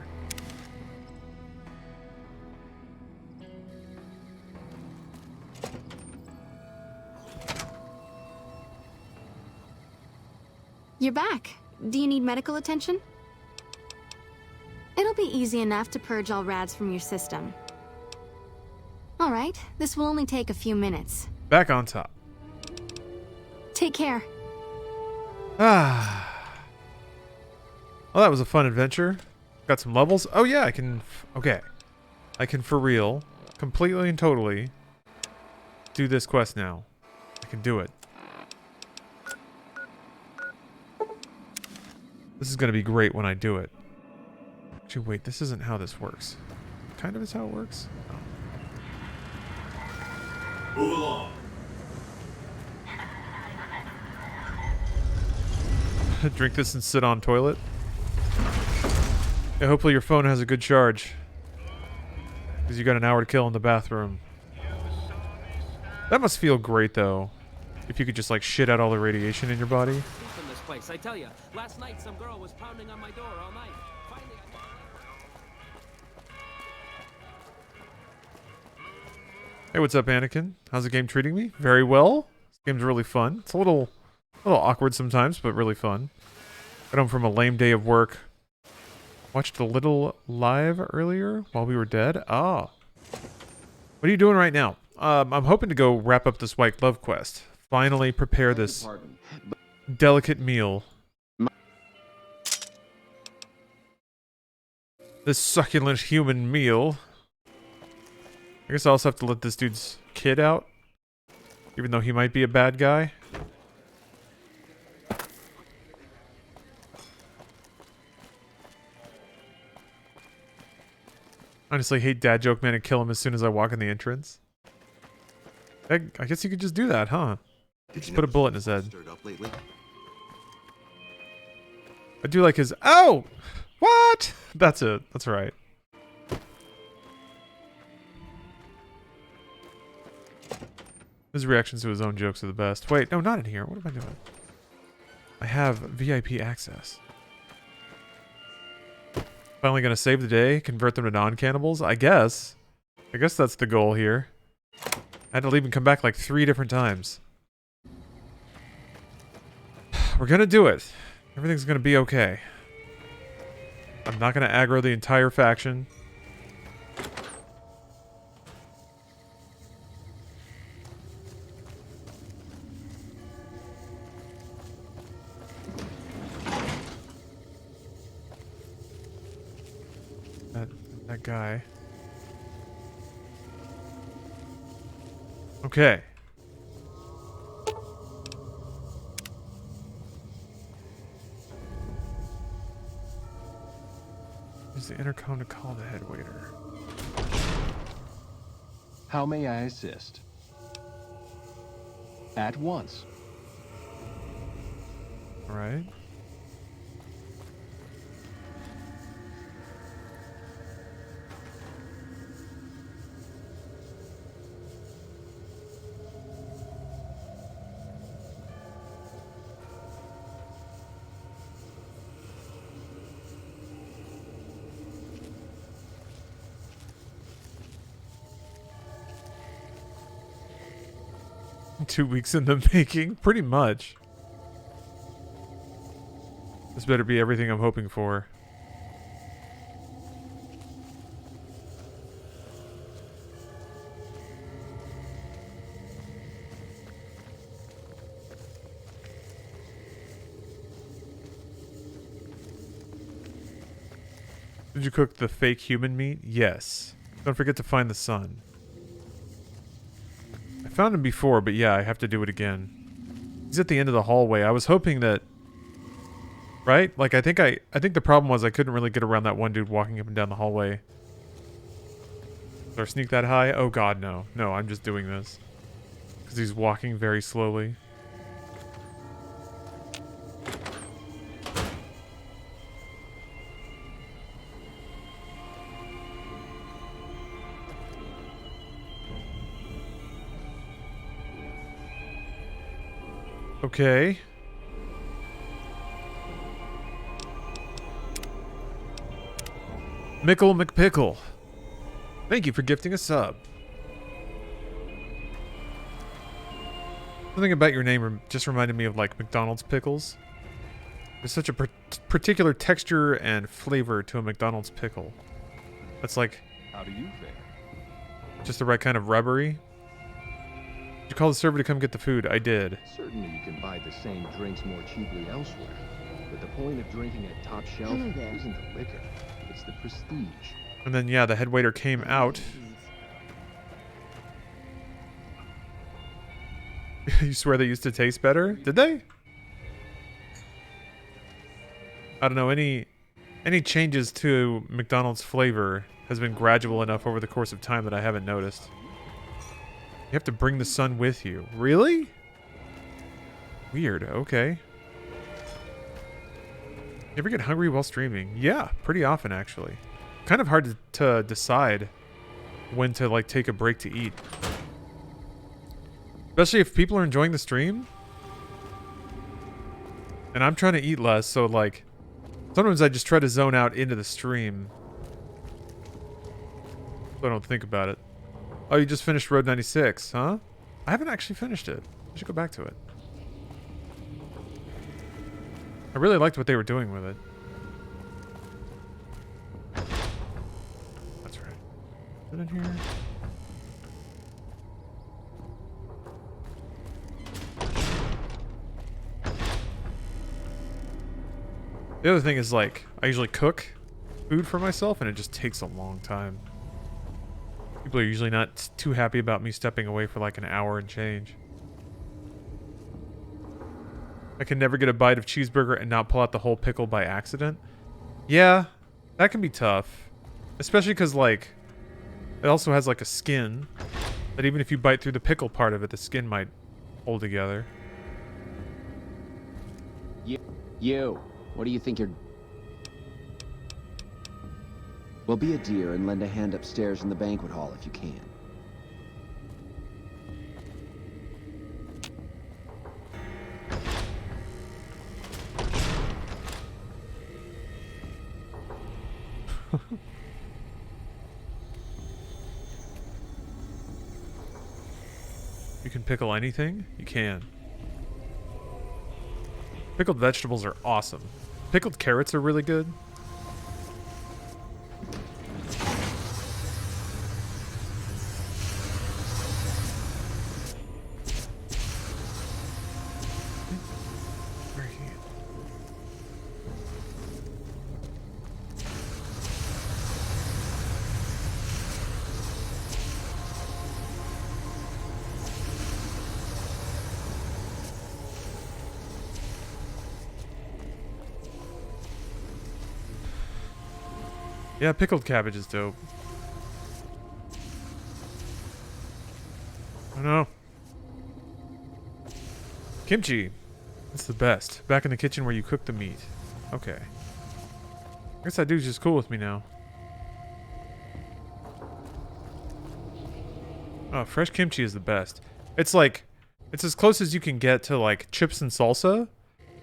You're back. Do you need medical attention? It'll be easy enough to purge all rads from your system. All right, this will only take a few minutes.
Back on top.
Take care.
Ah. Well, that was a fun adventure. Got some levels. Oh, yeah, I can... Okay. I can, for real, completely and totally do this quest now. I can do it. This is going to be great when I do it. Actually, wait, this isn't how this works. Kind of is how it works. Oh.
Move along.
Drink this and sit on toilet. Yeah, hopefully your phone has a good charge. Because you got an hour to kill in the bathroom. That must feel great, though. If you could just, like, shit out all the radiation in your body.
In this place, I tell you, last night some girl was pounding on my door all night. Finally,
Hey, what's up, Anakin? How's the game treating me? Very well. This game's really fun. It's a little awkward sometimes, but really fun. Got home from a lame day of work. Watched a little live earlier while we were dead. Ah. What are you doing right now? I'm hoping to go wrap up this White Glove quest. Finally prepare this delicate meal. This succulent human meal. I guess I also have to let this dude's kid out. Even though he might be a bad guy. Honestly, hate dad joke man and kill him as soon as I walk in the entrance. I guess you could just do that, huh? Just put a bullet in his head. I do like his... Oh! What? That's it. That's right. His reactions to his own jokes are the best. Wait, no, not in here. What am I doing? I have VIP access. Finally gonna save the day, convert them to non-cannibals? I guess. I guess that's the goal here. I had to leave and come back like 3 different times. We're gonna do it. Everything's gonna be okay. I'm not gonna aggro the entire faction. That guy. Okay. Use the intercom to call the head waiter.
How may I assist? At once.
All right. Two weeks in the making, pretty much. This better be everything I'm hoping for. Did you cook the fake human meat? Yes. Don't forget to find the sun. I found him before, but yeah, I have to do it again. He's at the end of the hallway. I was hoping that... Right? Like, I think the problem was I couldn't really get around that one dude walking up and down the hallway. Did I sneak that high? Oh god, no. No, I'm just doing this. Because he's walking very slowly. Okay. Mickle McPickle. Thank you for gifting a sub. Something about your name just reminded me of like McDonald's pickles. There's such a particular texture and flavor to a McDonald's pickle. That's like...
How do you fare?
Just the right kind of rubbery. Did you call the server to come get the food? I did.
Certainly you can buy the same drinks more cheaply elsewhere. But the point of drinking at top shelf isn't the liquor. It's the prestige.
And then, yeah, the head waiter came out. You swear they used to taste better? Did they? I don't know. Any changes to McDonald's flavor has been gradual enough over the course of time that I haven't noticed. You have to bring the sun with you. Really? Weird. Okay. You ever get hungry while streaming? Yeah, pretty often actually. Kind of hard to decide when to like take a break to eat. Especially if people are enjoying the stream. And I'm trying to eat less, so like sometimes I just try to zone out into the stream. So I don't think about it. Oh, you just finished Road 96, huh? I haven't actually finished it. I should go back to it. I really liked what they were doing with it. That's right. Is it in here? The other thing is, like, I usually cook food for myself, and it just takes a long time. People are usually not too happy about me stepping away for like an hour and change. I can never get a bite of cheeseburger and not pull out the whole pickle by accident. Yeah, that can be tough. Especially because, like, it also has like a skin that even if you bite through the pickle part of it, the skin might hold together.
You, what do you think you're... Well, be a dear and lend a hand upstairs in the banquet hall if you can.
You can pickle anything? You can. Pickled vegetables are awesome. Pickled carrots are really good. Yeah, pickled cabbage is dope. I don't know. Kimchi. It's the best. Back in the kitchen where you cook the meat. Okay. I guess that dude's just cool with me now. Oh, fresh kimchi is the best. It's like, it's as close as you can get to like chips and salsa.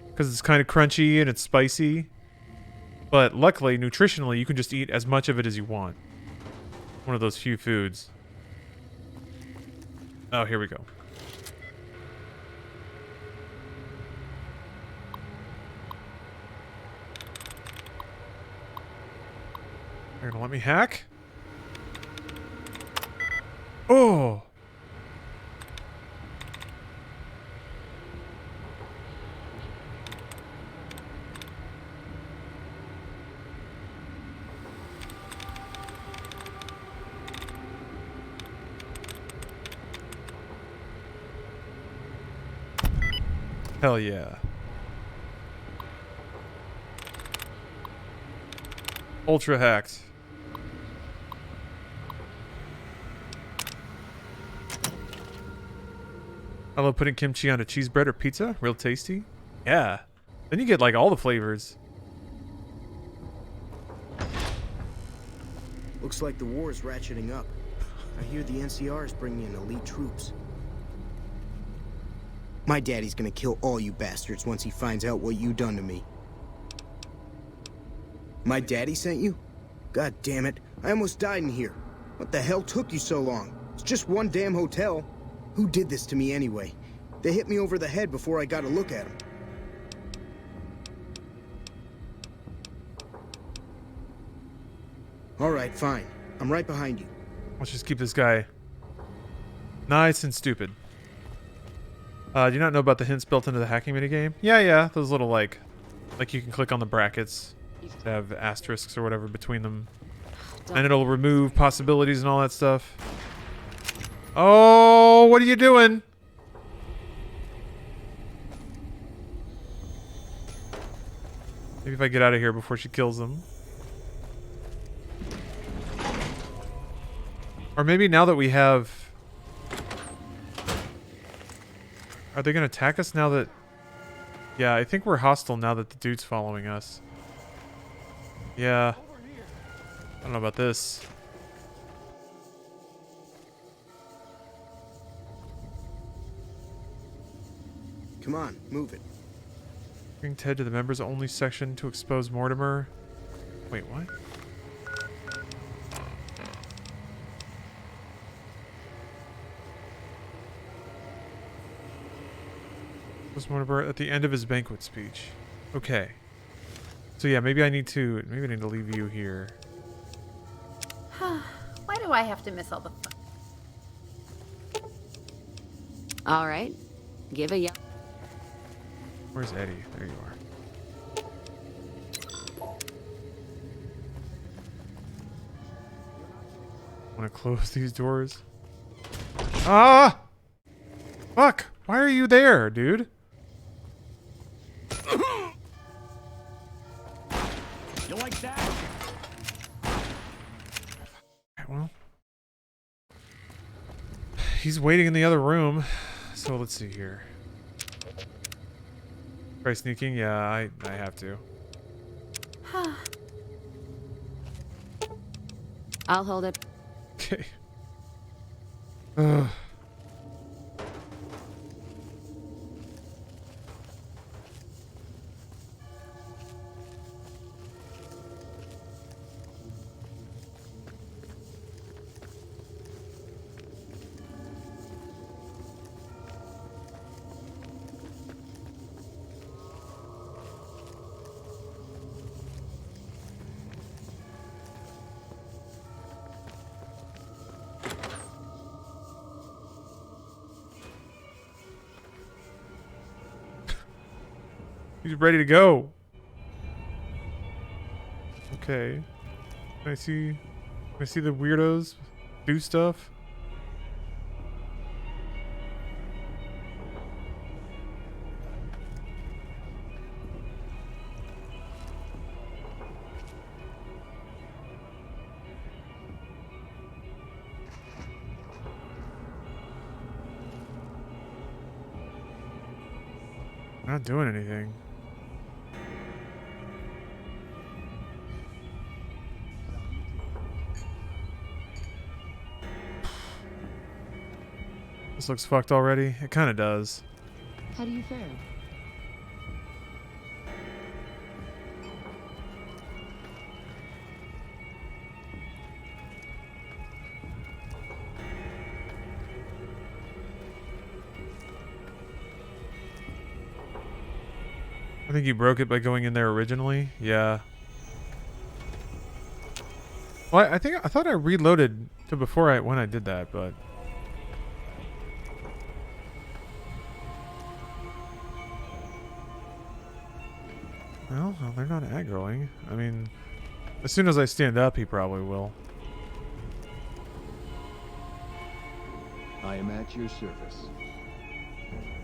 Because it's kind of crunchy and it's spicy. But luckily, nutritionally, you can just eat as much of it as you want. One of those few foods. Oh, here we go. You're gonna let me hack? Oh! Hell yeah. Ultra hacked. I love putting kimchi on a cheese bread or pizza. Real tasty. Yeah. Then you get like all the flavors.
Looks like the war is ratcheting up. I hear the NCR is bringing in elite troops. My daddy's gonna kill all you bastards once he finds out what you done to me. My daddy sent you? God damn it. I almost died in here. What the hell took you so long? It's just one damn hotel. Who did this to me anyway? They hit me over the head before I got a look at them. Alright, fine. I'm right behind you.
Let's just keep this guy nice and stupid. Do you not know about the hints built into the hacking minigame? Yeah. Those little like you can click on the brackets to have asterisks or whatever between them. And it'll remove possibilities and all that stuff. Oh, what are you doing? Maybe if I get out of here before she kills them. Or maybe now that we have... Are they going to attack us now that... Yeah, I think we're hostile now that the dude's following us. Yeah. I don't know about this.
Come on, move it.
Bring Ted to the members only section to expose Mortimer. Wait, what? Mortimer at the end of his banquet speech. Okay. So yeah, maybe I need to leave you here.
Why do I have to miss all the fun?
All right. Give a
Where's Eddie? There you are. Want to close these doors? Ah! Fuck! Why are you there, dude?
You like that?
Well, he's waiting in the other room. So let's see here. Try sneaking? Yeah, I have to.
I'll hold it.
Okay. Ugh. He's ready to go. Okay. Can I see the weirdos do stuff? Not doing anything. This looks fucked already. It kind of does.
How do you fare?
I think you broke it by going in there originally. Yeah. Well, I thought I reloaded to before when I did that, but well, they're not aggroing. I mean, as soon as I stand up, he probably will.
I am at your service.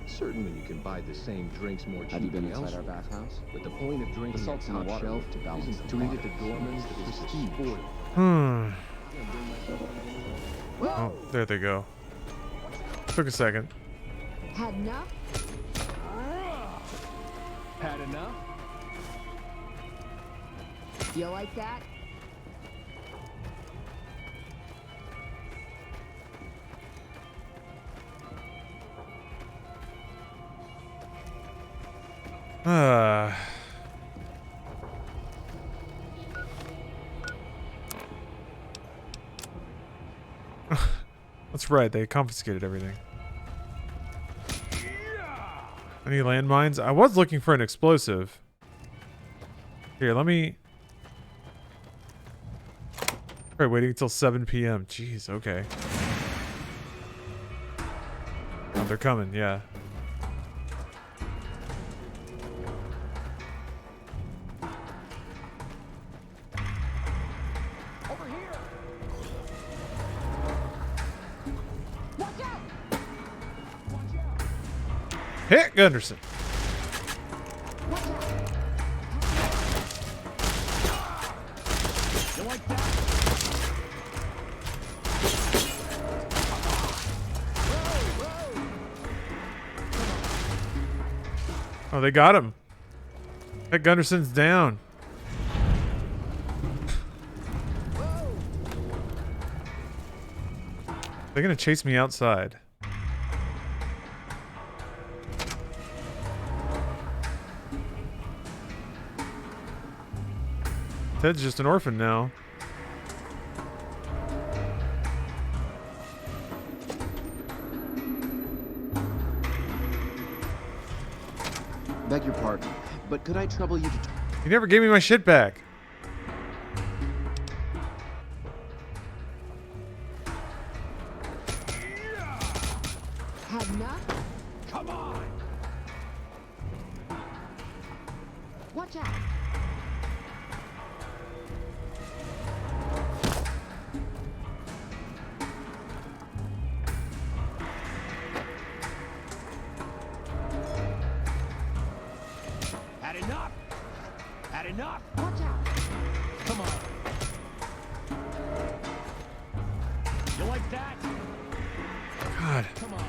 Certainly you can buy the same drinks more cheaply.
Have you been inside
elsewhere,
our bathhouse?
but the point of drinking
The
at
salt's in the
top
water
shelf
to balance
isn't
the
to drink
water.
at the dormants, it's to spoil.
Oh, there they go. Took a second.
Had enough?
Had enough?
You like that?
That's right, they confiscated everything. Any landmines? I was looking for an explosive. Here, let me... Alright, waiting until 7 p.m. Jeez, okay. Oh, they're coming, yeah. Hit Gunderson.
You like that?
Oh, they got him. Hit Gunderson's down. They're gonna chase me outside. Ted's just an orphan now.
Beg your pardon, but could I trouble you to...
You never gave me my shit back.
Had enough?
Come on!
Watch out!
Had enough! Had enough!
Watch out!
Come on! You like that?
God.
Come on!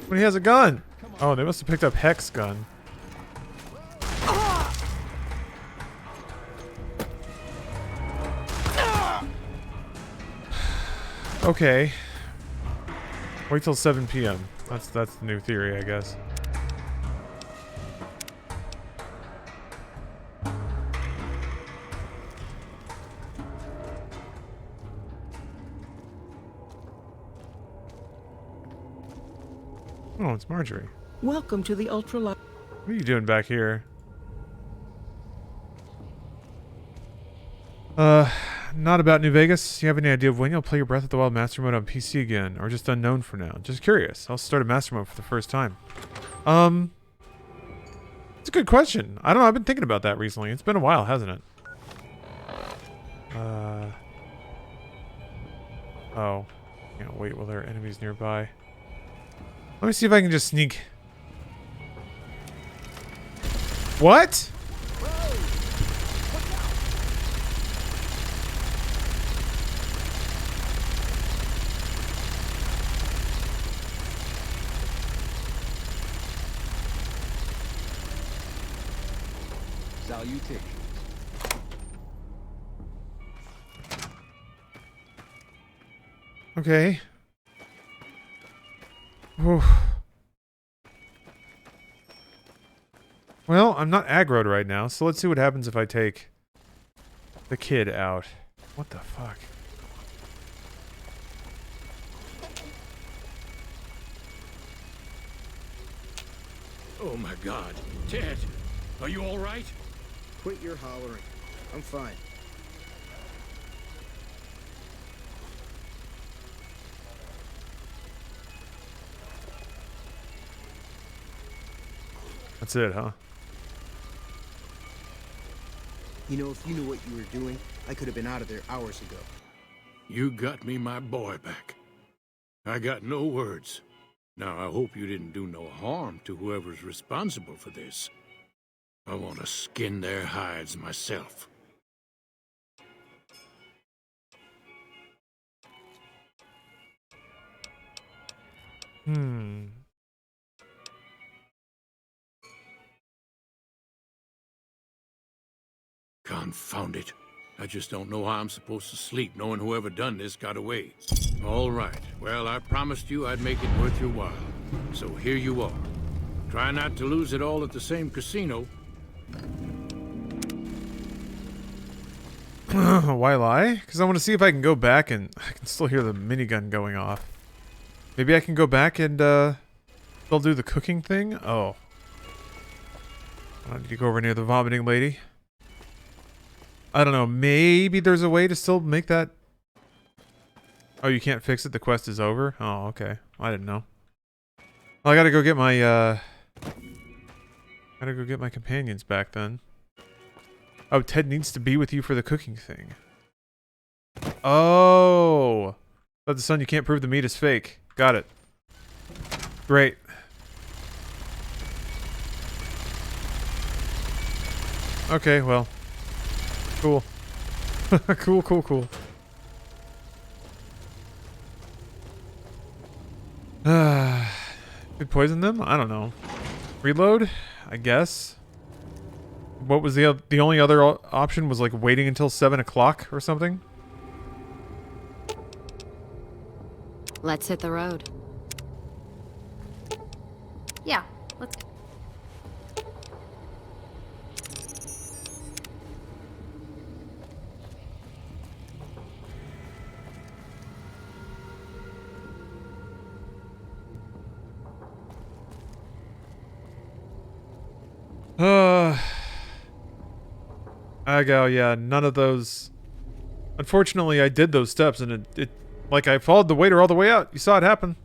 When he has a gun. Oh, they must have picked up Heck's gun. Okay. Wait till 7 p.m. That's the new theory, I guess. Oh, it's Marjorie.
Welcome to the ultralight.
What are you doing back here? Not about New Vegas. Do you have any idea of when you'll play your Breath of the Wild Master Mode on PC again? Or just unknown for now? Just curious. I'll start a Master Mode for the first time. It's a good question. I don't know. I've been thinking about that recently. It's been a while, hasn't it? Oh. Can't wait while there are enemies nearby. Let me see if I can just sneak. What?
Salutations.
Okay. Whew. Well, I'm not aggroed right now, so let's see what happens if I take the kid out. What the fuck?
Oh my God. Ted, are you all right?
Quit your hollering. I'm fine.
That's it, huh?
You know, if you knew what you were doing, I could have been out of there hours ago.
You got me my boy back. I got no words. Now, I hope you didn't do no harm to whoever's responsible for this. I want to skin their hides myself. Confound it. I just don't know how I'm supposed to sleep knowing whoever done this got away. All right. Well, I promised you I'd make it worth your while. So here you are. Try not to lose it all at the same casino.
Why lie? Because I want to see if I can go back and I can still hear the minigun going off. Maybe I can go back and they'll do the cooking thing? Oh. I need to go over near the vomiting lady. I don't know. Maybe there's a way to still make that... Oh, you can't fix it? The quest is over? Oh, okay. I didn't know. Well, I gotta go get my, gotta go get my companions back then. Oh, Ted needs to be with you for the cooking thing. Oh! But the son, you can't prove the meat is fake. Got it. Great. Okay, well... Cool. Cool. Could poison them? I don't know. Reload? I guess. What was the only other option was like waiting until 7 o'clock or something?
Let's hit the road.
Yeah, let's...
I go, yeah, none of those... Unfortunately, I did those steps, and it like, I followed the waiter all the way out. You saw it happen.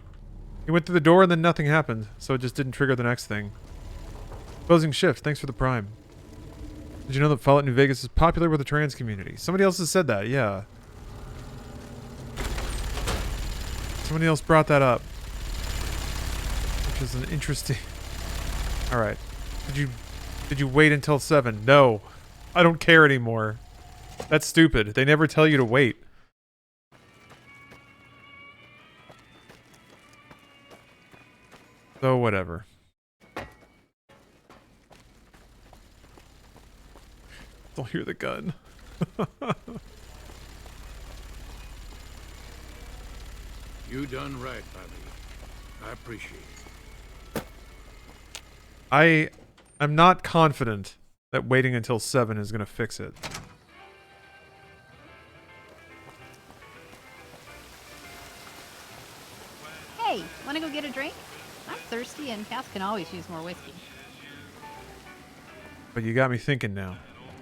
He went through the door, and then nothing happened, so it just didn't trigger the next thing. Closing shift, thanks for the prime. Did you know that Fallout New Vegas is popular with the trans community? Somebody else has said that, yeah. Somebody else brought that up. Which is an interesting... Alright. Did you wait until 7? No. I don't care anymore. That's stupid. They never tell you to wait. So whatever. Still hear the gun.
You done right, Bobby. I appreciate it.
I'm not confident that waiting until 7 is going to fix it.
Hey, wanna go get a drink? I'm thirsty and Cass can always use more whiskey.
But you got me thinking now.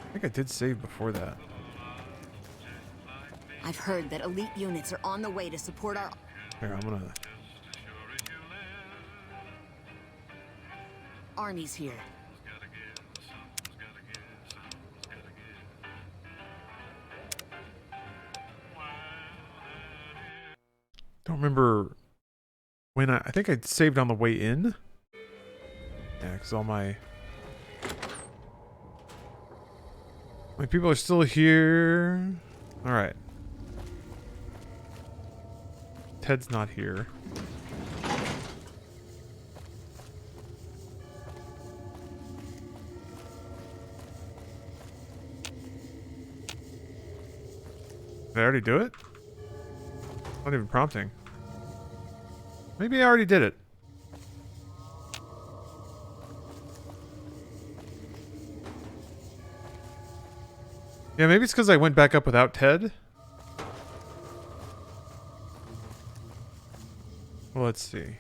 I think I did save before that.
I've heard that elite units are on the way to support our...
Here, I'm gonna...
armies here.
Don't remember when I think I saved on the way in. Yeah, because all my people are still here. All right. Ted's not here. Did I already do it? Not even prompting. Maybe I already did it. Yeah, maybe it's because I went back up without Ted. Well, let's see.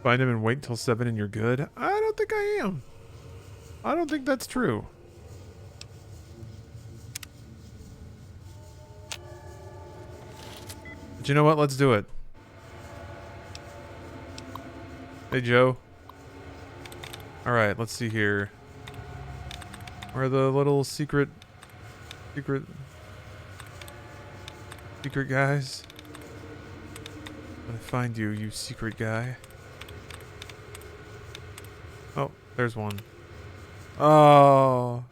Find him and wait till 7 and you're good? I don't think I am. I don't think that's true. But you know what? Let's do it. Hey, Joe. Alright, let's see here. Where are the little secret guys? I'm gonna find you, you secret guy. Oh, there's one. Oh.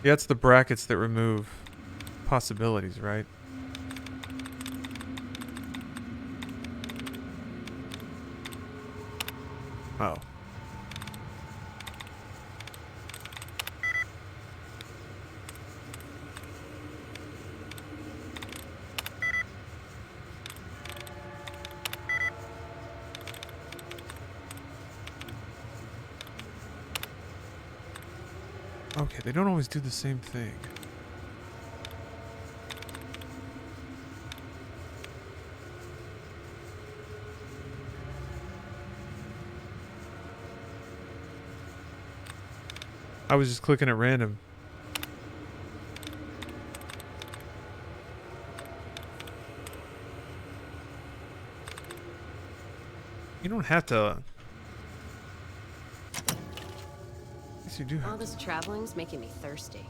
Yeah, it's the brackets that remove possibilities, right? Oh. Okay, they don't always do the same thing. I was just clicking at random. You don't have to. Yes, you do have
All this traveling's making me thirsty.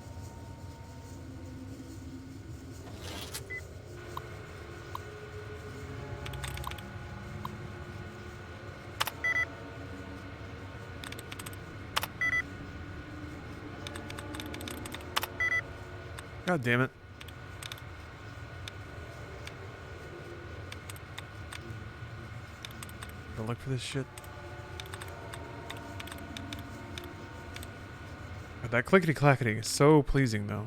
God damn it. Gotta look for this shit. God, that clickety clacketing is so pleasing though.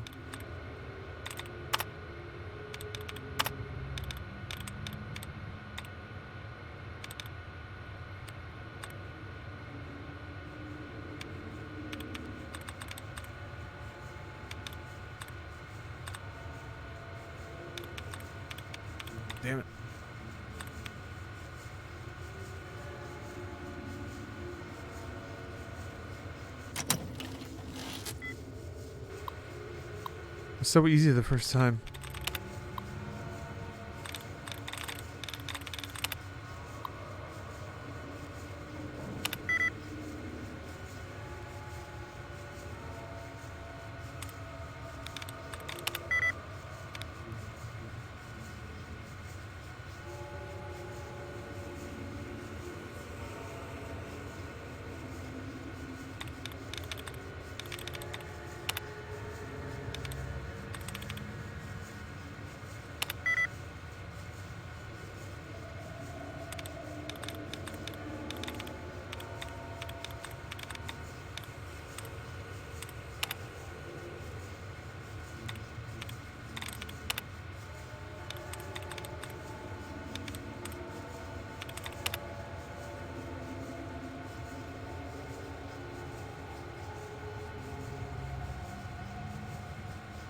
Damn it. It was so easy the first time.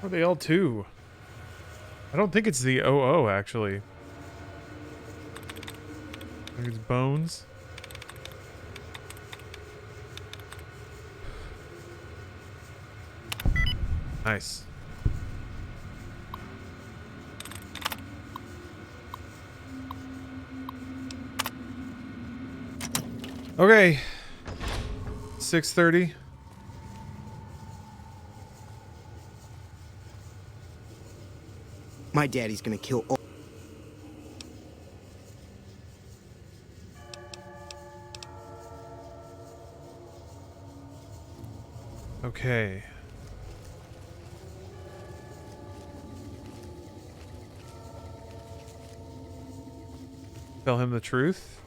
Are they all two? I don't think it's the OO actually. I think it's Bones. Nice. Okay. 6:30.
My daddy's gonna kill all.
Okay. Tell him the truth.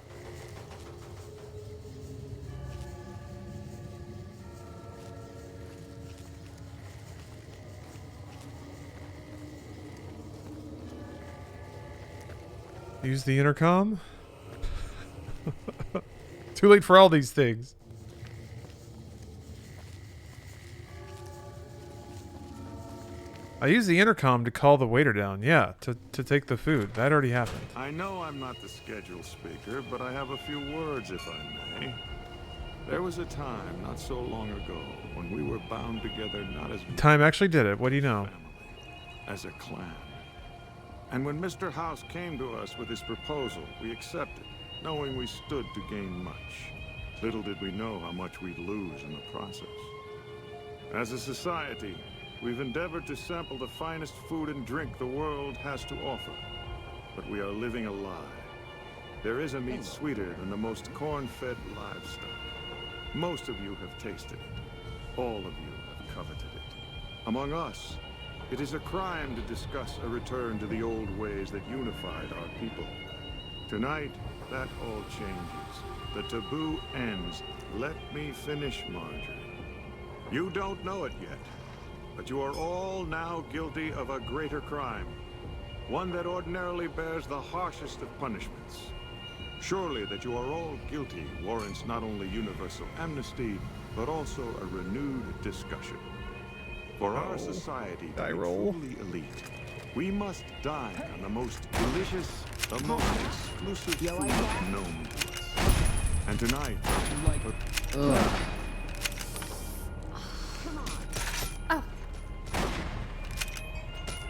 Use the intercom. Too late for all these things. I used the intercom to call the waiter down. Yeah, to take the food. That already happened.
I know I'm not the scheduled speaker, but I have a few words, if I may. There was a time, not so long ago, when we were bound together not as
Time actually did it. What do you know?
as a clan. And when Mr. House came to us with his proposal, we accepted, knowing we stood to gain much. Little did we know how much we'd lose in the process. As a society, we've endeavored to sample the finest food and drink the world has to offer. But we are living a lie. There is a meat sweeter than the most corn-fed livestock. Most of you have tasted it. All of you have coveted it. Among us, it is a crime to discuss a return to the old ways that unified our people. Tonight, that all changes. The taboo ends. Let me finish, Marjorie. You don't know it yet, but you are all now guilty of a greater crime. One that ordinarily bears the harshest of punishments. Surely that you are all guilty warrants not only universal amnesty, but also a renewed discussion. For our society to be truly elite, we must dine on the most delicious, the most exclusive food known to us. And tonight,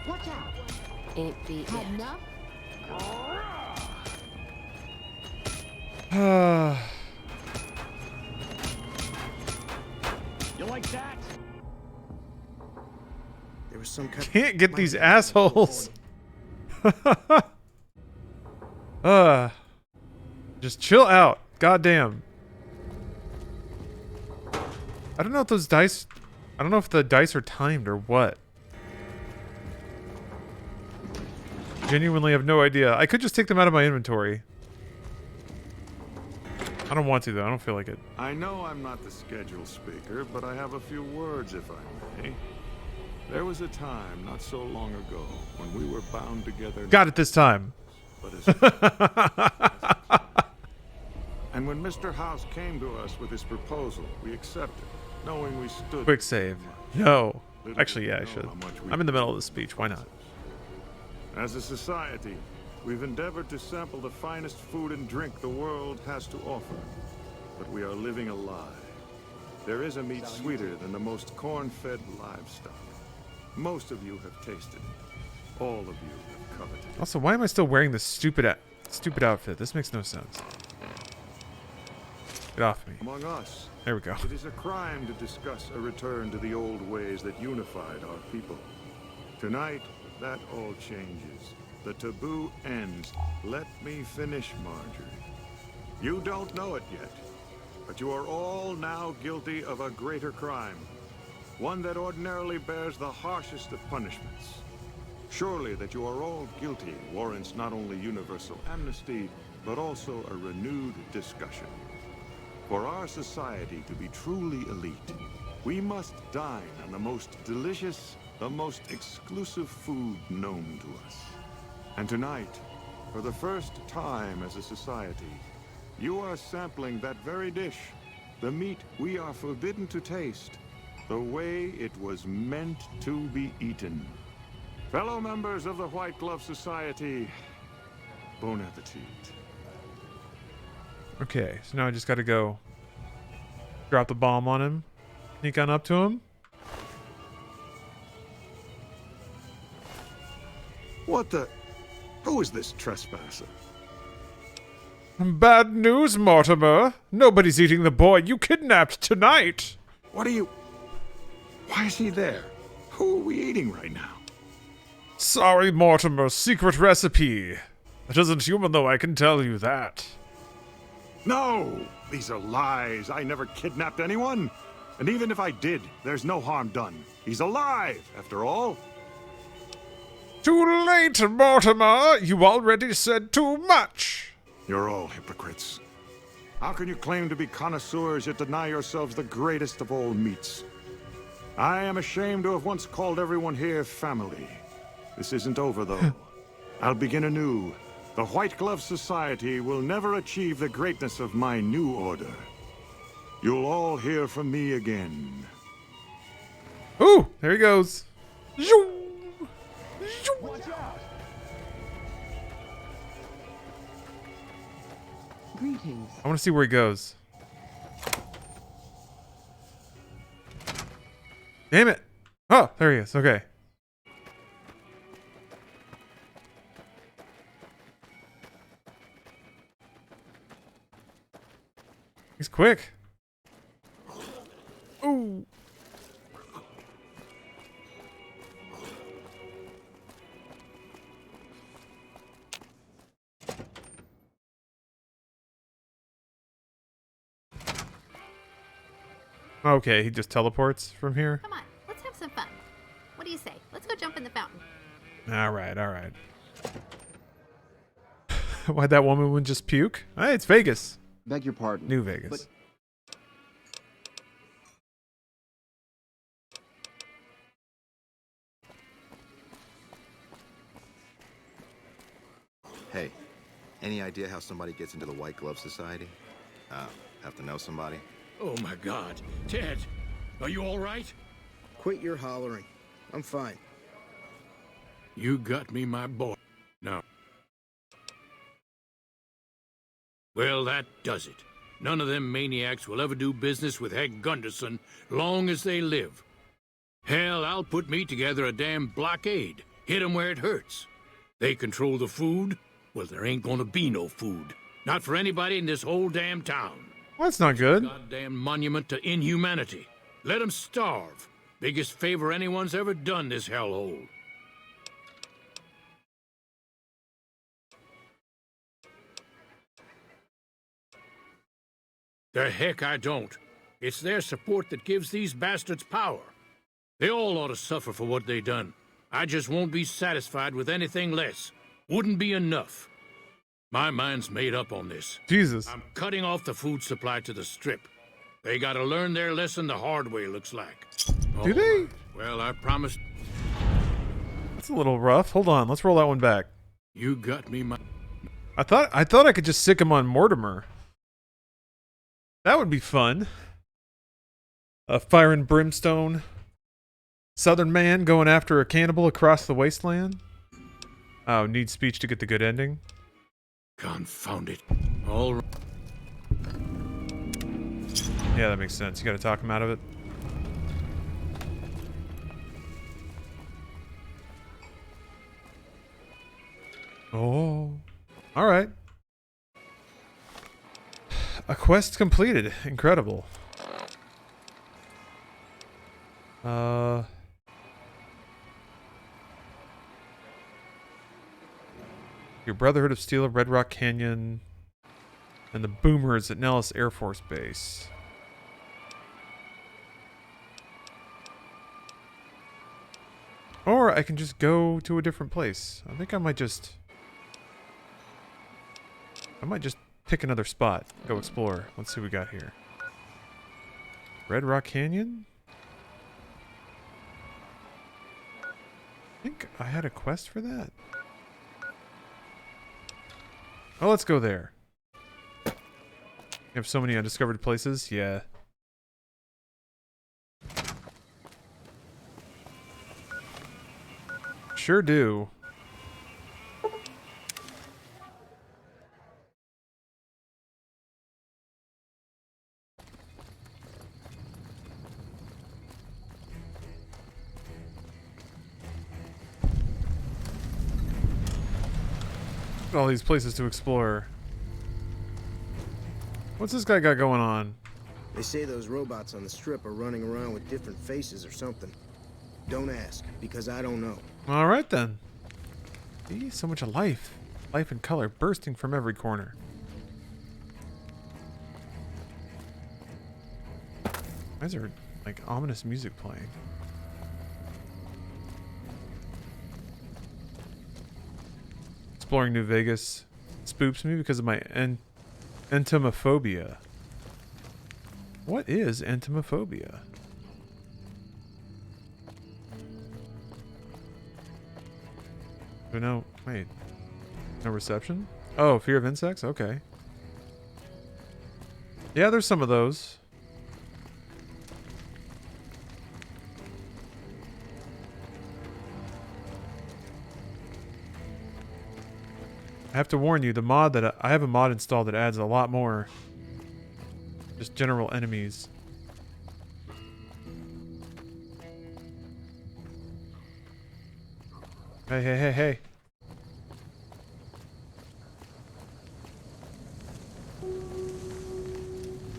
Watch out. Ain't beat yet. Enough?
You like that?
There was some kind
Can't get these assholes. Just chill out. Goddamn. I don't know if those dice... I don't know if the dice are timed or what. Genuinely have no idea. I could just take them out of my inventory. I don't want to, though. I don't feel like it.
I know I'm not the scheduled speaker, but I have a few words, if I may. There was a time, not so long ago, when we were bound together...
Got it this time.
But and when Mr. House came to us with his proposal, we accepted, knowing we stood...
Quick save. No. Actually, yeah, I should. I'm in the middle of the speech. Why not?
As a society, we've endeavored to sample the finest food and drink the world has to offer. But we are living a lie. There is a meat sweeter than the most corn-fed livestock. Most of you have tasted it. All of you have coveted it.
Also, why am I still wearing this stupid outfit? This makes no sense. Get off me.
Among us,
there we go.
It is a crime to discuss a return to the old ways that unified our people. Tonight, that all changes. The taboo ends. Let me finish, Marjorie. You don't know it yet, but you are all now guilty of a greater crime. One that ordinarily bears the harshest of punishments. Surely that you are all guilty warrants not only universal amnesty, but also a renewed discussion. For our society to be truly elite, we must dine on the most delicious, the most exclusive food known to us. And tonight, for the first time as a society, you are sampling that very dish, the meat we are forbidden to taste, the way it was meant to be eaten. Fellow members of the White Glove Society, bon appetit.
Okay, so now I just gotta go drop the bomb on him, sneak on up to him.
What the? Who is this trespasser?
Bad news, Mortimer. Nobody's eating the boy you kidnapped tonight.
What are you... Why is he there? Who are we eating right now?
Sorry, Mortimer. Secret recipe. It isn't human, though, I can tell you that.
No! These are lies. I never kidnapped anyone. And even if I did, there's no harm done. He's alive, after all.
Too late, Mortimer! You already said too much!
You're all hypocrites. How can you claim to be connoisseurs yet deny yourselves the greatest of all meats? I am ashamed to have once called everyone here family. This isn't over, though. I'll begin anew. The White Glove Society will never achieve the greatness of my new order. You'll all hear from me again.
Ooh, there he goes.
Watch out!
Greetings.
I want to see where he goes. Damn it. Oh, there he is. Okay. He's quick. Ooh. Okay, he just teleports from here.
Come on, let's have some fun. What do you say? Let's go jump in the fountain.
All right, all right. Why'd that woman just puke? Hey, it's Vegas.
Beg your pardon.
New Vegas.
But
hey, any idea how somebody gets into the White Glove Society? Have to know somebody?
Oh my God. Ted, are you all right?
Quit your hollering. I'm fine.
You got me, my boy. No. Well, that does it. None of them maniacs will ever do business with Hank Gunderson long as they live. Hell, I'll put me together a damn blockade. Hit 'em where it hurts. They control the food. Well, there ain't gonna be no food. Not for anybody in this whole damn town.
Well, that's not good.
Goddamn monument to inhumanity. Let 'em starve. Biggest favor anyone's ever done this hellhole. The heck I don't. It's their support that gives these bastards power. They all ought to suffer for what they done. I just won't be satisfied with anything less. Wouldn't be enough. My mind's made up on this.
Jesus.
I'm cutting off the food supply to the Strip. They gotta learn their lesson the hard way, looks like.
Do they?
Well, I promised.
That's a little rough. Hold on, let's roll that one back.
You got me, my...
I thought I could just sick him on Mortimer. That would be fun. A fire and brimstone Southern man going after a cannibal across the wasteland. Oh, need speech to get the good ending.
Confound it. All right.
Yeah, that makes sense. You gotta talk him out of it. Oh. Alright. A quest completed. Incredible. Your Brotherhood of Steel of Red Rock Canyon and the Boomers at Nellis Air Force Base. Or I can just go to a different place. I think I might just pick another spot. Go explore. Let's see what we got here. Red Rock Canyon? I think I had a quest for that. Oh, let's go there. You have so many undiscovered places? Yeah. Sure do. All these places to explore. What's this guy got going on?
They say those robots on the Strip are running around with different faces or something. Don't ask, because I don't know.
All right then. See, so much of life. Life and color bursting from every corner. Why is there Like ominous music playing. Exploring New Vegas spooks me because of my entomophobia. What is entomophobia? No, wait. No reception? Oh, fear of insects? Okay. Yeah, there's some of those. I have to warn you, the mod that I have a mod installed that adds a lot more just general enemies. Hey, hey, hey, hey.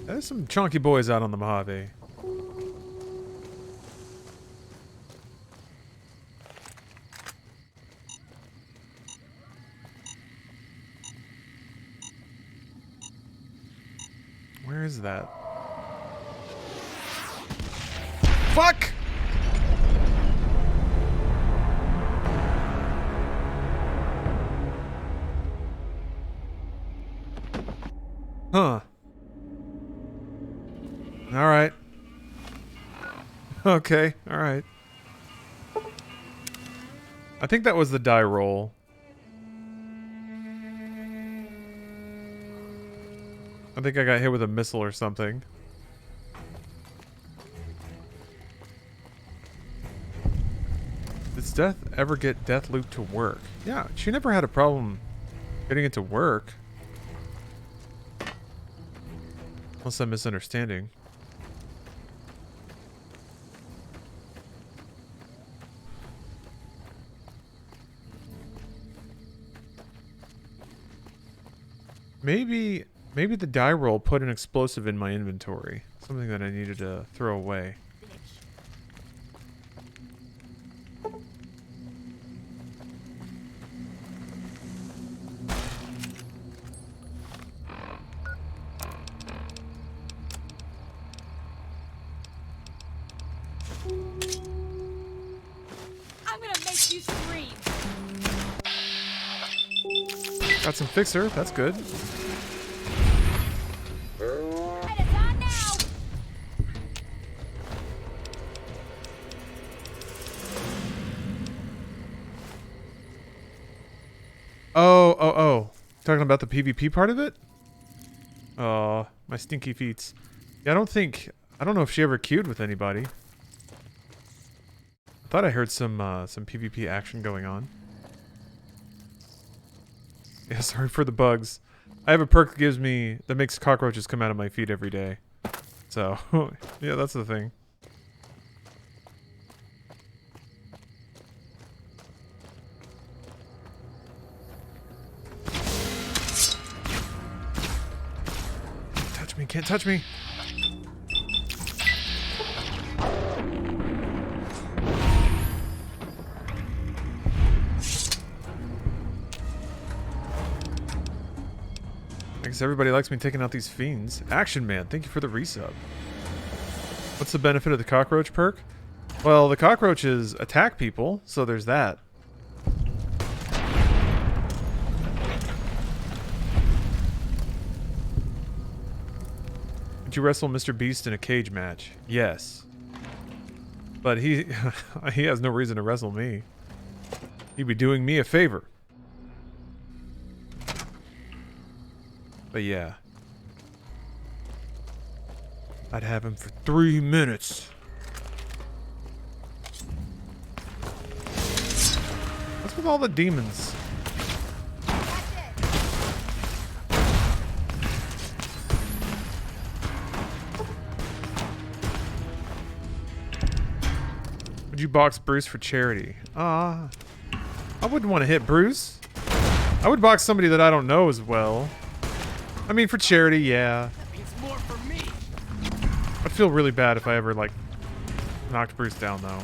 There's some chunky boys out on the Mojave. Where is that? Fuck! Huh. Alright. Okay, alright. I think that was the die roll. I think I got hit with a missile or something. Does Death ever get Deathloop to work? Yeah, she never had a problem getting it to work. Unless I'm misunderstanding. Maybe the die roll put an explosive in my inventory. Something that I needed to throw away.
I'm gonna make you scream.
Got some fixer, that's good. Oh. Talking about the PvP part of it? Oh, my stinky feets. Yeah, I don't know if she ever queued with anybody. I thought I heard some PvP action going on. Yeah, sorry for the bugs. I have a perk that makes cockroaches come out of my feet every day. So, yeah, that's the thing. Can't touch me. I guess everybody likes me taking out these fiends. Action Man, thank you for the resub. What's the benefit of the cockroach perk? Well, the cockroaches attack people, so there's that. Did you wrestle Mr. Beast in a cage match? Yes. But he has no reason to wrestle me. He'd be doing me a favor. But yeah. I'd have him for 3 minutes. What's with all the demons? Would you box Bruce for charity? I wouldn't want to hit Bruce. I would box somebody that I don't know as well. I mean, for charity, yeah.
That means more for me.
I'd feel really bad if I ever, like, knocked Bruce down, though.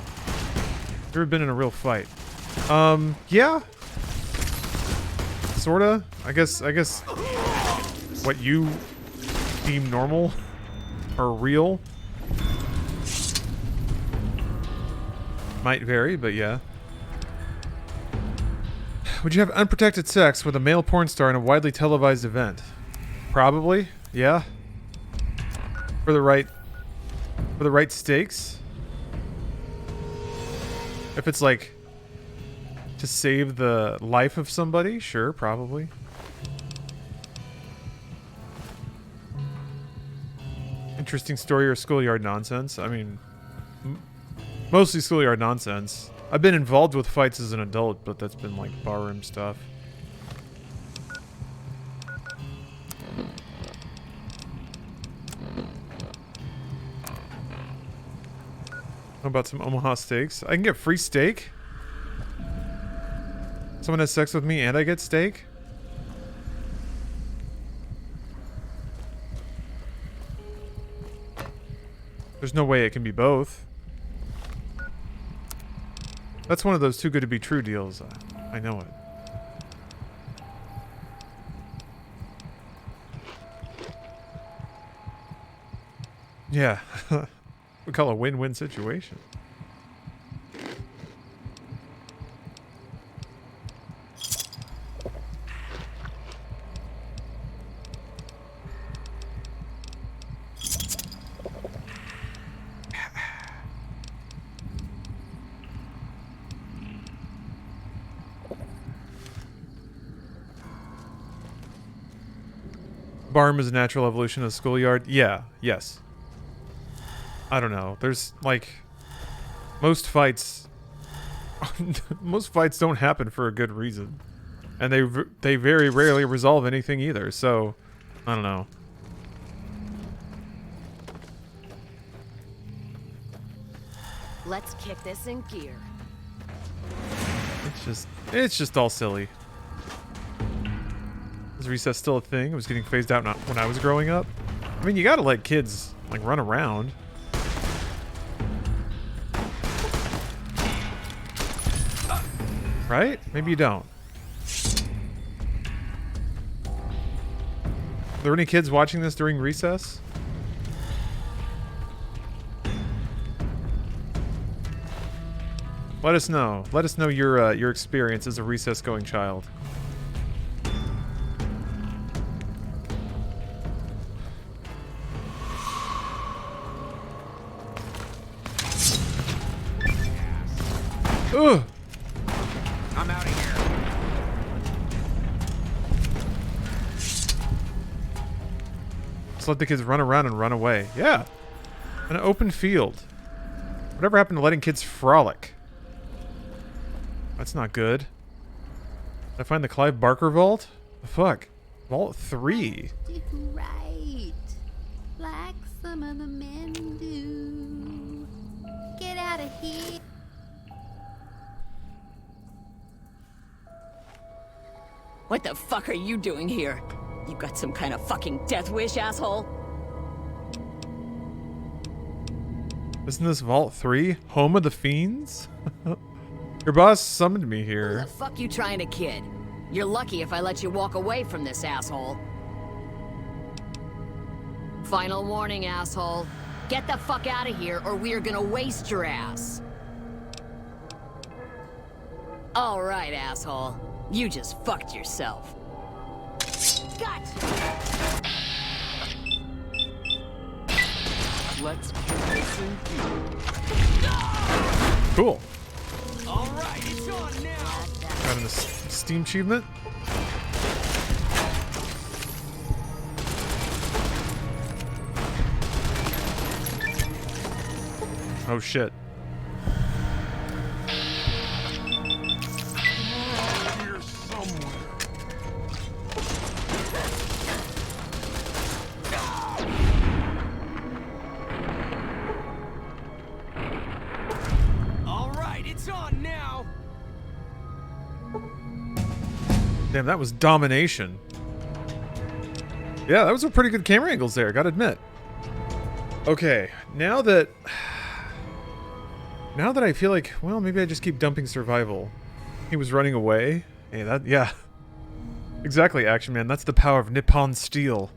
Never been in a real fight. Yeah. Sorta. I guess what you deem normal or real might vary, but yeah. Would you have unprotected sex with a male porn star in a widely televised event? Probably, yeah. For the right stakes. If it's like to save the life of somebody, sure, probably. Interesting story or schoolyard nonsense? I mean, mostly schoolyard nonsense. I've been involved with fights as an adult, but that's been like barroom stuff. How about some Omaha steaks? I can get free steak? Someone has sex with me and I get steak? There's no way it can be both. That's one of those too good to be true deals. I know it. Yeah. We call it a win-win situation. Barroom is a natural evolution of the schoolyard. Yeah, yes. I don't know. There's like most fights don't happen for a good reason. And they very rarely resolve anything either. So, I don't know.
Let's kick this in gear.
It's just all silly. Is recess still a thing? It was getting phased out when I was growing up. I mean, you gotta let kids like run around. Right? Maybe you don't. Are there any kids watching this during recess? Let us know. Let us know your experience as a recess-going child. Ugh.
I'm out of here.
Just let the kids run around and run away. Yeah. An open field. Whatever happened to letting kids frolic? That's not good. Did I find the Clive Barker vault? The fuck? Vault 3.
Right. Like some of the men do. Get out of here.
What the fuck are you doing here? You got some kind of fucking death wish, asshole?
Isn't this Vault 3? Home of the Fiends? Your boss summoned me
Who
here.
the fuck you trying to kid? You're lucky if I let you walk away from this asshole. Final warning, asshole. Get the fuck out of here or we are gonna waste your ass. All right, asshole. You just fucked yourself. Gotcha!
Let's kick this in gear.
Cool.
All right, it's on now.
Got a Steam achievement. Oh shit.
Here somewhere.
All right, it's on now.
Damn, that was domination. Yeah, that was a pretty good camera angles there, gotta admit. Okay, now that I feel like, well, maybe I just keep dumping survival. He was running away. Hey, yeah. Exactly, Action Man. That's the power of Nippon Steel.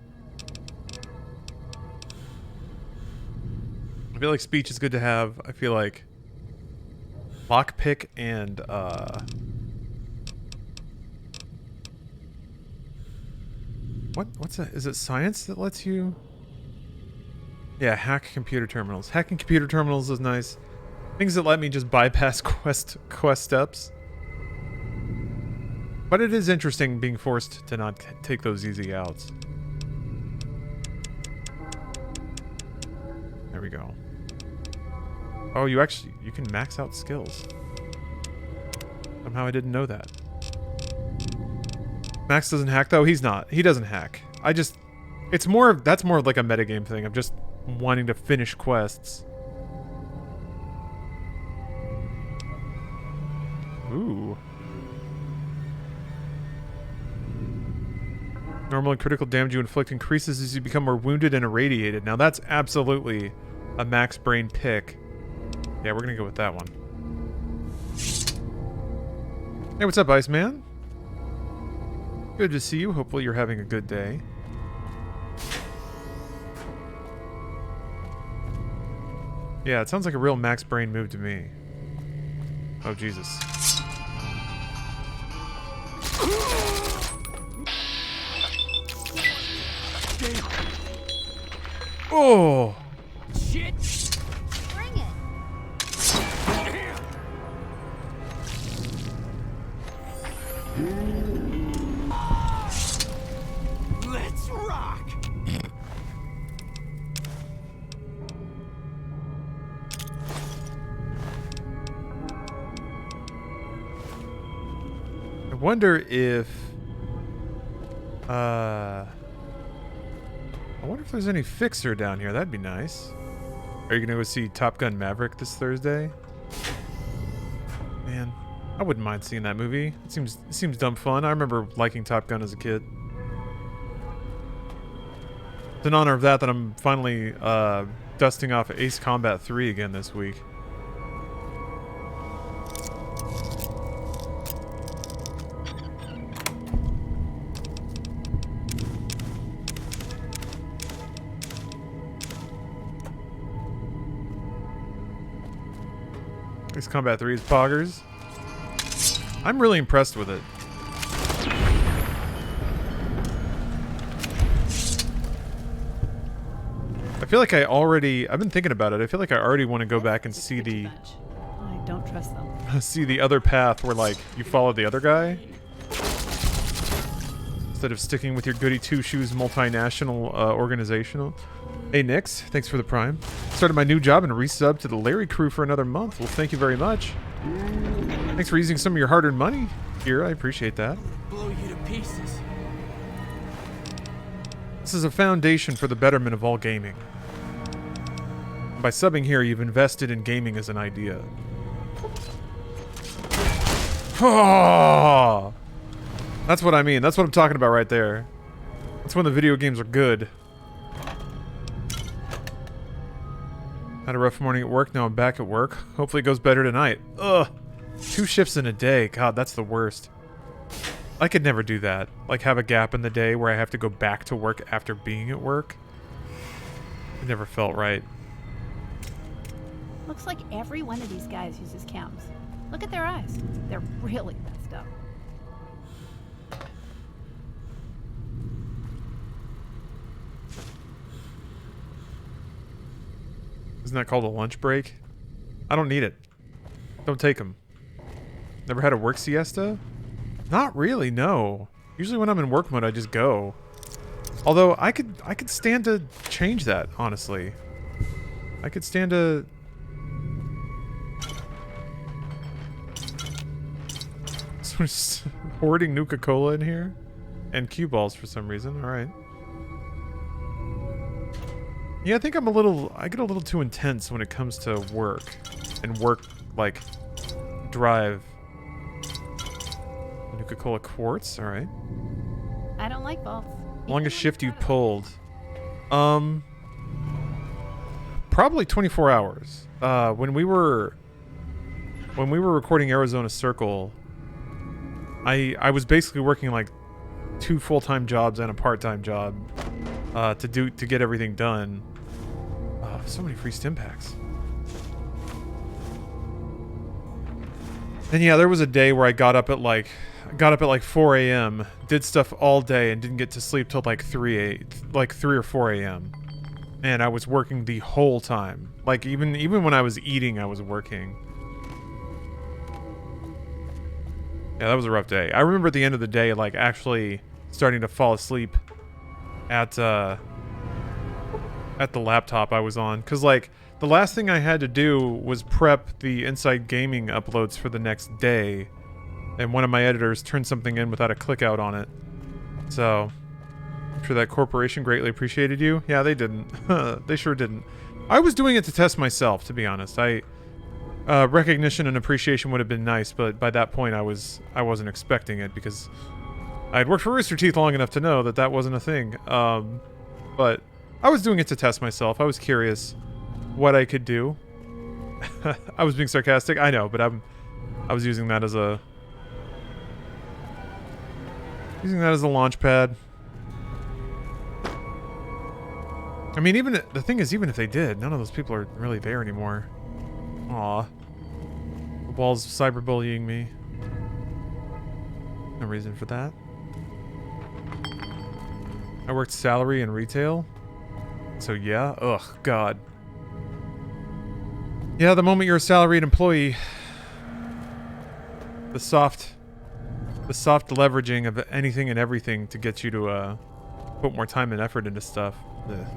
I feel like speech is good to have. I feel like Lockpick and, What's that? Is it science that lets you... Yeah, hack computer terminals. Hacking computer terminals is nice. Things that let me just bypass quest steps. But it is interesting being forced to not take those easy outs. There we go. Oh, you can max out skills. Somehow I didn't know that. Max doesn't hack though? He's not. He doesn't hack. That's more of like a metagame thing. I'm just wanting to finish quests. Ooh. Normal and critical damage you inflict increases as you become more wounded and irradiated. Now that's absolutely a max brain pick. Yeah, we're gonna go with that one. Hey, what's up, Iceman? Good to see you. Hopefully you're having a good day. Yeah, it sounds like a real max brain move to me. Oh, Jesus. Oh!
Shit! Bring it!
Let's rock!
I wonder if... I wonder if there's any Fixer down here. That'd be nice. Are you gonna go see Top Gun Maverick this Thursday? Man, I wouldn't mind seeing that movie. It seems dumb fun. I remember liking Top Gun as a kid. It's in honor of that I'm finally dusting off Ace Combat 3 again this week. Ace Combat 3 is poggers. I'm really impressed with it. I feel like I've been thinking about it. I feel like I already want to go back and see
I don't trust them.
see the other path where, like, you follow the other guy. Instead of sticking with your goody two-shoes multinational organizational. Hey, Nix, thanks for the Prime. Started my new job and resub to the Larry crew for another month. Well, thank you very much. Thanks for using some of your hard-earned money here. I appreciate that.
Blow you to pieces.
This is a foundation for the betterment of all gaming. By subbing here, you've invested in gaming as an idea. Oh, that's what I mean. That's what I'm talking about right there. That's when the video games are good. Had a rough morning at work, now I'm back at work. Hopefully it goes better tonight. Ugh. 2 shifts in a day. God, that's the worst. I could never do that. Like, have a gap in the day where I have to go back to work after being at work. It never felt right.
Looks like every one of these guys uses cams. Look at their eyes. They're really messed up.
Isn't that called a lunch break? I don't need it. Don't take them. Never had a work siesta? Not really, no. Usually when I'm in work mode, I just go. Although I could stand to change that, honestly. I could stand to... Someone's hoarding Nuka-Cola in here? And cue balls for some reason, alright. Yeah, I think I get a little too intense when it comes to work. And work, like, drive. Nuka-Cola quartz, alright.
I don't like balls.
Longest shift you pulled. Probably 24 hours. When we were recording Arizona Circle, I was basically working like 2 full-time jobs and a part-time job to get everything done. So many free stim packs. And yeah, there was a day where I got up at like 4 a.m., did stuff all day, and didn't get to sleep till like 3 or 4 a.m. And I was working the whole time. Like even when I was eating, I was working. Yeah, that was a rough day. I remember at the end of the day, like actually starting to fall asleep at the laptop I was on, because like the last thing I had to do was prep the Inside Gaming uploads for the next day, and one of my editors turned something in without a click out on it. So I'm sure that corporation greatly appreciated you. Yeah, they didn't. They sure didn't. I was doing it to test myself, to be honest. Recognition and appreciation would have been nice, but by that point I wasn't expecting it, because I had worked for Rooster Teeth long enough to know that that wasn't a thing. But I was doing it to test myself. I was curious what I could do. I was being sarcastic, I know, but I was using that as a launch pad. I mean, even the thing is, even if they did, none of those people are really there anymore. Aw. The wall's cyberbullying me. No reason for that. I worked salary in retail. So yeah, ugh, God. Yeah, the moment you're a salaried employee, the soft leveraging of anything and everything to get you to put more time and effort into stuff. Ugh.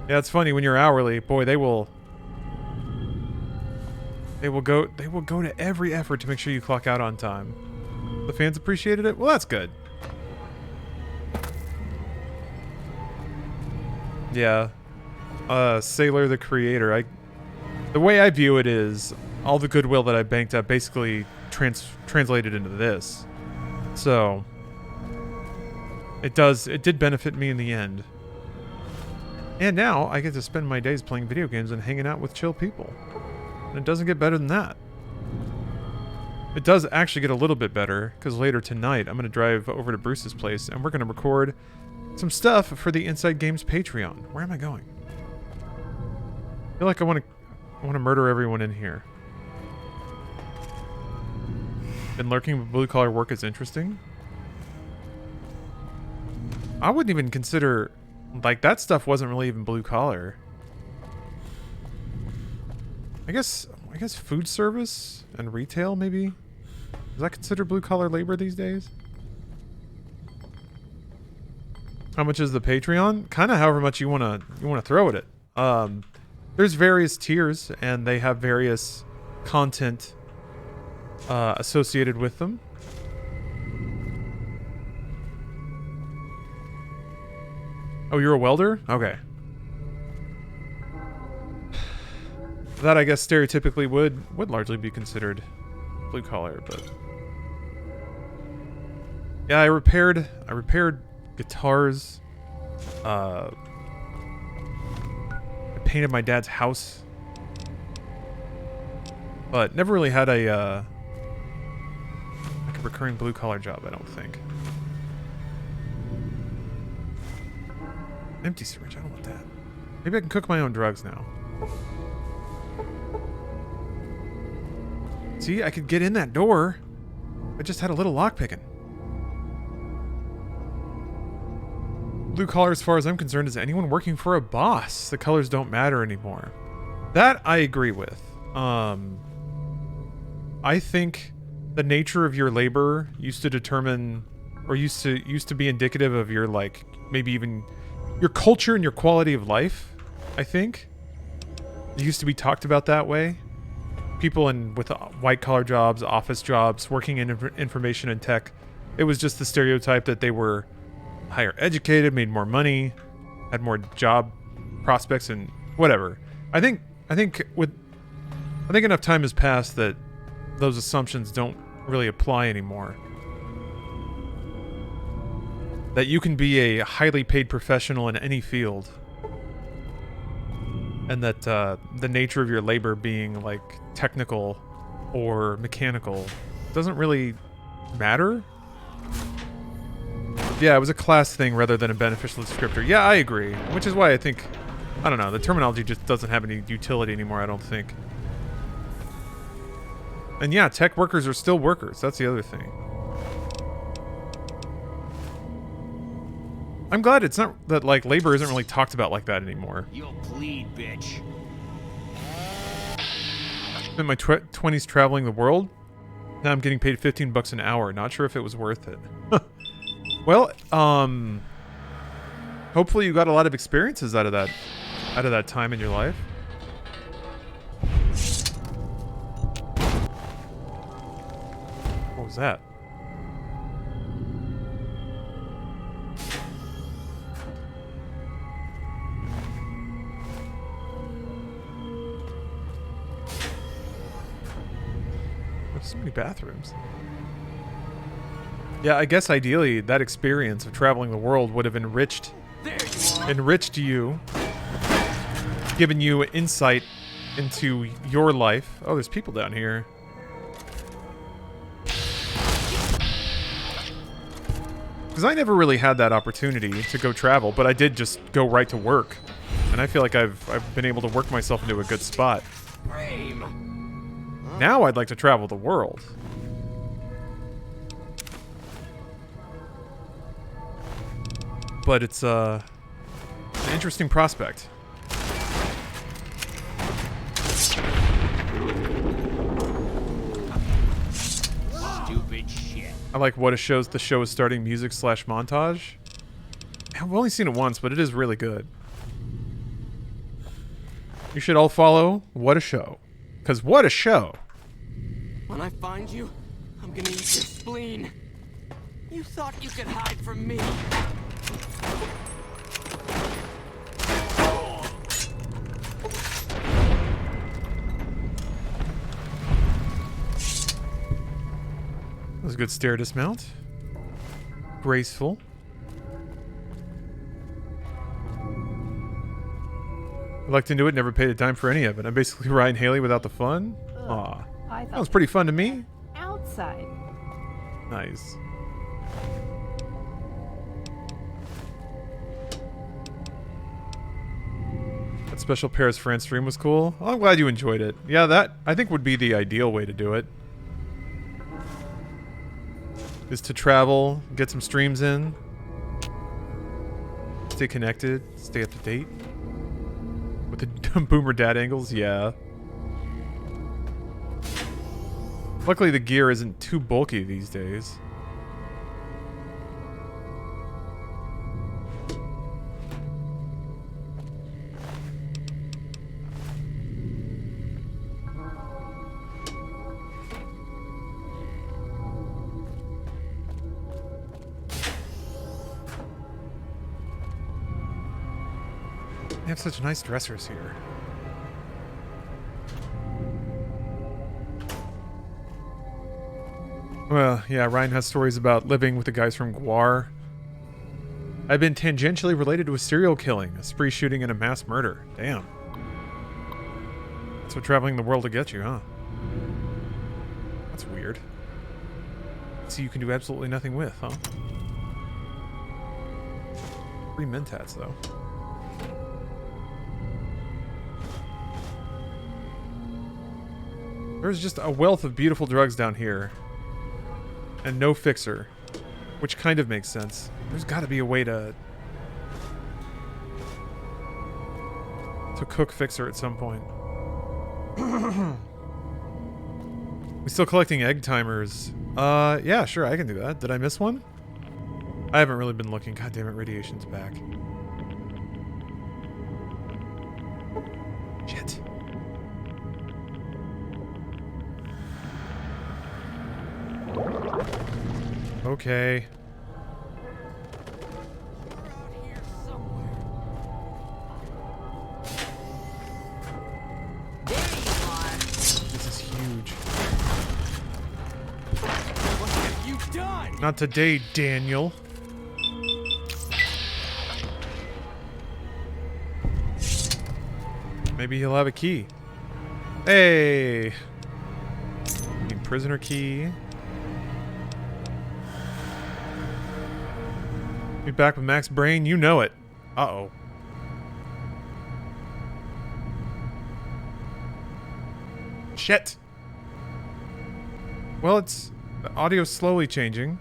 Yeah, it's funny when you're hourly, boy, they will go to every effort to make sure you clock out on time. The fans appreciated it? Well, that's good. Yeah. Sailor the Creator. The way I view it is all the goodwill that I banked up basically translated into this. So it did benefit me in the end. And now I get to spend my days playing video games and hanging out with chill people. And it doesn't get better than that. It does actually get a little bit better, because later tonight I'm going to drive over to Bruce's place and we're going to record some stuff for the Inside Games Patreon. Where am I going? I feel like I want to murder everyone in here. Been lurking, but blue collar work is interesting. I wouldn't even consider, like, that stuff wasn't really even blue collar. I guess food service and retail, maybe? Is that considered blue collar labor these days? How much is the Patreon? Kind of however much you wanna throw at it. There's various tiers, and they have various content associated with them. Oh, you're a welder? Okay. That, I guess, stereotypically would largely be considered blue collar, but yeah, I repaired guitars. I painted my dad's house, but never really had like a recurring blue collar job, I don't think. Empty syringe, I don't want that. Maybe I can cook my own drugs now. See, I could get in that door. I just had a little lockpicking. Blue collar, as far as I'm concerned, is anyone working for a boss. The colors don't matter anymore. That I agree with. I think the nature of your labor used to determine, or used to be indicative of your, like, maybe even your culture and your quality of life, I think. It used to be talked about that way. People with white-collar jobs, office jobs, working in information and tech, it was just the stereotype that they were higher educated, made more money, had more job prospects, and whatever. I think enough time has passed that those assumptions don't really apply anymore. That you can be a highly paid professional in any field, and that the nature of your labor being like technical or mechanical doesn't really matter. Yeah, it was a class thing rather than a beneficial descriptor. Yeah, I agree. Which is why I think, I don't know, the terminology just doesn't have any utility anymore, I don't think. And yeah, tech workers are still workers. That's the other thing. I'm glad it's not that, like, labor isn't really talked about like that anymore.
You'll bleed, bitch.
Spent my 20s traveling the world. Now I'm getting paid 15 bucks an hour. Not sure if it was worth it. Well, hopefully you got a lot of experiences out of that time in your life. What was that? There's so many bathrooms. Yeah, I guess ideally that experience of traveling the world would have enriched you, given you insight into your life. Oh, there's people down here. Because I never really had that opportunity to go travel, but I did just go right to work. And I feel like I've been able to work myself into a good spot. Now I'd like to travel the world. But it's an interesting prospect.
Stupid shit.
I like what the show is starting music / montage. I've only seen it once, but it is really good. You should all follow What a Show. Because what a show.
When I find you, I'm gonna eat your spleen. You thought you could hide from me.
That was a good stair dismount. Graceful. I looked into it, never paid a dime for any of it. I'm basically Ryan Haley without the fun. Aw. That was pretty fun to me.
Outside.
Nice. That special Paris France stream was cool. Oh, I'm glad you enjoyed it. Yeah, that I think would be the ideal way to do it. Is to travel, get some streams in, stay connected, stay up to date. With the boomer dad angles, yeah. Luckily the gear isn't too bulky these days. They have such nice dressers here. Well, yeah, Ryan has stories about living with the guys from Guar. I've been tangentially related to a serial killing, a spree shooting, and a mass murder. Damn. That's what traveling the world will get you, huh? That's weird. See, you can do absolutely nothing with, huh? 3 mentats, though. There's just a wealth of beautiful drugs down here. And no fixer. Which kind of makes sense. There's gotta be a way to cook fixer at some point. We still collecting egg timers. Yeah, sure, I can do that. Did I miss one? I haven't really been looking. God damn it, radiation's back. Shit. Okay. This is huge.
What have you done?
Not today, Daniel. Maybe he'll have a key. Hey! Need prisoner key. Be back with Max Brain, you know it. Uh-oh. Shit. Well, it's... The audio's slowly changing.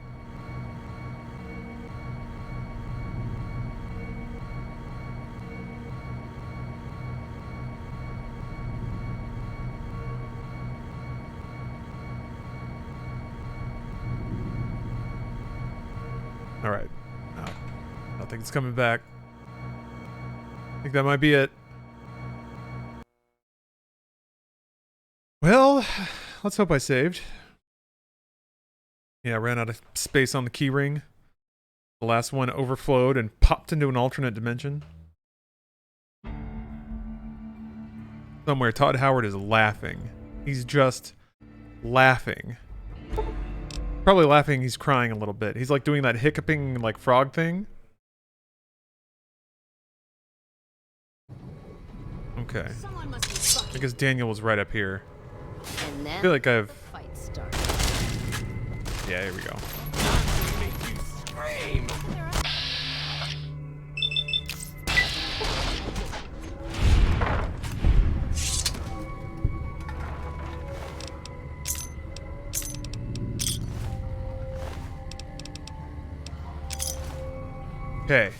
Alright. No. I don't think it's coming back. I think that might be it. Well, let's hope I saved. Yeah, I ran out of space on the keyring. The last one overflowed and popped into an alternate dimension. Somewhere, Todd Howard is laughing. He's just laughing. Probably laughing, he's crying a little bit. He's like doing that hiccuping, like, frog thing. Okay. I guess Daniel was right up here. I feel like I've... Yeah, here we go. Okay.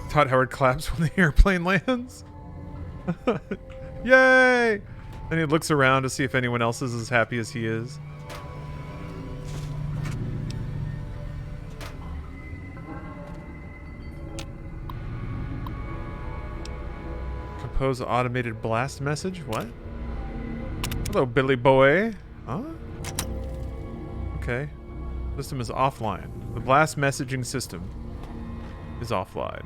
Todd Howard claps when the airplane lands. Yay! And he looks around to see if anyone else is as happy as he is. Compose automated blast message? What? Hello, Billy boy. Huh? Okay. System is offline. The blast messaging system is offline.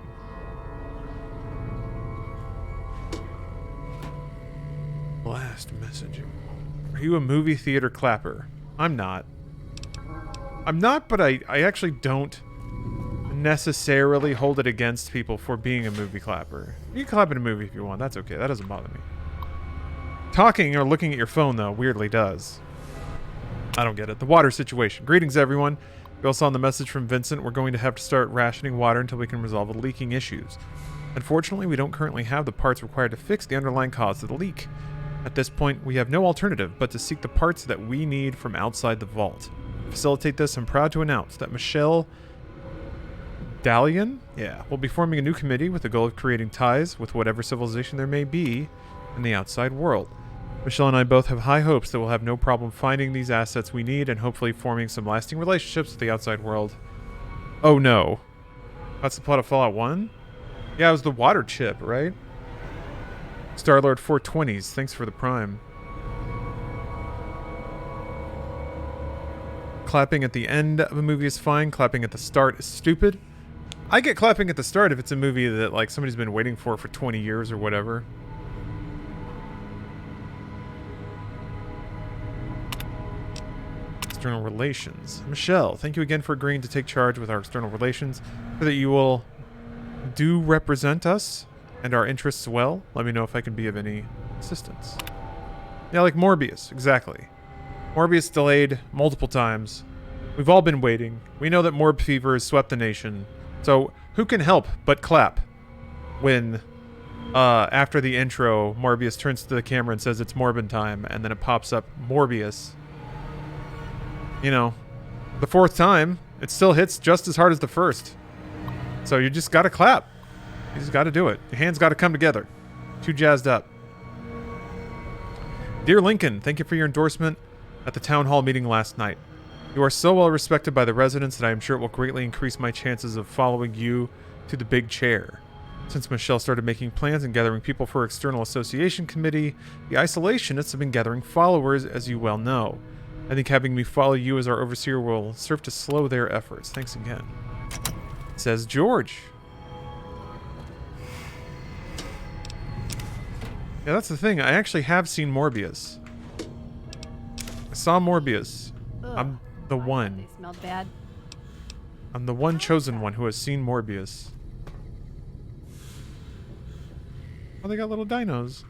Blast messaging. Are you a movie theater clapper? I'm not. I'm not, but I actually don't necessarily hold it against people for being a movie clapper. You can clap in a movie if you want. That's okay. That doesn't bother me. Talking or looking at your phone, though, weirdly does. I don't get it. The water situation. Greetings, everyone. We all saw in the message from Vincent. We're going to have to start rationing water until we can resolve the leaking issues. Unfortunately, we don't currently have the parts required to fix the underlying cause of the leak. At this point, we have no alternative but to seek the parts that we need from outside the vault. To facilitate this, I'm proud to announce that Michelle Dalian, will be forming a new committee with the goal of creating ties with whatever civilization there may be in the outside world. Michelle and I both have high hopes that we'll have no problem finding these assets we need and hopefully forming some lasting relationships with the outside world. Oh no. That's the plot of Fallout 1? Yeah, it was the water chip, right? Starlord 420s, thanks for the prime. Clapping at the end of a movie is fine. Clapping at the start is stupid. I get clapping at the start if it's a movie that like somebody's been waiting for 20 years or whatever. External relations. Michelle, thank you again for agreeing to take charge with our external relations, so that you will do represent us and our interests well. Let me know if I can be of any assistance. Yeah, like Morbius, exactly. Morbius delayed multiple times. We've all been waiting. We know that Morb fever has swept the nation. So who can help but clap when, after the intro, Morbius turns to the camera and says it's Morbin time, and then it pops up Morbius. You know, the fourth time, it still hits just as hard as the first. So you just gotta clap. You just gotta do it. Your hands gotta come together. Too jazzed up. Dear Lincoln, thank you for your endorsement at the town hall meeting last night. You are so well respected by the residents that I am sure it will greatly increase my chances of following you to the big chair. Since Michelle started making plans and gathering people for her external association committee, the isolationists have been gathering followers, as you well know. I think having me follow you as our overseer will serve to slow their efforts. Thanks again. Says George. Yeah, that's the thing. I actually have seen Morbius. I saw Morbius.
Ugh.
I'm the one.
They smelled bad.
I'm the one chosen one who has seen Morbius. Oh, they got little dinos.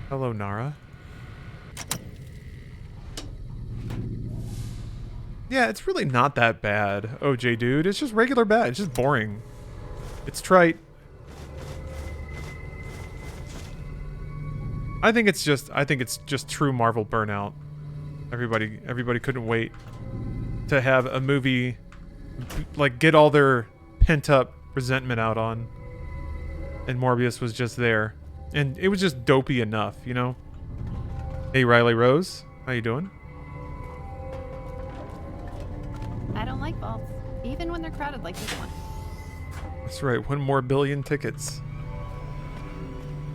Hello, Nara. Yeah, it's really not that bad, OJ dude. It's just regular bad. It's just boring. It's trite. I think it's just true Marvel burnout. Everybody couldn't wait to have a movie, like, get all their pent-up resentment out on. And Morbius was just there. And it was just dopey enough, you know? Hey, Riley Rose. How you doing?
I don't like vaults, even when they're crowded like this one.
That's right, 1 more billion tickets.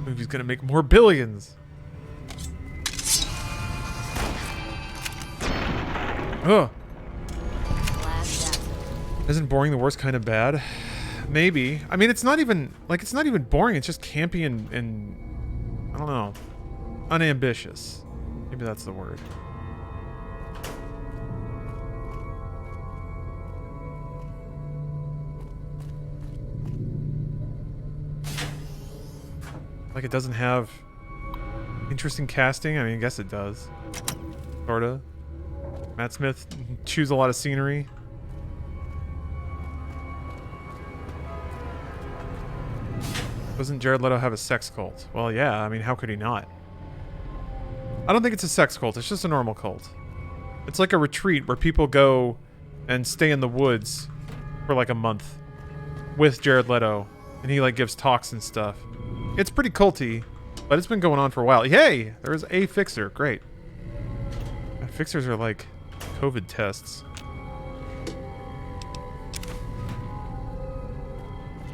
Movie's gonna make more billions. Ugh. Isn't boring the worst kind of bad? Maybe. I mean, it's not even boring. It's just campy and I don't know, unambitious. Maybe that's the word. Like, it doesn't have interesting casting. I mean, I guess it does. Sorta. Matt Smith chews a lot of scenery. Doesn't Jared Leto have a sex cult? Well, yeah. I mean, how could he not? I don't think it's a sex cult. It's just a normal cult. It's like a retreat where people go and stay in the woods for like a month with Jared Leto. And he like gives talks and stuff. It's pretty culty, but it's been going on for a while. Yay! There's a fixer. Great. Fixers are like COVID tests.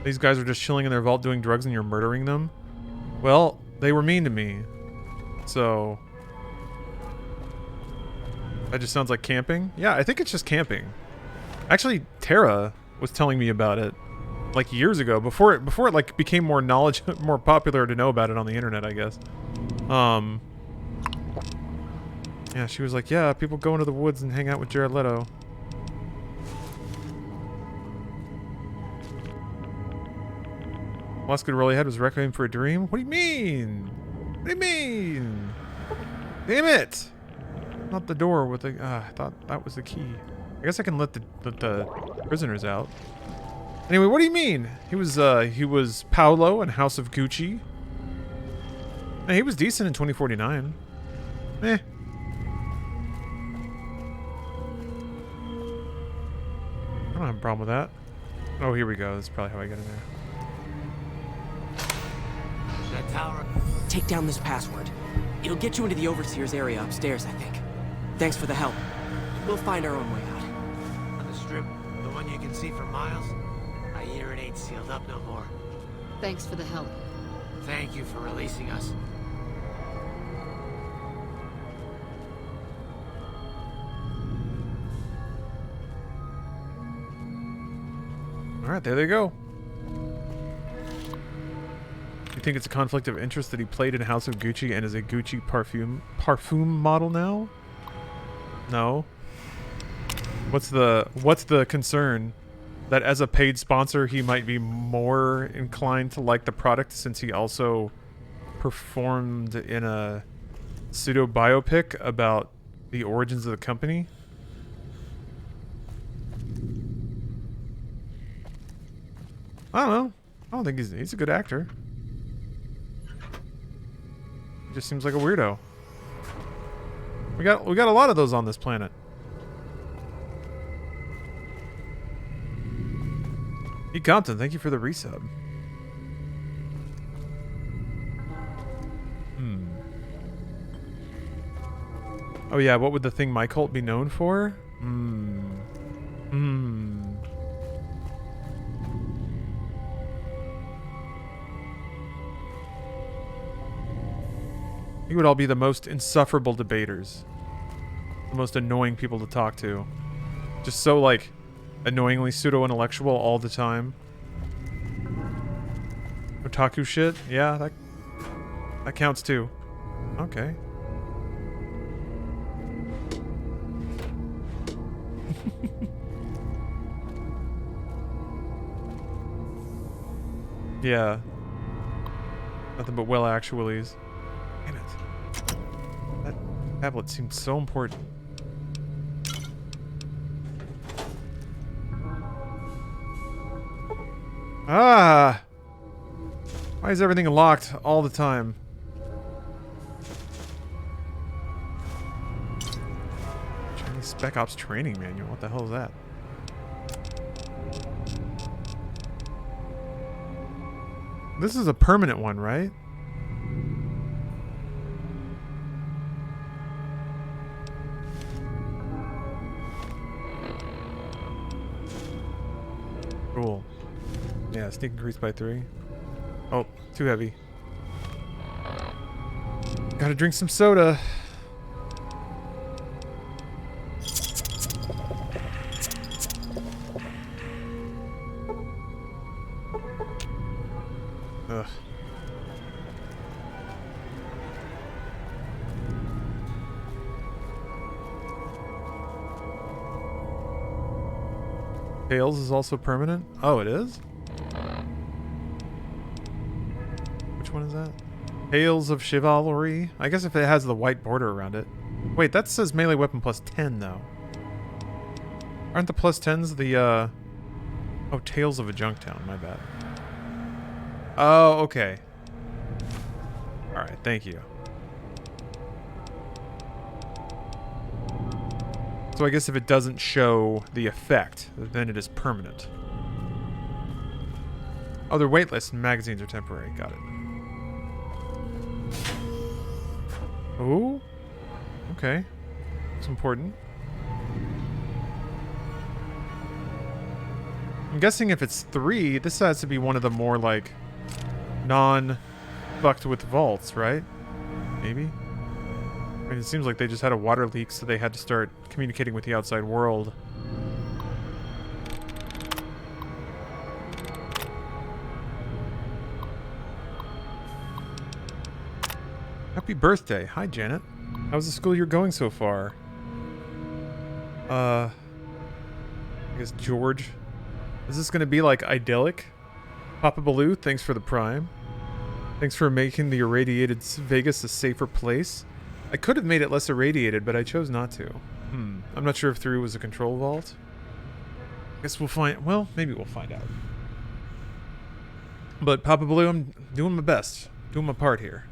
These guys are just chilling in their vault doing drugs and you're murdering them? Well, they were mean to me. So... that just sounds like camping? Yeah, I think it's just camping. Actually, Tara was telling me about it like years ago, before it like became more more popular to know about it on the internet, I guess. Yeah, she was like, yeah, people go into the woods and hang out with Jared Leto. Last good role he had was Requiem for a Dream? What do you mean? What do you mean? Damn it! Not the door with the... I thought that was the key. I guess I can let the prisoners out. Anyway, what do you mean? He was Paolo in House of Gucci. Hey, he was decent in 2049. Eh. I don't have a problem with that. Oh, here we go. That's probably how I get in there.
That tower.
Take down this password. It'll get you into the Overseer's area upstairs, I think. Thanks for the help. We'll find our own way out.
On the strip, the one you can see for miles, I hear it ain't sealed up no more.
Thanks for the help.
Thank you for releasing us.
Alright, there they go. You think it's a conflict of interest that he played in House of Gucci and is a Gucci parfum model now? No. What's the concern? That as a paid sponsor he might be more inclined to like the product since he also performed in a pseudo biopic about the origins of the company? I don't know. I don't think he's a good actor. He just seems like a weirdo. We got a lot of those on this planet. E. Compton, thank you for the resub. Oh yeah, what would the thing my cult be known for? You would all be the most insufferable debaters. The most annoying people to talk to. Just so, like, annoyingly pseudo-intellectual all the time. Otaku shit? Yeah, that counts too. Okay. Yeah. Nothing but well actuallys. Damn it. That tablet seems so important. Ah! Why is everything locked all the time? Spec Ops training manual. What the hell is that? This is a permanent one, right? Cool. Yeah, sneak increased by 3. Oh, too heavy. Gotta drink some soda. Ugh. Tails is also permanent? Oh, it is? Which one is that? Tales of Chivalry? I guess if it has the white border around it. Wait, that says melee weapon plus 10, though. Aren't the plus 10s the, Oh, Tales of a Junktown, my bad. Oh, okay. Alright, thank you. So I guess if it doesn't show the effect, then it is permanent. Oh, they're weightless and magazines are temporary. Got it. Oh? Okay. It's important. I'm guessing if it's 3, this has to be one of the more, like, non-fucked with vaults, right? Maybe? I mean, it seems like they just had a water leak, so they had to start communicating with the outside world. Happy birthday. Hi, Janet. How's the school year going so far? I guess George. Is this going to be, like, idyllic? Papa Baloo, thanks for the prime. Thanks for making the irradiated Vegas a safer place. I could have made it less irradiated, but I chose not to. I'm not sure if 3 was a control vault. Guess we'll find... Well, maybe we'll find out. But Papa Baloo, I'm doing my best. Doing my part here.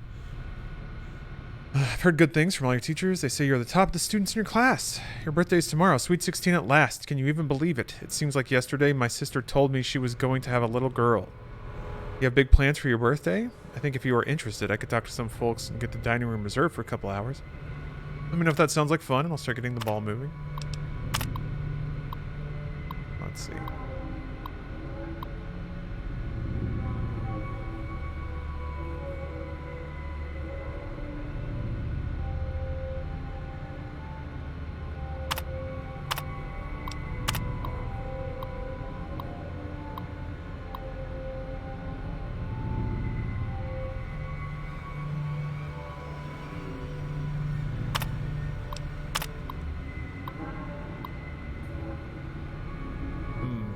I've heard good things from all your teachers. They say you're the top of the students in your class. Your birthday's tomorrow. Sweet 16 at last. Can you even believe it? It seems like yesterday my sister told me she was going to have a little girl. You have big plans for your birthday? I think if you are interested, I could talk to some folks and get the dining room reserved for a couple hours. Let me know if that sounds like fun, and I'll start getting the ball moving. Let's see.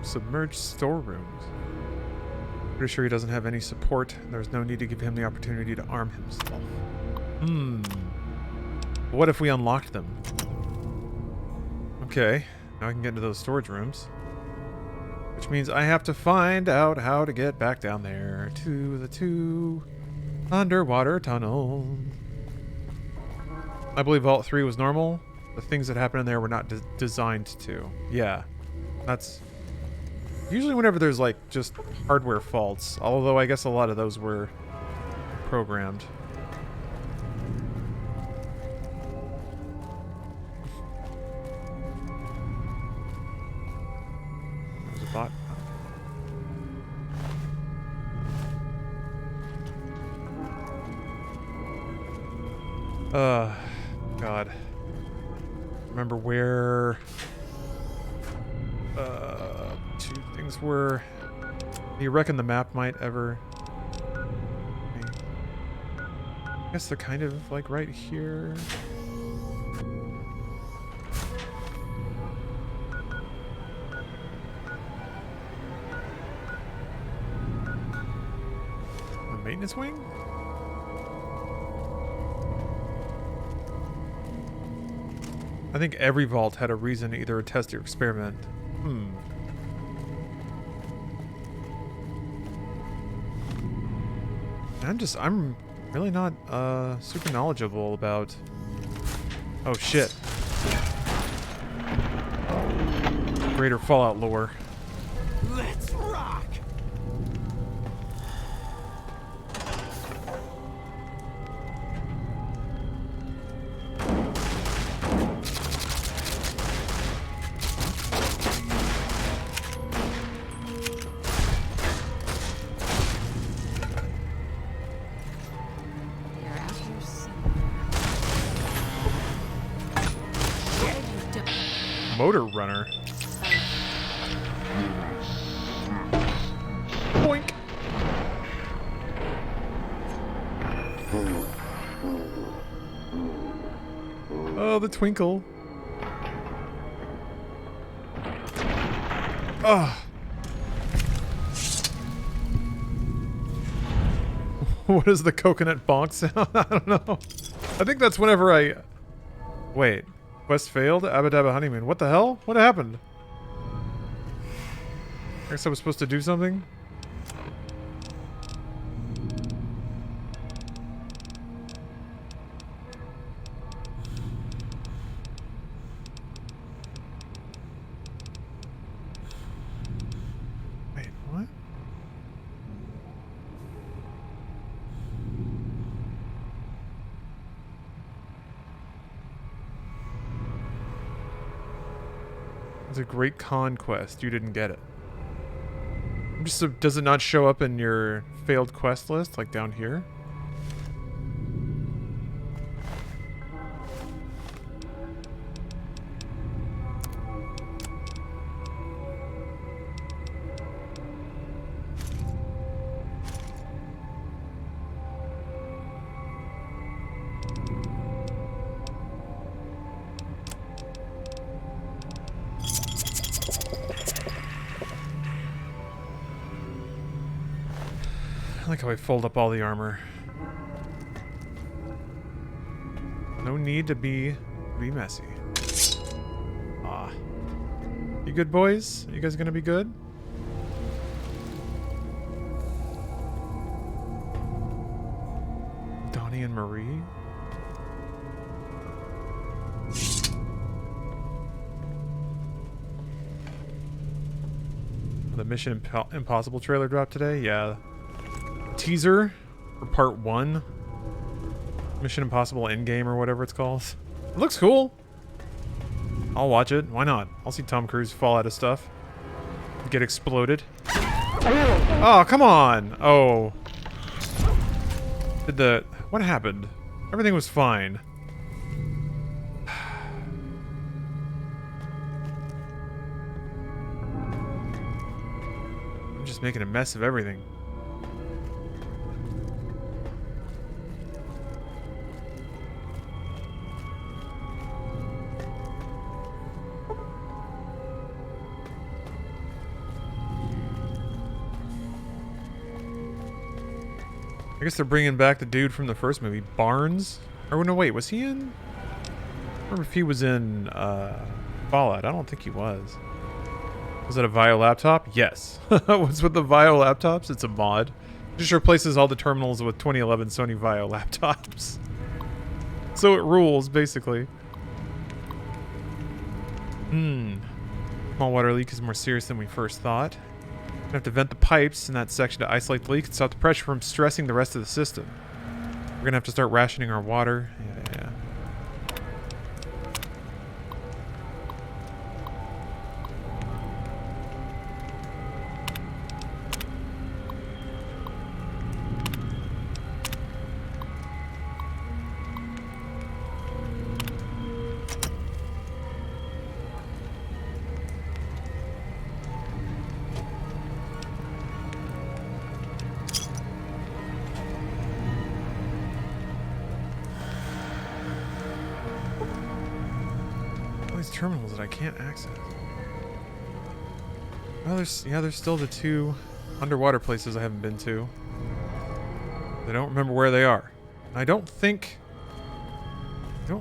Submerged storerooms. Pretty sure he doesn't have any support. There's no need to give him the opportunity to arm himself. What if we unlocked them? Okay, now I can get into those storage rooms. Which means I have to find out how to get back down there to the 2 underwater tunnels. I believe Vault 3 was normal. The things that happened in there were not designed to. Yeah, that's... Usually whenever there's, like, just hardware faults, although I guess a lot of those were programmed. There's a bot. God. Remember where... two things were... Do you reckon the map might ever... I guess they're kind of, like, right here. The maintenance wing? I think every vault had a reason to either test or experiment. I'm really not super knowledgeable about... Oh shit. greater Fallout lore.
Let's rock!
They're out here somewhere. What have you done?
Motor runner. Boink. Oh, the twinkle. Oh. What is the coconut bonk sound? I don't know. I think that's whenever I... Wait. Quest failed? Abba Dabba Honeymoon. What the hell? What happened? I guess I was supposed to do something? Wait, what? It's a great conquest. You didn't get it. Just does it not show up in your failed quest list, like down here? I like how I fold up all the armor. No need to be messy. Ah. You good, boys? You guys gonna be good? Donnie and Marie? The Mission Impossible trailer dropped today? Yeah. Teaser for part 1. Mission Impossible Endgame or whatever it's called. It looks cool. I'll watch it. Why not? I'll see Tom Cruise fall out of stuff. Get exploded. Oh, come on. Oh. What happened? Everything was fine. I'm just making a mess of everything. I guess they're bringing back the dude from the first movie, Barnes? Or no, wait, was he in? I remember if he was in Fallout. I don't think he was. Was that a Vio laptop? Yes. What's with the Vio laptops? It's a mod. It just replaces all the terminals with 2011 Sony Vio laptops. So it rules, basically. Small water leak is more serious than we first thought. We have to vent the pipes in that section to isolate the leak and stop the pressure from stressing the rest of the system. We're gonna have to start rationing our water. Yeah. Terminals that I can't access. Well, there's still the 2 underwater places I haven't been to. I don't remember where they are. I don't think they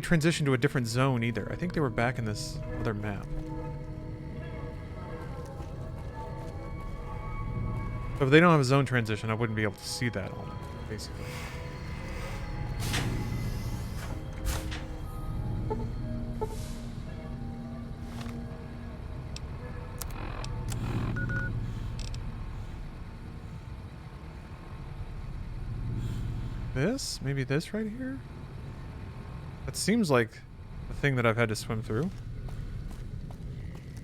transitioned to a different zone either. I think they were back in this other map. So if they don't have a zone transition, I wouldn't be able to see that on it, basically. This? Maybe this right here? That seems like the thing that I've had to swim through.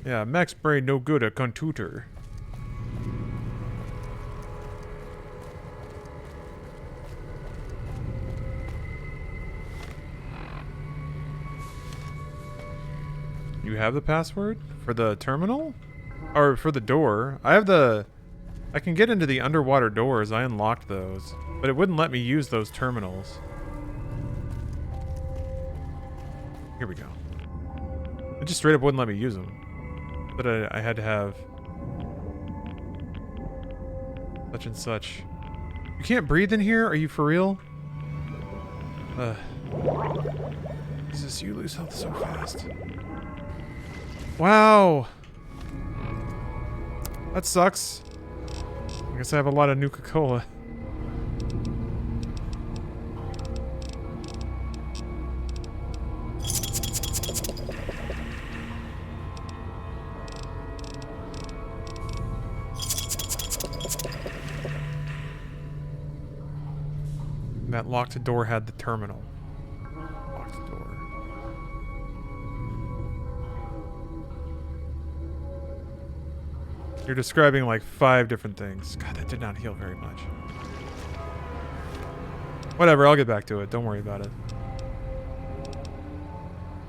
Yeah, Max brain no good at computer. You have the password for the terminal? Or for the door? I have the... I can get into the underwater doors. I unlocked those. But it wouldn't let me use those terminals. Here we go. It just straight up wouldn't let me use them. But I had to have... such and such. You can't breathe in here? Are you for real? Jesus, you lose health so fast. Wow! That sucks. I guess I have a lot of Nuka-Cola. That locked door had the terminal. Locked door. You're describing like 5 different things. God, that did not heal very much. Whatever, I'll get back to it. Don't worry about it.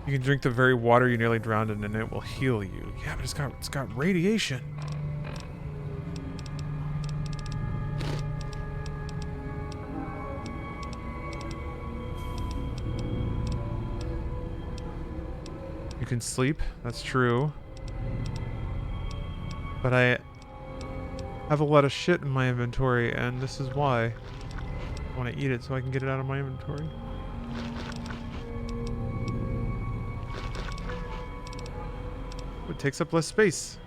You can drink the very water you nearly drowned in and it will heal you. Yeah, but it's got radiation. You can sleep, that's true. But I have a lot of shit in my inventory, and this is why. I want to eat it so I can get it out of my inventory. It takes up less space.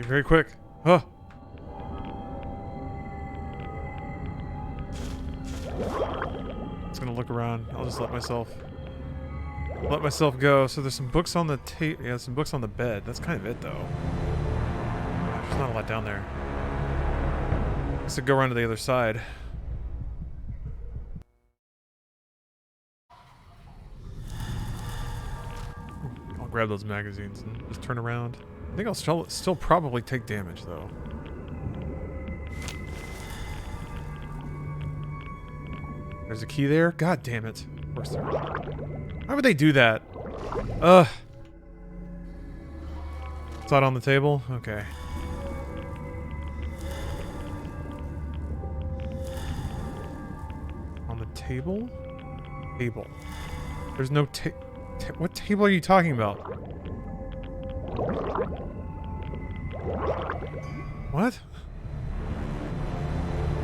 Very quick. Oh. Just gonna look around. I'll just let myself go. So there's some books on the tape. Yeah, some books on the bed. That's kind of it, though. There's not a lot down there. Let's go around to the other side. I'll grab those magazines and just turn around. I think I'll still probably take damage, though. There's a key there? God damn it. Of course there is. Why would they do that? Ugh. It's not on the table? Okay. On the table? Table. There's no what table are you talking about? What?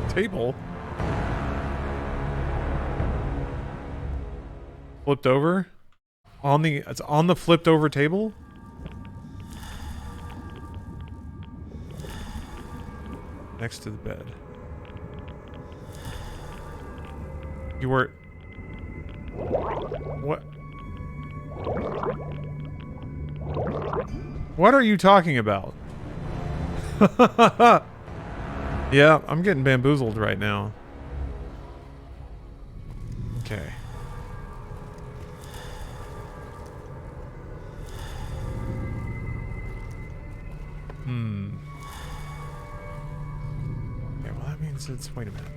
Table? Flipped over? It's on the flipped over table? Next to the bed. You were... What? What are you talking about? Yeah, I'm getting bamboozled right now. Okay. Okay, well that means it's... Wait a minute.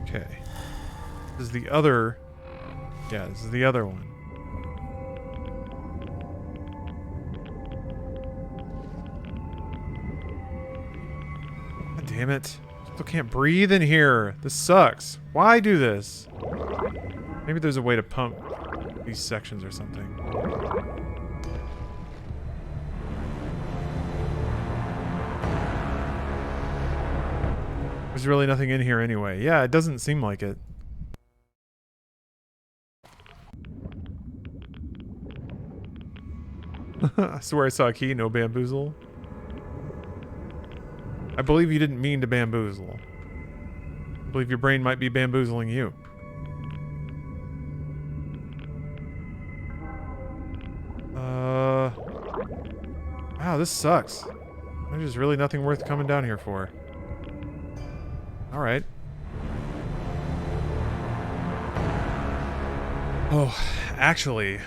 Okay. This is the other... Yeah, this is the other one. God damn it. Still can't breathe in here. This sucks. Why do this? Maybe there's a way to pump these sections or something. There's really nothing in here anyway. Yeah, it doesn't seem like it. I swear I saw a key, no bamboozle. I believe you didn't mean to bamboozle. I believe your brain might be bamboozling you. Wow, this sucks. There's just really nothing worth coming down here for. Alright. Oh, actually,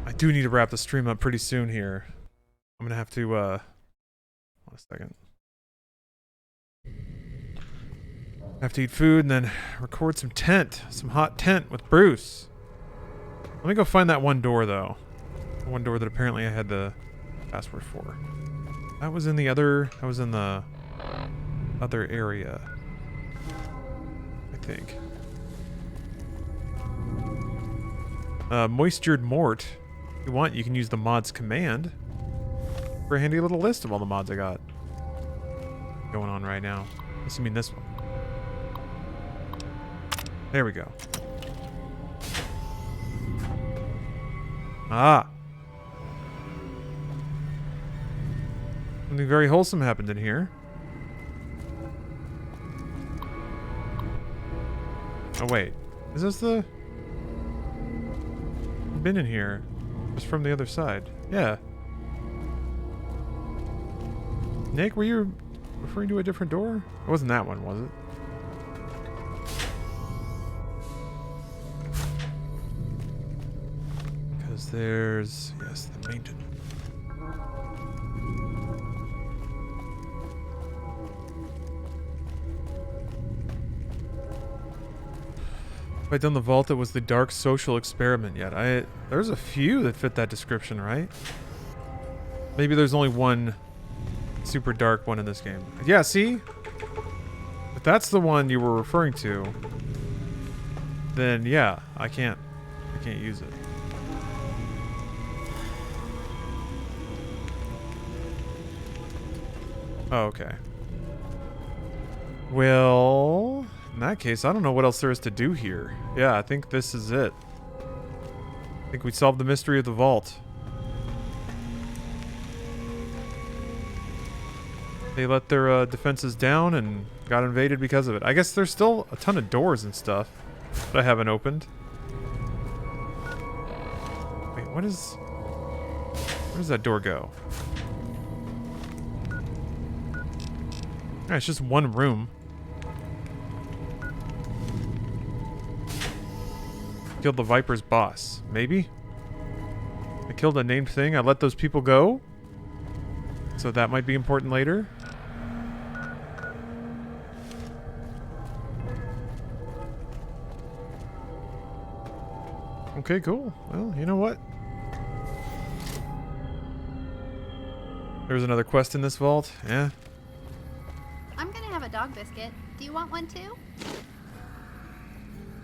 I do need to wrap the stream up pretty soon here. I'm gonna have to, one second. I have to eat food and then record some hot tent with Bruce. Let me go find that one door, though. The one door that apparently I had the password for. That was in the other area, I think. Moistured Mort. If you want, you can use the mods command for a handy little list of all the mods I got going on right now. Assuming this one. There we go. Ah. Something very wholesome happened in here. Oh wait. Is this the... I've been in here. Just from the other side. Yeah. Nick, were you referring to a different door? It wasn't that one, was it? Because there's... Yes, the maintenance. Have I done the vault that was the dark social experiment yet? There's a few that fit that description, right? Maybe there's only one super dark one in this game. Yeah, see? If that's the one you were referring to, then yeah, I can't use it. Oh, okay. Well, in that case, I don't know what else there is to do here. Yeah, I think this is it. I think we solved the mystery of the vault. They let their defenses down and got invaded because of it. I guess there's still a ton of doors and stuff that I haven't opened. Wait, where does that door go? Yeah, it's just one room. Killed the Viper's boss. Maybe? I killed a named thing. I let those people go. So that might be important later. Okay, cool. Well, you know what? There's another quest in this vault. Yeah.
I'm gonna have a dog biscuit. Do you want one too?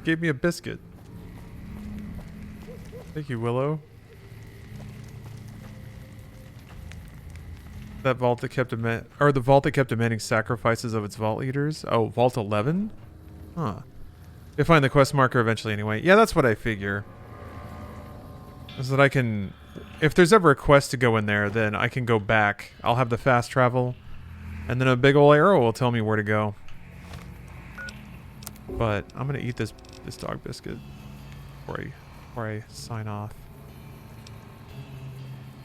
Gave me a biscuit. Thank you, Willow. That vault that kept the vault that kept demanding sacrifices of its vault leaders. Oh, Vault 11? Huh. You'll find the quest marker eventually anyway. Yeah, that's what I figure. Is that I can... If there's ever a quest to go in there, then I can go back. I'll have the fast travel. And then a big ol' arrow will tell me where to go. But I'm gonna eat this dog biscuit before I sign off.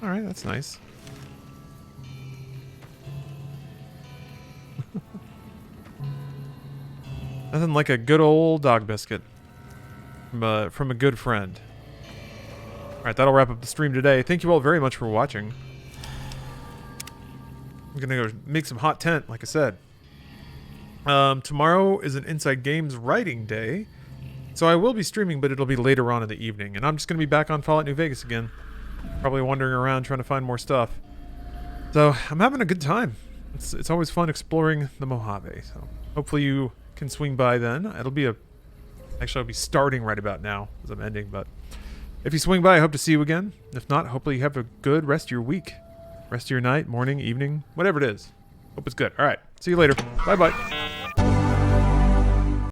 Alright, that's nice. Nothing like a good old dog biscuit from a good friend. Alright, that'll wrap up the stream today. Thank you all very much for watching. I'm gonna go make some hot tent, like I said. Tomorrow is an Inside Games writing day. So I will be streaming, but it'll be later on in the evening. And I'm just gonna be back on Fallout New Vegas again. Probably wandering around trying to find more stuff. So I'm having a good time. It's always fun exploring the Mojave. So hopefully you can swing by then. It'll be actually I'll be starting right about now as I'm ending, but If you swing by, I hope to see you again. If not, hopefully you have a good rest of your week. Rest of your night, morning, evening, whatever it is. Hope it's good. All right. See you later. Bye-bye.